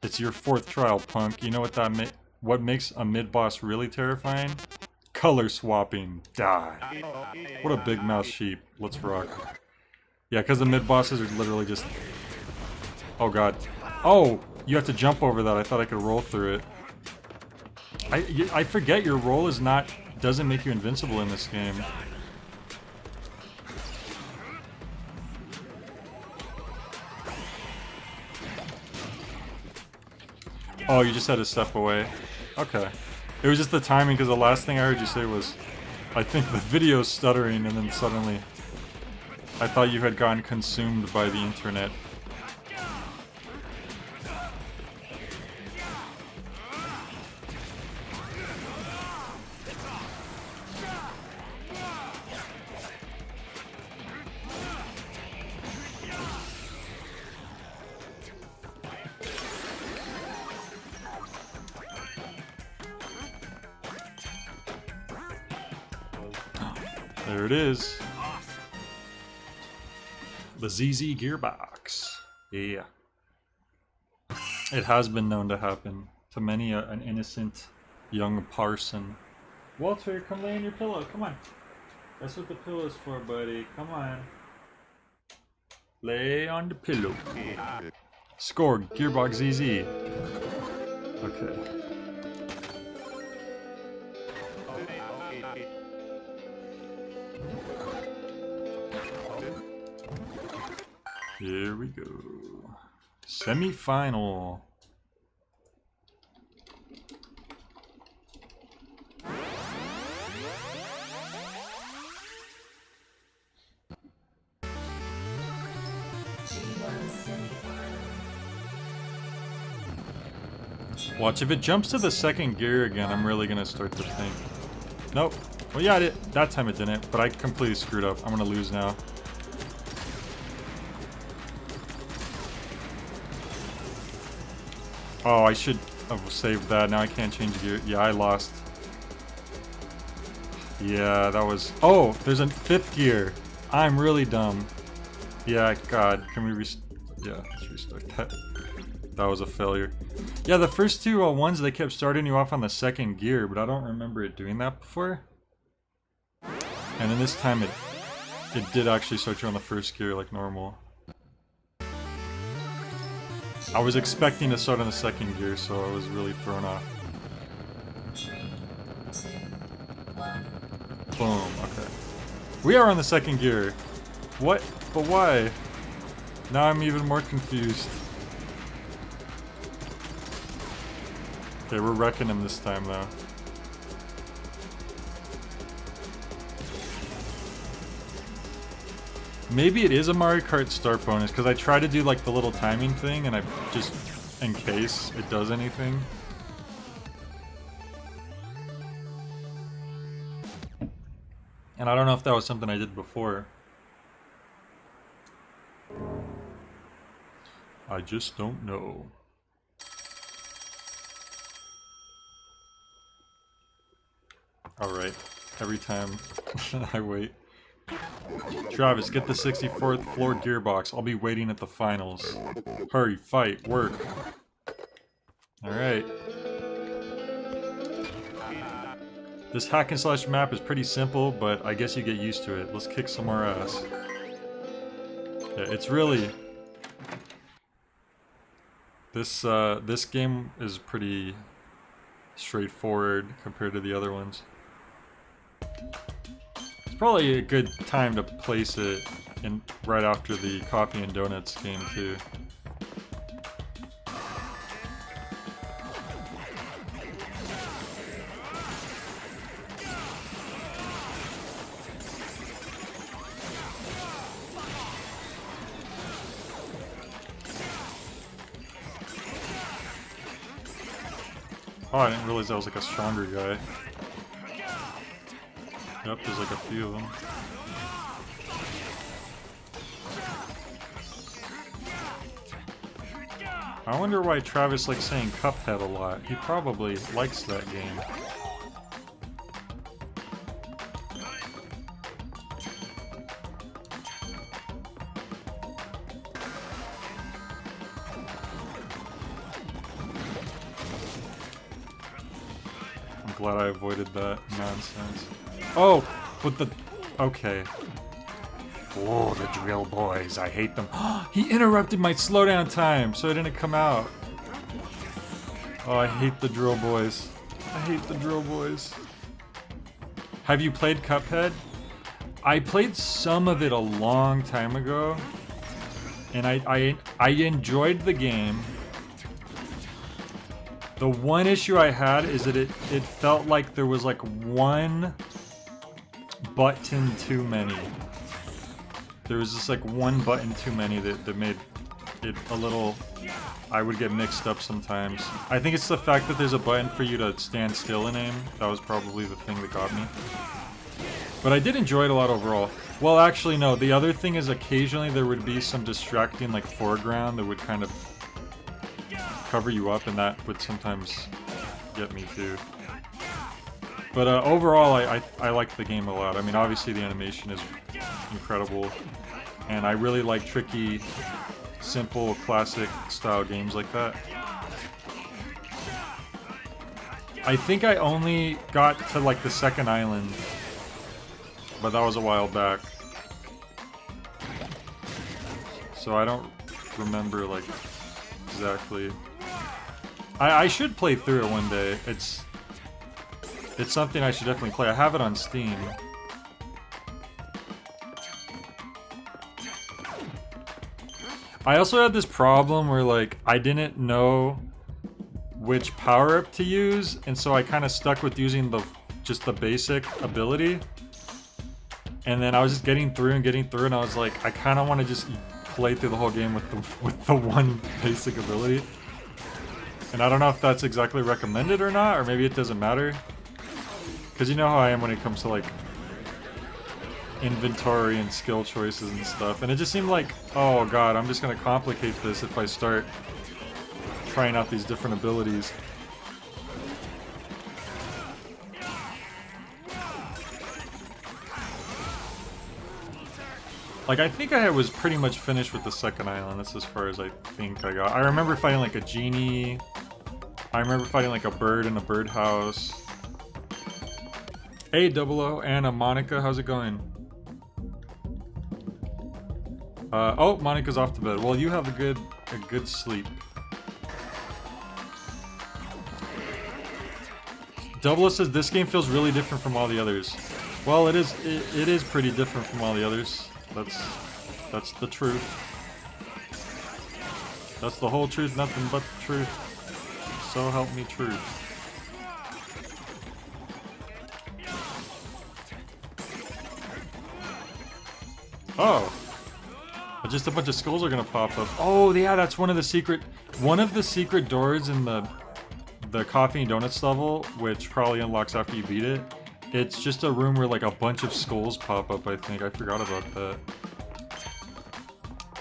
It's your 4th trial, punk. You know what makes a mid-boss really terrifying? Color swapping. Die. What a big mouth sheep. Let's rock. Yeah, because the mid-bosses are literally just... Oh god. Oh! You have to jump over that. I thought I could roll through it. I forget your roll is not... doesn't make you invincible in this game. Oh, you just had to step away. Okay. It was just the timing, because the last thing I heard you say was, I think the video's stuttering, and then suddenly I thought you had gotten consumed by the internet. There it is. The ZZ Gearbox. Yeah. It has been known to happen to many an innocent young parson. Walter, come lay on your pillow. Come on. That's what the pillow's for, buddy. Come on. Lay on the pillow. Scored. Gearbox ZZ. Okay. Here we go. Semi-final. Watch, if it jumps to the 2nd gear again, I'm really gonna start to think. Nope. Well, yeah, that time it didn't, but I completely screwed up. I'm gonna lose now. Oh, I should have saved that. Now I can't change gear. Yeah, I lost. Yeah, that was... Oh, there's a 5th gear. I'm really dumb. Yeah, God. Can we Yeah, let's restart that. That was a failure. Yeah, the first 2 ones, they kept starting you off on the 2nd gear, but I don't remember it doing that before. And then this time it did actually start you on the 1st gear like normal. I was expecting to start on the 2nd gear, so I was really thrown off. Boom, okay. We are on the 2nd gear. What? But why? Now I'm even more confused. Okay, we're wrecking him this time, though. Maybe it is a Mario Kart start bonus, because I try to do like the little timing thing, and I just, in case it does anything. And I don't know if that was something I did before. I just don't know. Alright, every time I wait. Travis, get the 64th floor gearbox. I'll be waiting at the finals. Hurry, fight, work. Alright. This hack and slash map is pretty simple, but I guess you get used to it. Let's kick some more ass. Yeah, it's really... This game is pretty straightforward compared to the other ones. It's probably a good time to place it in right after the Coffee and Donuts game too. Oh, I didn't realize that was like a stronger guy. Yep, there's like a few of them. I wonder why Travis likes saying Cuphead a lot. He probably likes that game. I'm glad I avoided that nonsense. Oh, but the... Okay. Whoa, the drill boys. I hate them. He interrupted my slowdown time, so it didn't come out. Oh, I hate the drill boys. I hate the drill boys. Have you played Cuphead? I played some of it a long time ago, and I enjoyed the game. The one issue I had is that it felt like there was like one button too many. There was just like one button too many that made it a little... I would get mixed up sometimes. I think it's the fact that there's a button for you to stand still and aim. That was probably the thing that got me. But I did enjoy it a lot overall. Well, actually, no. The other thing is occasionally there would be some distracting like foreground that would kind of cover you up, and that would sometimes get me too. But overall, I like the game a lot. I mean, obviously the animation is incredible, and I really like tricky, simple, classic style games like that. I think I only got to like the second island, but that was a while back. So I don't remember like exactly. I should play through it one day. It's something I should definitely play. I have it on Steam. I also had this problem where like I didn't know which power-up to use, and so I kind of stuck with using just the basic ability. And then I was just getting through, and I was like, I kind of want to just play through the whole game with the one basic ability. And I don't know if that's exactly recommended or not, or maybe it doesn't matter. Because you know how I am when it comes to like inventory and skill choices and stuff. And it just seemed like, oh god, I'm just going to complicate this if I start trying out these different abilities. Like, I think I was pretty much finished with the second island. That's as far as I think I got. I remember fighting like a genie. I remember fighting like a bird in a birdhouse. Hey, Double O, Anna, Monica, how's it going? Oh, Monica's off to bed. Well, you have a good sleep. Double O says this game feels really different from all the others. Well, it is pretty different from all the others. That's the truth. That's the whole truth, nothing but the truth. So help me truth. Oh. Just a bunch of skulls are gonna pop up. Oh yeah, that's one of the secret doors in the Coffee and Donuts level, which probably unlocks after you beat it. It's just a room where like a bunch of skulls pop up, I think. I forgot about that.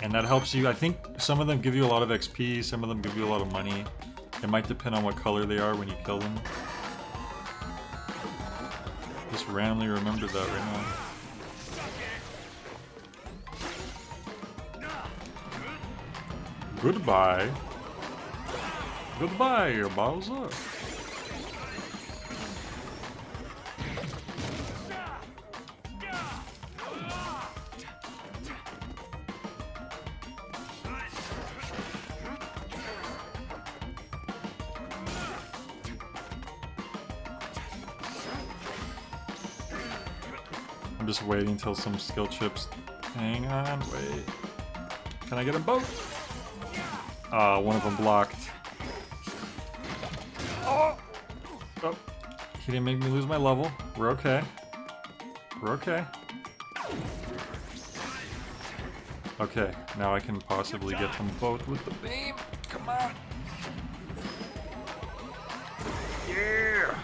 And that helps you. I think some of them give you a lot of XP, some of them give you a lot of money. It might depend on what color they are when you kill them. Just randomly remembered that right now. Goodbye. Goodbye, Bowser. I'm just waiting until some skill chips. Hang on, wait. Can I get them both? One of them blocked. Oh! Oh. He didn't make me lose my level. We're okay. We're okay. Okay, now I can possibly get them both with the beam. Come on. Yeah!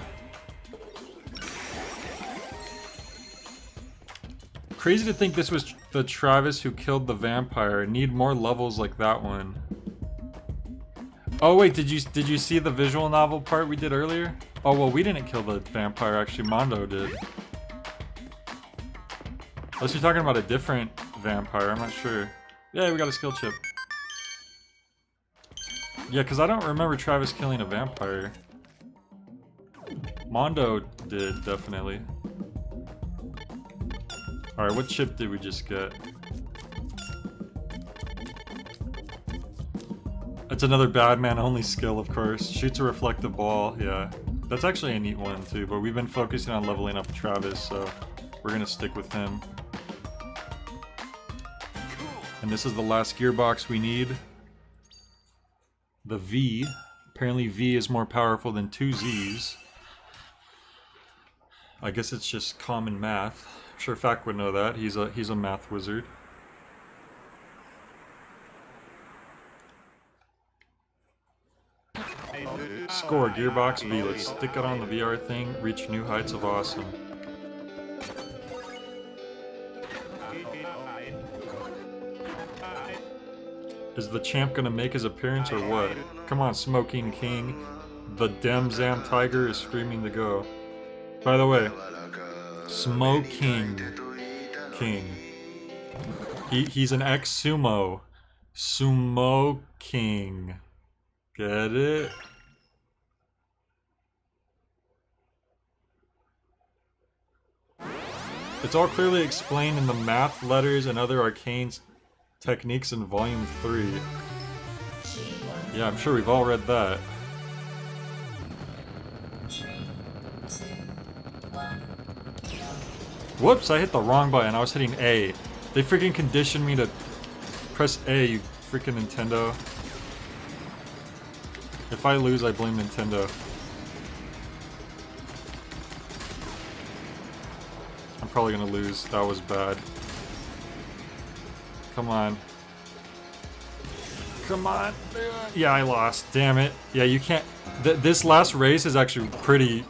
Crazy to think this was the Travis who killed the vampire. Need more levels like that one. Oh wait, did you see the visual novel part we did earlier? Oh well, we didn't kill the vampire, actually Mondo did. Unless you're talking about a different vampire, I'm not sure. Yeah, we got a skill chip. Yeah, because I don't remember Travis killing a vampire. Mondo did, definitely. Alright, what chip did we just get? It's another Badman only skill, of course. Shoots a reflective ball, yeah. That's actually a neat one too, but we've been focusing on leveling up Travis, so we're gonna stick with him. And this is the last gearbox we need. The V. Apparently V is more powerful than two Z's. I guess it's just common math. I'm sure Fack would know that. He's a math wizard. Score Gearbox V. Let's stick it on the VR thing. Reach new heights of awesome. Is the champ gonna make his appearance or what? Come on, Smoking King. The Demzam Tiger is screaming to go. By the way, Smoking King. He's an ex-sumo. Sumo King. Get it? It's all clearly explained in the math, letters, and other arcane techniques in Volume 3. Yeah, I'm sure we've all read that. Whoops, I hit the wrong button. I was hitting A. They freaking conditioned me to press A, you freaking Nintendo. If I lose, I blame Nintendo. I'm probably gonna lose. That was bad. Come on. Come on. Yeah, I lost. Damn it. Yeah, you can't. This last race is actually pretty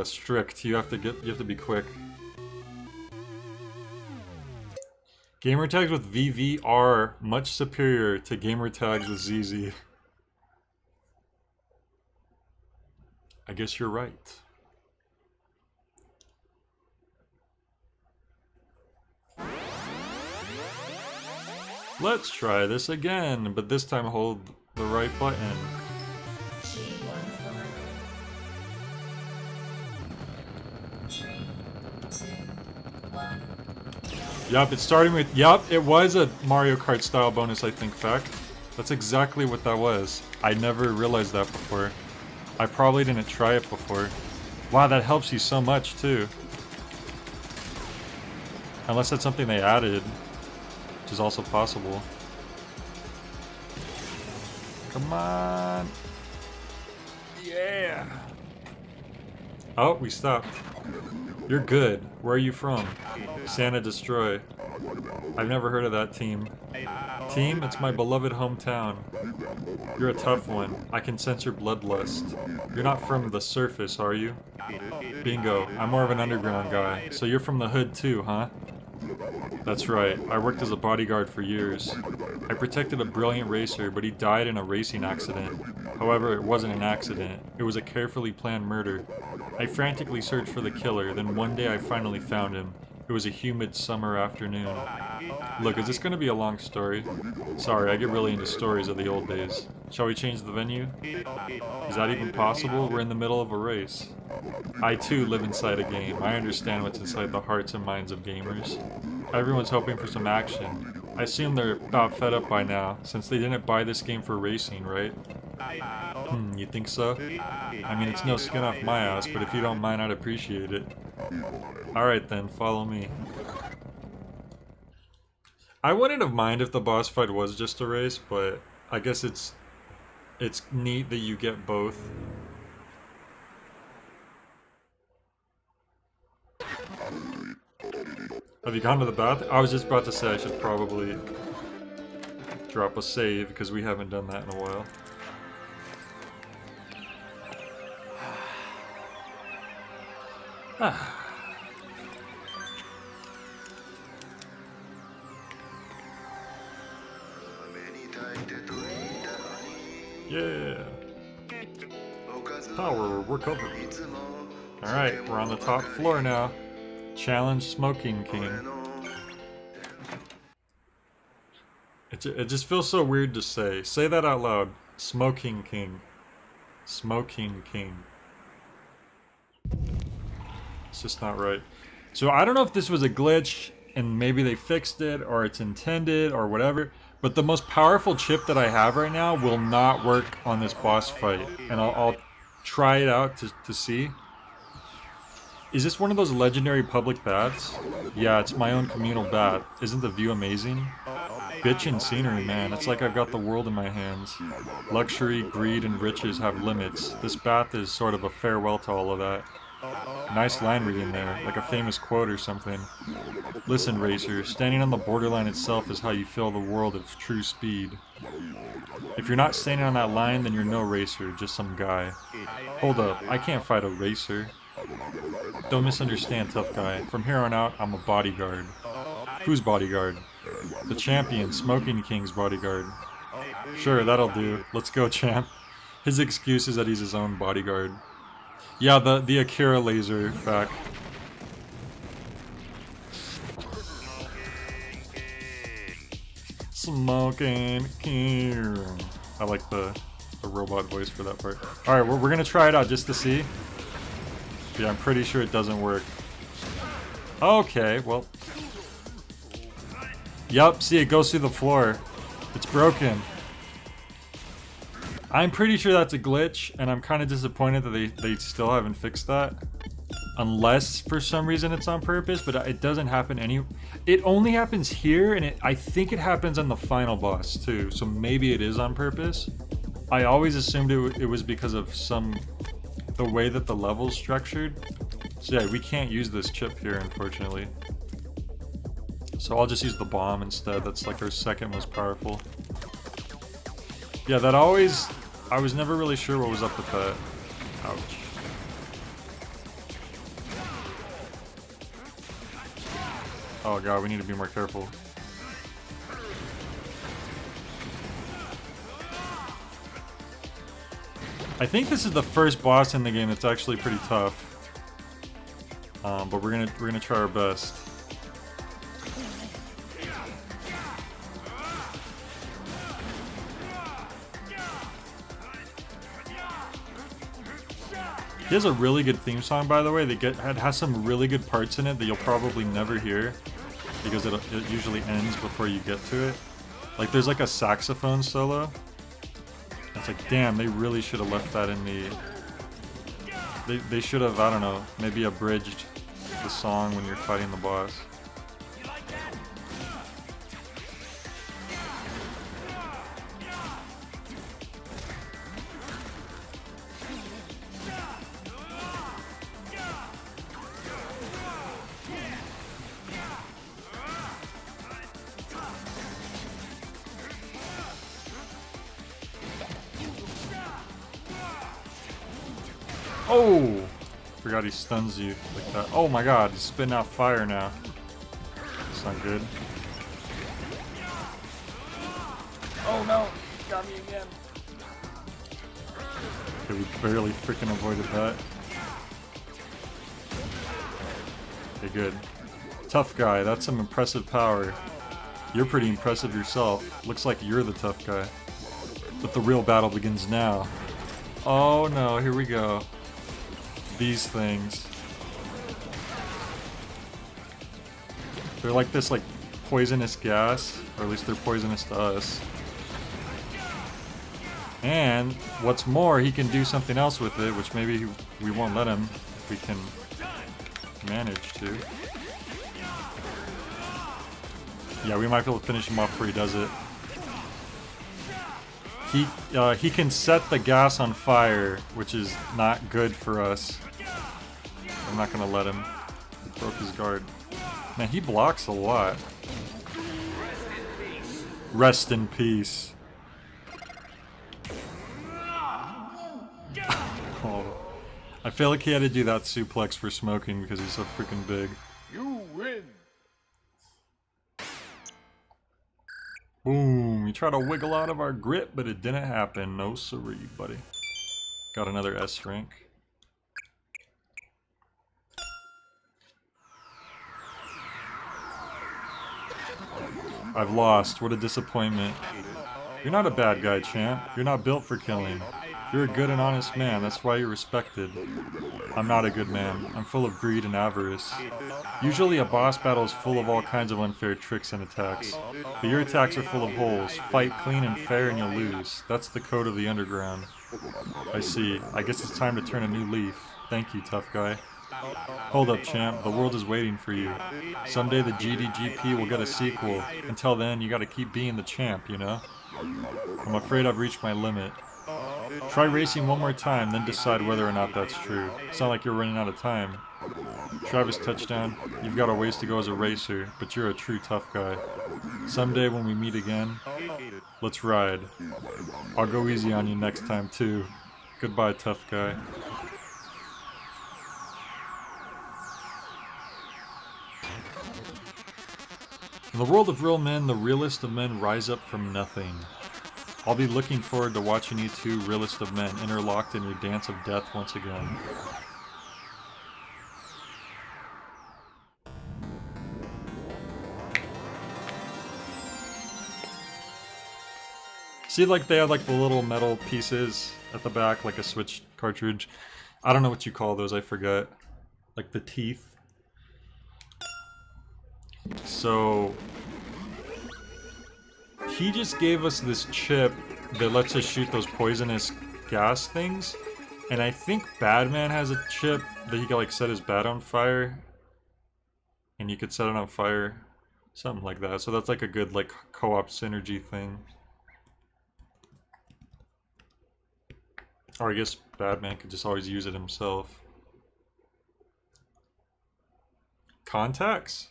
strict. You have to be quick. Gamer tags with VV are much superior to gamer tags with ZZ. I guess you're right. Let's try this again, but this time hold the right button. Yup, it's starting with, yup, it was a Mario Kart style bonus, I think, Fact. That's exactly what that was. I never realized that before. I probably didn't try it before. Wow, that helps you so much, too. Unless that's something they added, which is also possible. Come on. Yeah. Oh, we stopped. You're good. Where are you from? Santa Destroy. I've never heard of that team. Team, it's my beloved hometown. You're a tough one. I can sense your bloodlust. You're not from the surface, are you? Bingo. I'm more of an underground guy. So you're from the hood too, huh? That's right. I worked as a bodyguard for years. I protected a brilliant racer, but he died in a racing accident. However, it wasn't an accident. It was a carefully planned murder. I frantically searched for the killer, then one day I finally found him. It was a humid summer afternoon. Look, is this gonna be a long story? Sorry, I get really into stories of the old days. Shall we change the venue? Is that even possible? We're in the middle of a race. I too live inside a game. I understand what's inside the hearts and minds of gamers. Everyone's hoping for some action. I assume they're about fed up by now, since they didn't buy this game for racing, right? You think so? I mean, it's no skin off my ass, but if you don't mind, I'd appreciate it. Alright then, follow me. I wouldn't have minded if the boss fight was just a race, but I guess it's neat that you get both. Have you gone to the bathroom? I was just about to say I should probably drop a save because we haven't done that in a while. Yeah. Power recovery. Alright, we're on the top floor now. Challenge Smoking King. It just feels so weird to say. Say that out loud. Smoking King. Smoking King. It's just not right. So I don't know if this was a glitch and maybe they fixed it or it's intended or whatever, but the most powerful chip that I have right now will not work on this boss fight. And I'll try it out to see. Is this one of those legendary public baths? Yeah, it's my own communal bath. Isn't the view amazing? Bitchin' scenery, man. It's like I've got the world in my hands. Luxury, greed, and riches have limits. This bath is sort of a farewell to all of that. Nice line reading there, like a famous quote or something. Listen, racer, standing on the borderline itself is how you feel the world of true speed. If you're not standing on that line, then you're no racer, just some guy. Hold up, I can't fight a racer. Don't misunderstand, tough guy. From here on out, I'm a bodyguard. Whose bodyguard? The champion, Smoking King's bodyguard. Sure, that'll do. Let's go, champ. His excuse is that he's his own bodyguard. Yeah, the Akira laser fact. Smoking King. I like the robot voice for that part. Alright, we're gonna try it out just to see. Yeah, I'm pretty sure it doesn't work. Okay, well. Yup, see, it goes through the floor. It's broken. I'm pretty sure that's a glitch, and I'm kind of disappointed that they still haven't fixed that. Unless, for some reason, it's on purpose, but it doesn't happen It only happens here, and I think it happens on the final boss, too. So maybe it is on purpose. I always assumed it was because of the way that the level's structured. So yeah, we can't use this chip here, unfortunately. So I'll just use the bomb instead. That's like our second most powerful. Yeah, I was never really sure what was up with that. Ouch. Oh god, we need to be more careful. I think this is the first boss in the game that's actually pretty tough. But we're gonna try our best. He has a really good theme song, by the way. It has some really good parts in it that you'll probably never hear because it usually ends before you get to it. Like there's like a saxophone solo. It's like, damn, they really should have left that in the... They should have, I don't know, maybe abridged the song when you're fighting the boss. Oh! Forgot he stuns you like that. Oh my god, he's spitting out fire now. That's not good. Oh no, he got me again. Okay, we barely freaking avoided that. Okay, good. Tough guy, that's some impressive power. You're pretty impressive yourself. Looks like you're the tough guy. But the real battle begins now. Oh no, here we go. These things. They're like this like poisonous gas, or at least they're poisonous to us. And what's more, he can do something else with it, which maybe we won't let him if we can manage to. Yeah, we might be able to finish him off before he does it. He can set the gas on fire, which is not good for us. I'm not gonna let him. He broke his guard. Man, he blocks a lot. Rest in peace. Oh. I feel like he had to do that suplex for smoking because he's so freaking big. You win. Boom. You try to wiggle out of our grip, but it didn't happen. No siree, buddy. Got another S rank. I've lost. What a disappointment. You're not a bad guy, champ. You're not built for killing. You're a good and honest man. That's why you're respected. I'm not a good man. I'm full of greed and avarice. Usually a boss battle is full of all kinds of unfair tricks and attacks. But your attacks are full of holes. Fight clean and fair and you'll lose. That's the code of the underground. I see. I guess it's time to turn a new leaf. Thank you, tough guy. Hold up, champ. The world is waiting for you. Someday the GDGP will get a sequel. Until then, you gotta keep being the champ, you know? I'm afraid I've reached my limit. Try racing one more time, then decide whether or not that's true. It's not like you're running out of time. Travis touchdown. You've got a ways to go as a racer, but you're a true tough guy. Someday when we meet again, let's ride. I'll go easy on you next time too. Goodbye, tough guy. In the world of real men, the realest of men rise up from nothing. I'll be looking forward to watching you two realest of men interlocked in your dance of death once again. See, like, they have, like, the little metal pieces at the back, like a Switch cartridge. I don't know what you call those, I forget. Like, the teeth. So he just gave us this chip that lets us shoot those poisonous gas things, and I think Badman has a chip that he could like set his bat on fire, and you could set it on fire, something like that. So that's like a good like co-op synergy thing. Or I guess Badman could just always use it himself. Contacts?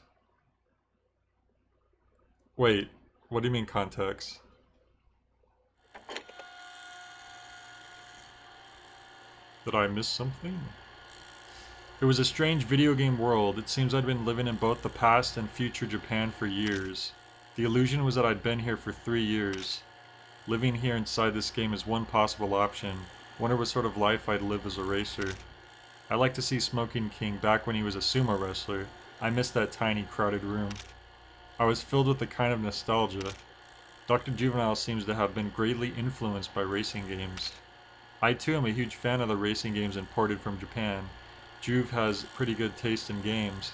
Wait, what do you mean contacts? Did I miss something? It was a strange video game world. It seems I'd been living in both the past and future Japan for years. The illusion was that I'd been here for 3 years. Living here inside this game is one possible option. Wonder what sort of life I'd live as a racer. I like to see Smoking King back when he was a sumo wrestler. I miss that tiny, crowded room. I was filled with a kind of nostalgia. Dr. Juvenile seems to have been greatly influenced by racing games. I too am a huge fan of the racing games imported from Japan. Juve has pretty good taste in games.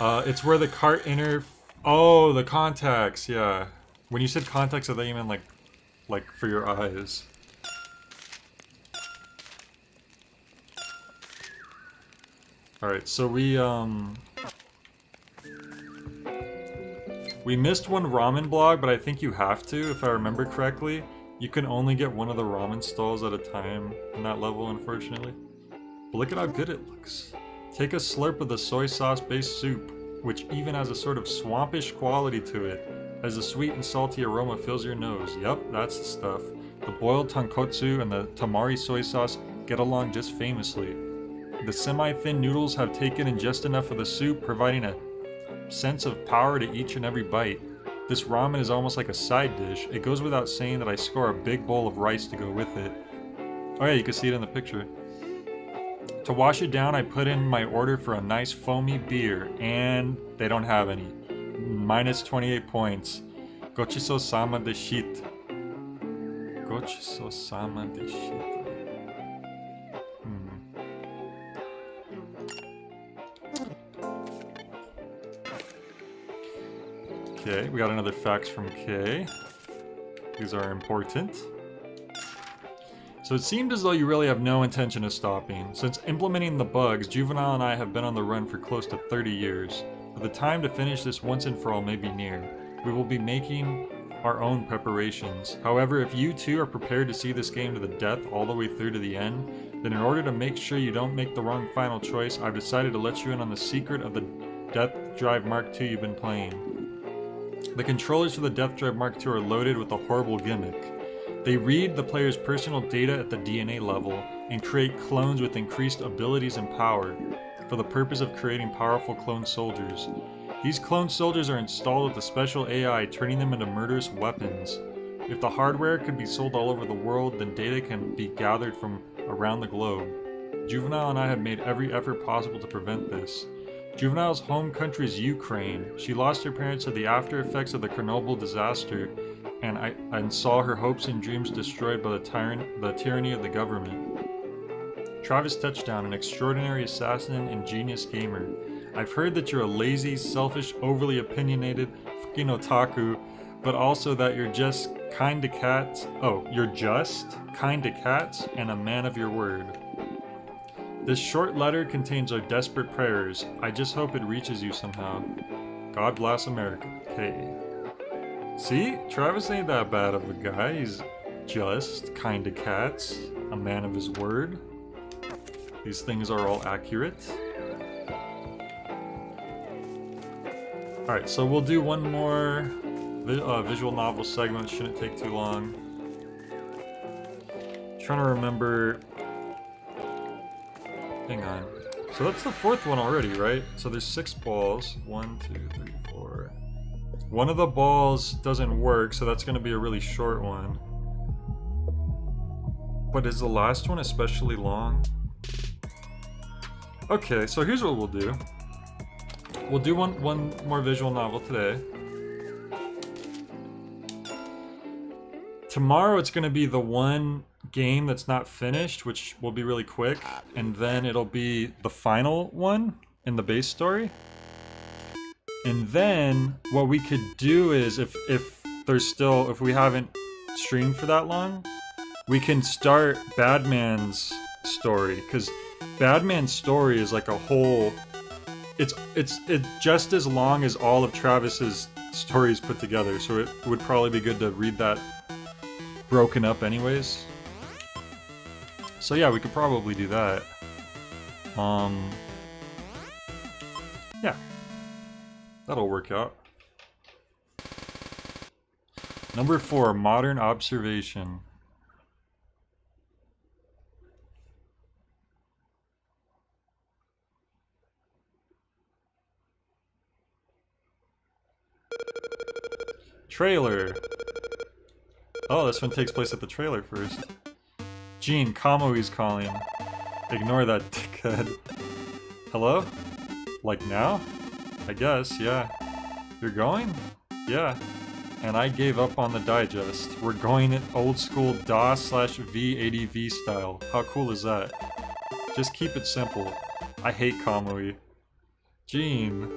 It's where the cart Oh, the contacts, yeah. When you said contacts, I thought you meant like for your eyes. Alright, so we missed one ramen blog, but I think you have to, if I remember correctly. You can only get one of the ramen stalls at a time in that level, unfortunately. But look at how good it looks. Take a slurp of the soy sauce-based soup, which even has a sort of swampish quality to it, as the sweet and salty aroma fills your nose. Yup, that's the stuff. The boiled tonkotsu and the tamari soy sauce get along just famously. The semi-thin noodles have taken in just enough of the soup, providing a sense of power to each and every bite. This ramen is almost like a side dish. It goes without saying that I score a big bowl of rice to go with it. Oh yeah, you can see it in the picture. To wash it down, I put in my order for a nice foamy beer, and they don't have any. Minus 28 points. Gochiso-sama de shit. Gochiso-sama de shit. Okay, we got another fax from Kay. These are important. So it seemed as though you really have no intention of stopping. Since implementing the bugs, Juvenile and I have been on the run for close to 30 years. But the time to finish this once and for all may be near. We will be making our own preparations. However, if you too are prepared to see this game to the death all the way through to the end, then in order to make sure you don't make the wrong final choice, I've decided to let you in on the secret of the Death Drive Mark II you've been playing. The controllers for the Death Drive Mark II are loaded with a horrible gimmick. They read the player's personal data at the DNA level and create clones with increased abilities and power for the purpose of creating powerful clone soldiers. These clone soldiers are installed with a special AI, turning them into murderous weapons. If the hardware could be sold all over the world, then data can be gathered from around the globe. Juvenile and I have made every effort possible to prevent this. Juvenile's home country is Ukraine. She lost her parents to the after effects of the Chernobyl disaster, and saw her hopes and dreams destroyed by the tyranny of the government. Travis Touchdown, an extraordinary assassin and genius gamer. I've heard that you're a lazy, selfish, overly opinionated fucking otaku, but also that you're just kinda cats. Oh, you're just kinda cats and a man of your word. This short letter contains our desperate prayers. I just hope it reaches you somehow. God bless America. K. See? Travis ain't that bad of a guy. He's just kinda cats, a man of his word. These things are all accurate. Alright, so we'll do one more visual novel segment. Shouldn't take too long. Trying to remember. Hang on. So that's the fourth one already, right? So there's 6 balls. 1, 2, 3, 4. One of the balls doesn't work, so that's going to be a really short one. But is the last one especially long? Okay, so here's what we'll do. We'll do one more visual novel today. Tomorrow it's going to be the one game that's not finished, which will be really quick, and then it'll be the final one in the base story. And then what we could do is, if we haven't streamed for that long, we can start Badman's story, because Badman's story is like a whole. It's just as long as all of Travis's stories put together, so it would probably be good to read that broken up anyways. So yeah, we could probably do that. Yeah. That'll work out. Number 4, modern observation. Trailer. Oh, this one takes place at the trailer first. Gene, Kamui's calling. Ignore that dickhead. Hello? Like now? I guess, yeah. You're going? Yeah. And I gave up on the digest. We're going it old school DOS/V80V style. How cool is that? Just keep it simple. I hate Kamui. Gene.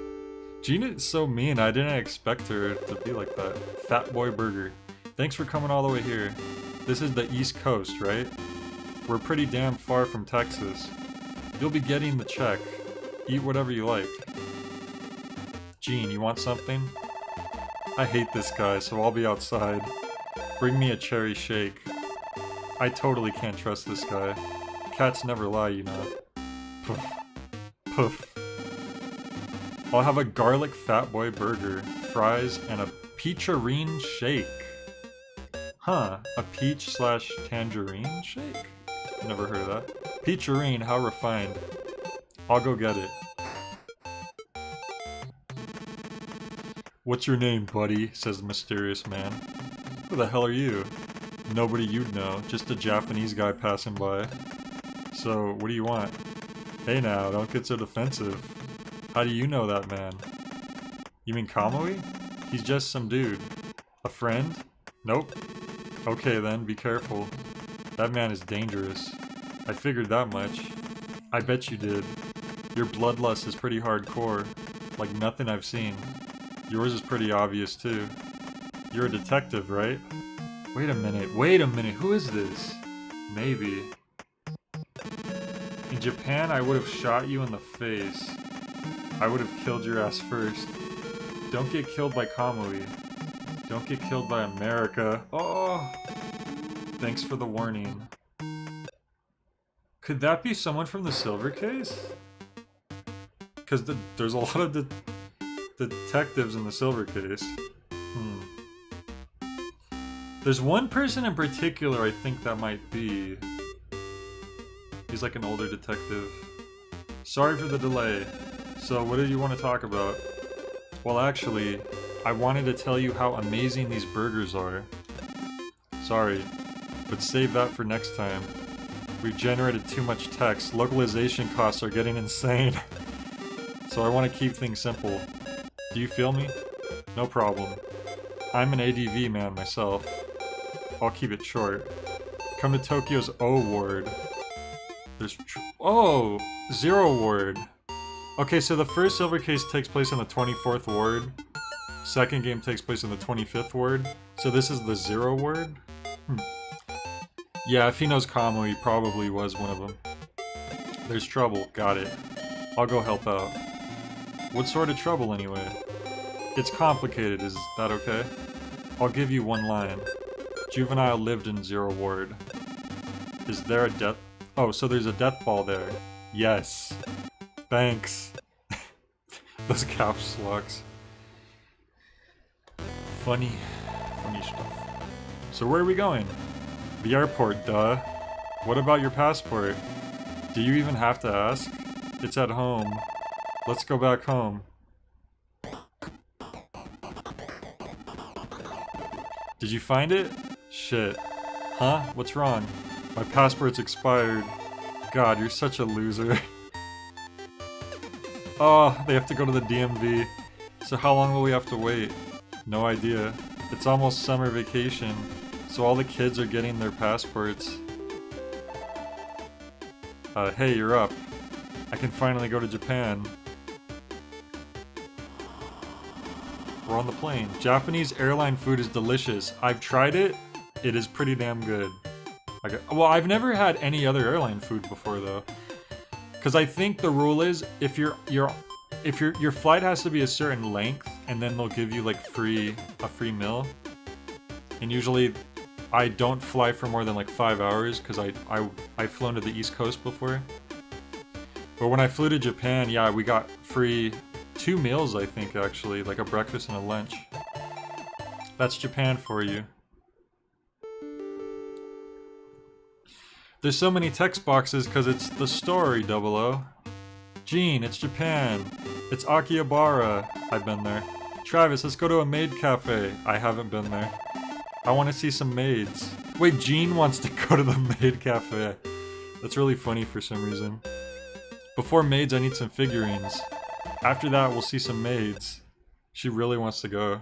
Gene is so mean. I didn't expect her to be like that. Fat Boy Burger. Thanks for coming all the way here. This is the East Coast, right? We're pretty damn far from Texas. You'll be getting the check. Eat whatever you like. Gene, you want something? I hate this guy, so I'll be outside. Bring me a cherry shake. I totally can't trust this guy. Cats never lie, you know. Poof. Poof. I'll have a garlic Fat Boy burger, fries, and a peacherine shake. Huh, a peach/tangerine shake? Never heard of that. Peacherine, how refined. I'll go get it. What's your name, buddy? Says the mysterious man. Who the hell are you? Nobody you'd know, just a Japanese guy passing by. So, what do you want? Hey now, don't get so defensive. How do you know that man? You mean Kamui? He's just some dude. A friend? Nope. Okay then, be careful. That man is dangerous. I figured that much. I bet you did. Your bloodlust is pretty hardcore, like nothing I've seen. Yours is pretty obvious too. You're a detective, right? Wait a minute, who is this? Maybe. In Japan, I would have shot you in the face. I would have killed your ass first. Don't get killed by Kamui. Don't get killed by America. Oh! Thanks for the warning. Could that be someone from the Silver Case? Because there's a lot of detectives in the Silver Case. There's one person in particular I think that might be. He's like an older detective. Sorry for the delay. So what do you want to talk about? Well, actually, I wanted to tell you how amazing these burgers are. Sorry, but save that for next time. We've generated too much text. Localization costs are getting insane. So I want to keep things simple. Do you feel me? No problem. I'm an ADV man myself. I'll keep it short. Come to Tokyo's O Ward. There's Zero Ward. Okay, so the first Silver Case takes place in the 24th Ward. Second game takes place in the 25th Ward. So this is the Zero Ward? Yeah, if he knows Kamui, he probably was one of them. There's trouble. Got it. I'll go help out. What sort of trouble, anyway? It's complicated, is that okay? I'll give you one line. Juvenile lived in Zero Ward. Is there a death... Oh, so there's a death ball there. Yes. Thanks. Those caps locks. Funny stuff. So where are we going? The airport, duh. What about your passport? Do you even have to ask? It's at home. Let's go back home. Did you find it? Shit. Huh? What's wrong? My passport's expired. God, you're such a loser. Oh, they have to go to the DMV. So how long will we have to wait? No idea. It's almost summer vacation, so all the kids are getting their passports. Hey, you're up. I can finally go to Japan. We're on the plane. Japanese airline food is delicious. I've tried it. It is pretty damn good. Well, I've never had any other airline food before though. Cause I think the rule is if your flight has to be a certain length, and then they'll give you like a free meal. And usually, I don't fly for more than like 5 hours because I've flown to the East Coast before. But when I flew to Japan, yeah, we got free 2 meals, I think, actually, like a breakfast and a lunch. That's Japan for you. There's so many text boxes because it's the story, 00. Gene, it's Japan. It's Akihabara. I've been there. Travis, let's go to a maid cafe. I haven't been there. I want to see some maids. Wait, Gene wants to go to the maid cafe. That's really funny for some reason. Before maids, I need some figurines. After that, we'll see some maids. She really wants to go.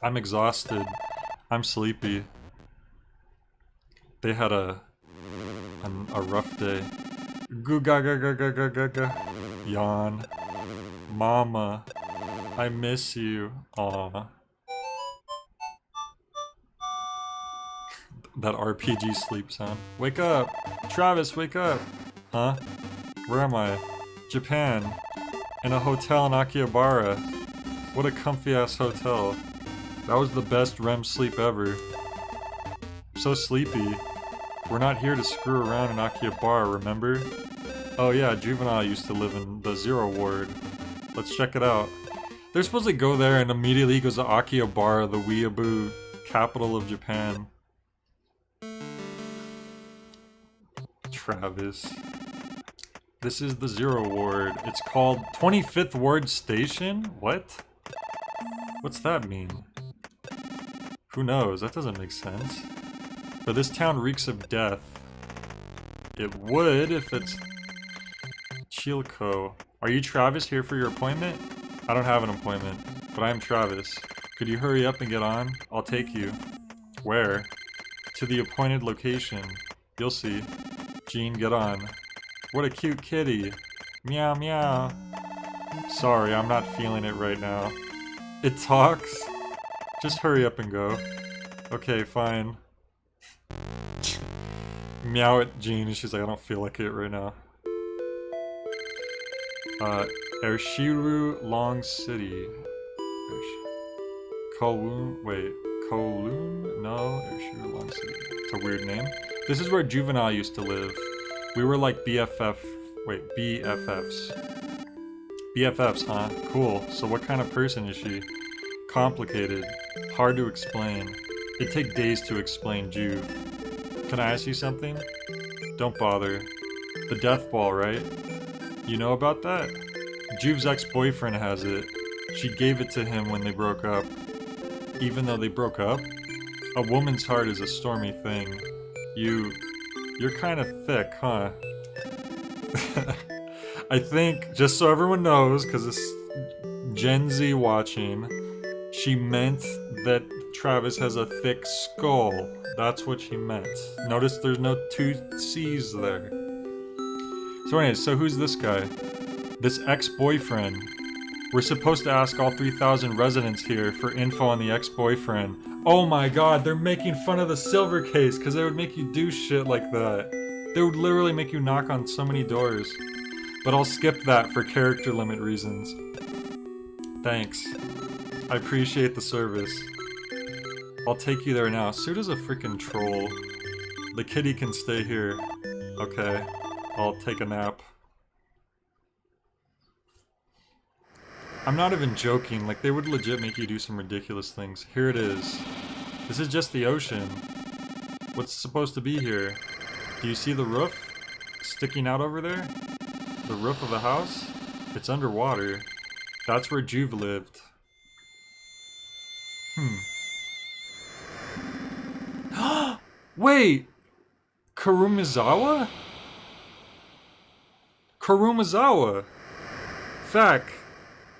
I'm exhausted. I'm sleepy. They had a rough day. Goo ga ga ga ga ga ga ga. Yawn. Mama. I miss you. Aw. That RPG sleep sound. Wake up! Travis, wake up! Huh? Where am I? Japan. In a hotel in Akihabara. What a comfy ass hotel. That was the best REM sleep ever. I'm so sleepy. We're not here to screw around in Akihabara, remember? Oh yeah, Juvenile used to live in the Zero Ward. Let's check it out. They're supposed to go there and immediately goes to Akihabara, the weeaboo capital of Japan. Travis. This is the Zero Ward. It's called 25th Ward Station? What? What's that mean? Who knows? That doesn't make sense. But this town reeks of death. It would if it's Chilco. Are you Travis here for your appointment? I don't have an appointment, but I'm Travis. Could you hurry up and get on? I'll take you. Where? To the appointed location. You'll see. Gene, get on. What a cute kitty. Meow meow. Sorry, I'm not feeling it right now. It talks? Just hurry up and go. Okay, fine. Meow at Jean, and she's like, I don't feel like it right now. Ershiru Long City. Kowloon, wait. Kowloon? No, Ershiru Long City. It's a weird name. This is where Juvenile used to live. We were like BFFs. BFFs, huh? Cool. So what kind of person is she? Complicated. Hard to explain. It'd take days to explain Juve. Can I ask you something? Don't bother. The death ball, right? You know about that? Juve's ex-boyfriend has it. She gave it to him when they broke up. Even though they broke up? A woman's heart is a stormy thing. You're kind of thick, huh? I think, just so everyone knows, because it's Gen Z watching, she meant that Travis has a thick skull. That's what she meant. Notice there's no two C's there. So anyways, so who's this guy? This ex-boyfriend. We're supposed to ask all 3,000 residents here for info on the ex-boyfriend. Oh my god, they're making fun of the silver case because they would make you do shit like that. They would literally make you knock on so many doors. But I'll skip that for character limit reasons. Thanks. I appreciate the service. I'll take you there now. Suda's a freaking troll. The kitty can stay here. Okay. I'll take a nap. I'm not even joking, like they would legit make you do some ridiculous things. Here it is. This is just the ocean. What's supposed to be here? Do you see the roof? Sticking out over there? The roof of a house? It's underwater. That's where Juve lived. Wait! Karumizawa? Karumizawa! Fact.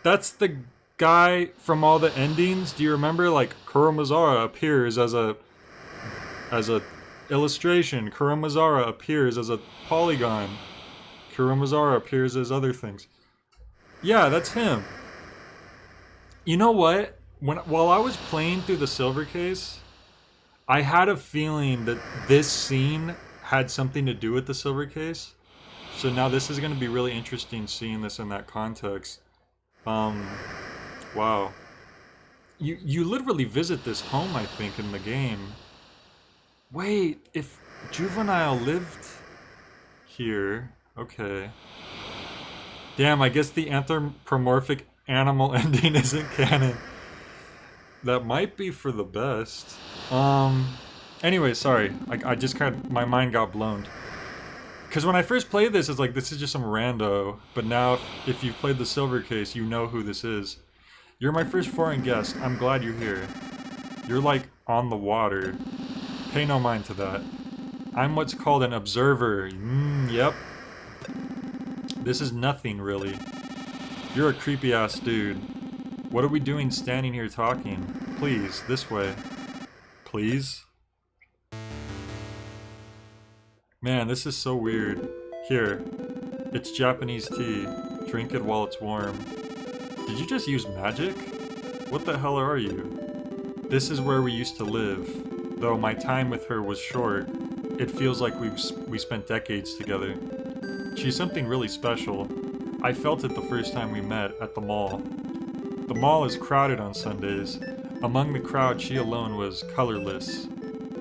That's the guy from all the endings. Do you remember? Like, Kuromizawa appears as a illustration. Kuromizawa appears as a polygon. Kuromizawa appears as other things. Yeah, that's him. You know what? While I was playing through the silver case, I had a feeling that this scene had something to do with the silver case. So now this is going to be really interesting seeing this in that context. Wow. You literally visit this home, I think, in the game. Wait, if Juvenile lived here, okay. Damn, I guess the anthropomorphic animal ending isn't canon. That might be for the best. Anyway, sorry. I just my mind got blown. Because when I first played this, it's like, this is just some rando. But now, if you've played the silver case, you know who this is. You're my first foreign guest. I'm glad you're here. You're like on the water. Pay no mind to that. I'm what's called an observer. Yep. This is nothing, really. You're a creepy ass dude. What are we doing standing here talking? Please, this way. Please? Man, this is so weird. Here. It's Japanese tea. Drink it while it's warm. Did you just use magic? What the hell are you? This is where we used to live. Though my time with her was short, it feels like we spent decades together. She's something really special. I felt it the first time we met at the mall. The mall is crowded on Sundays. Among the crowd, she alone was colorless.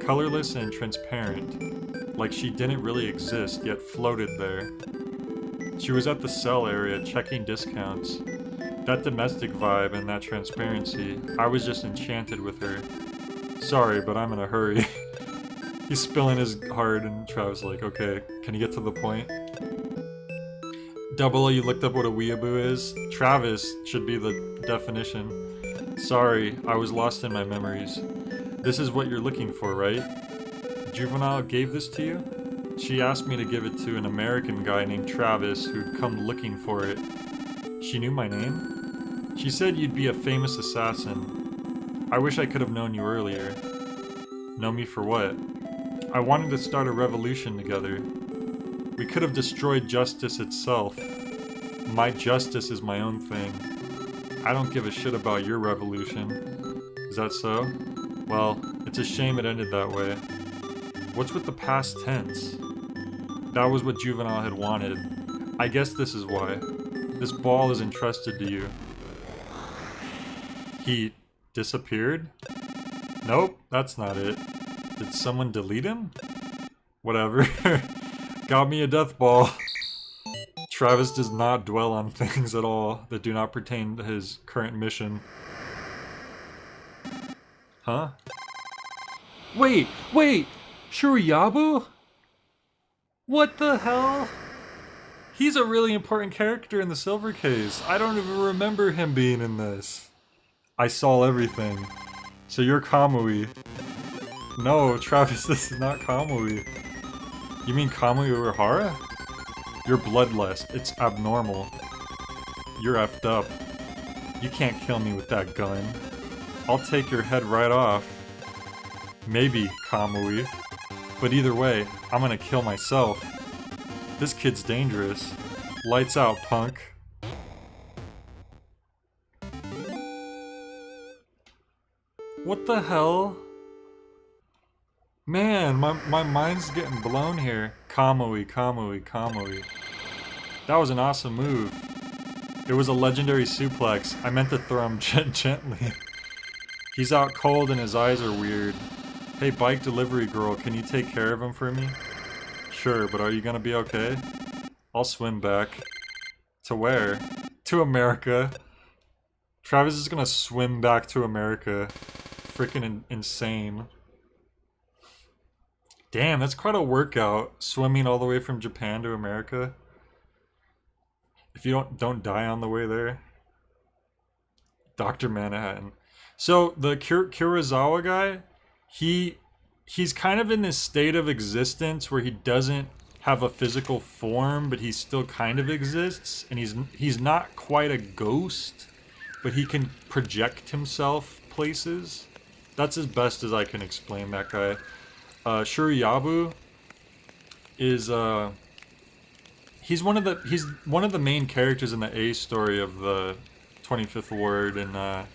Colorless and transparent. Like she didn't really exist, yet floated there. She was at the sell area checking discounts. That domestic vibe and that transparency, I was just enchanted with her. Sorry, but I'm in a hurry. He's spilling his heart and Travis like, okay, can you get to the point? Double, you looked up what a weeaboo is? Travis should be the definition. Sorry, I was lost in my memories. This is what you're looking for, right? Juvenile gave this to you? She asked me to give it to an American guy named Travis who'd come looking for it. She knew my name? She said you'd be a famous assassin. I wish I could have known you earlier. Know me for what? I wanted to start a revolution together. We could have destroyed justice itself. My justice is my own thing. I don't give a shit about your revolution. Is that so? Well, it's a shame it ended that way. What's with the past tense? That was what Juvenile had wanted. I guess this is why. This ball is entrusted to you. He disappeared? Nope, that's not it. Did someone delete him? Whatever. Got me a death ball. Travis does not dwell on things at all that do not pertain to his current mission. Huh? Wait! Shuriyabu? What the hell? He's a really important character in the Silver Case. I don't even remember him being in this. I saw everything. So you're Kamui. No, Travis, this is not Kamui. You mean Kamui Urahara? You're bloodlust. It's abnormal. You're effed up. You can't kill me with that gun. I'll take your head right off. Maybe, Kamui. But either way, I'm gonna kill myself. This kid's dangerous. Lights out, punk. What the hell? Man, my mind's getting blown here. Kamui. That was an awesome move. It was a legendary suplex. I meant to throw him gently. He's out cold and his eyes are weird. Hey, bike delivery girl, can you take care of him for me? Sure, but are you gonna be okay? I'll swim back. To where? To America. Travis is gonna swim back to America. Freaking insane. Damn, that's quite a workout, swimming all the way from Japan to America. If you don't die on the way there. Dr. Manhattan. So, the Kurosawa guy, he's kind of in this state of existence where he doesn't have a physical form, but he still kind of exists, and he's not quite a ghost, but he can project himself places. That's as best as I can explain that guy. Shuriyabu is he's one of the main characters in the A story of the 25th Ward, and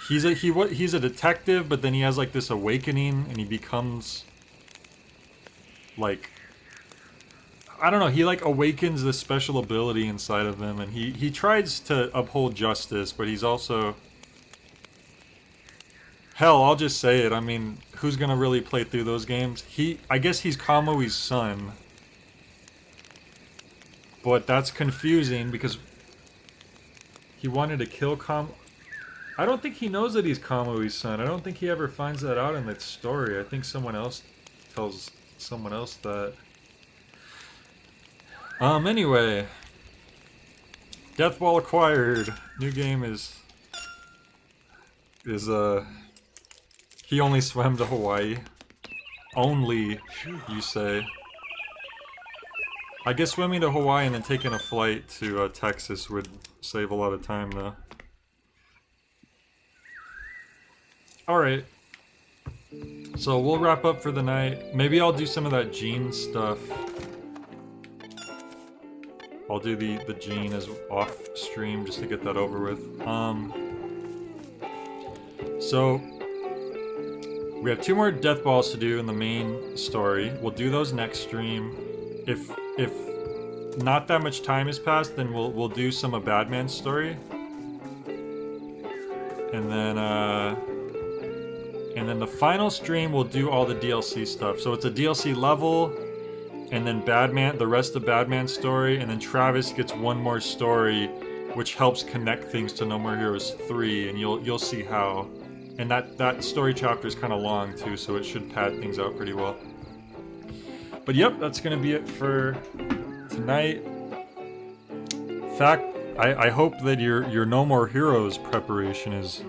he's a detective, but then he has like this awakening and he becomes like, I don't know, he like awakens this special ability inside of him, and he tries to uphold justice, but he's also, hell, I'll just say it. I mean, who's gonna really play through those games? I guess he's Kamui's son. But that's confusing because he wanted to kill I don't think he knows that he's Kamui's son. I don't think he ever finds that out in that story. I think someone else tells someone else that. Anyway. Death Ball acquired. New game is he only swam to Hawaii. Only, you say. I guess swimming to Hawaii and then taking a flight to Texas would save a lot of time, though. Alright. So we'll wrap up for the night. Maybe I'll do some of that Gene stuff. I'll do the Gene as off stream just to get that over with. So we have 2 more death balls to do in the main story. We'll do those next stream. If not that much time has passed, then we'll do some of Badman's story. And then the final stream we'll do all the DLC stuff. So it's a DLC level, and then Badman, the rest of Badman's story, and then Travis gets one more story, which helps connect things to No More Heroes 3, and you'll see how. And that story chapter is kind of long too, so it should pad things out pretty well. But yep, that's gonna be it for tonight. In fact, I hope that your No More Heroes preparation has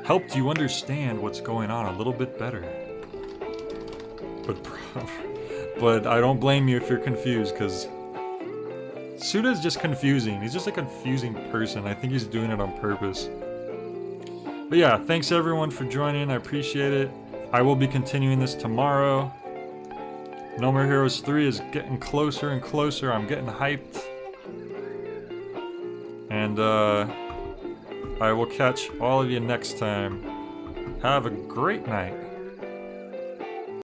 helped you understand what's going on a little bit better. But I don't blame you if you're confused, because Suda's just confusing. He's just a confusing person. I think he's doing it on purpose. But yeah, thanks everyone for joining. I appreciate it. I will be continuing this tomorrow. No More Heroes 3 is getting closer and closer. I'm getting hyped. And I will catch all of you next time. Have a great night.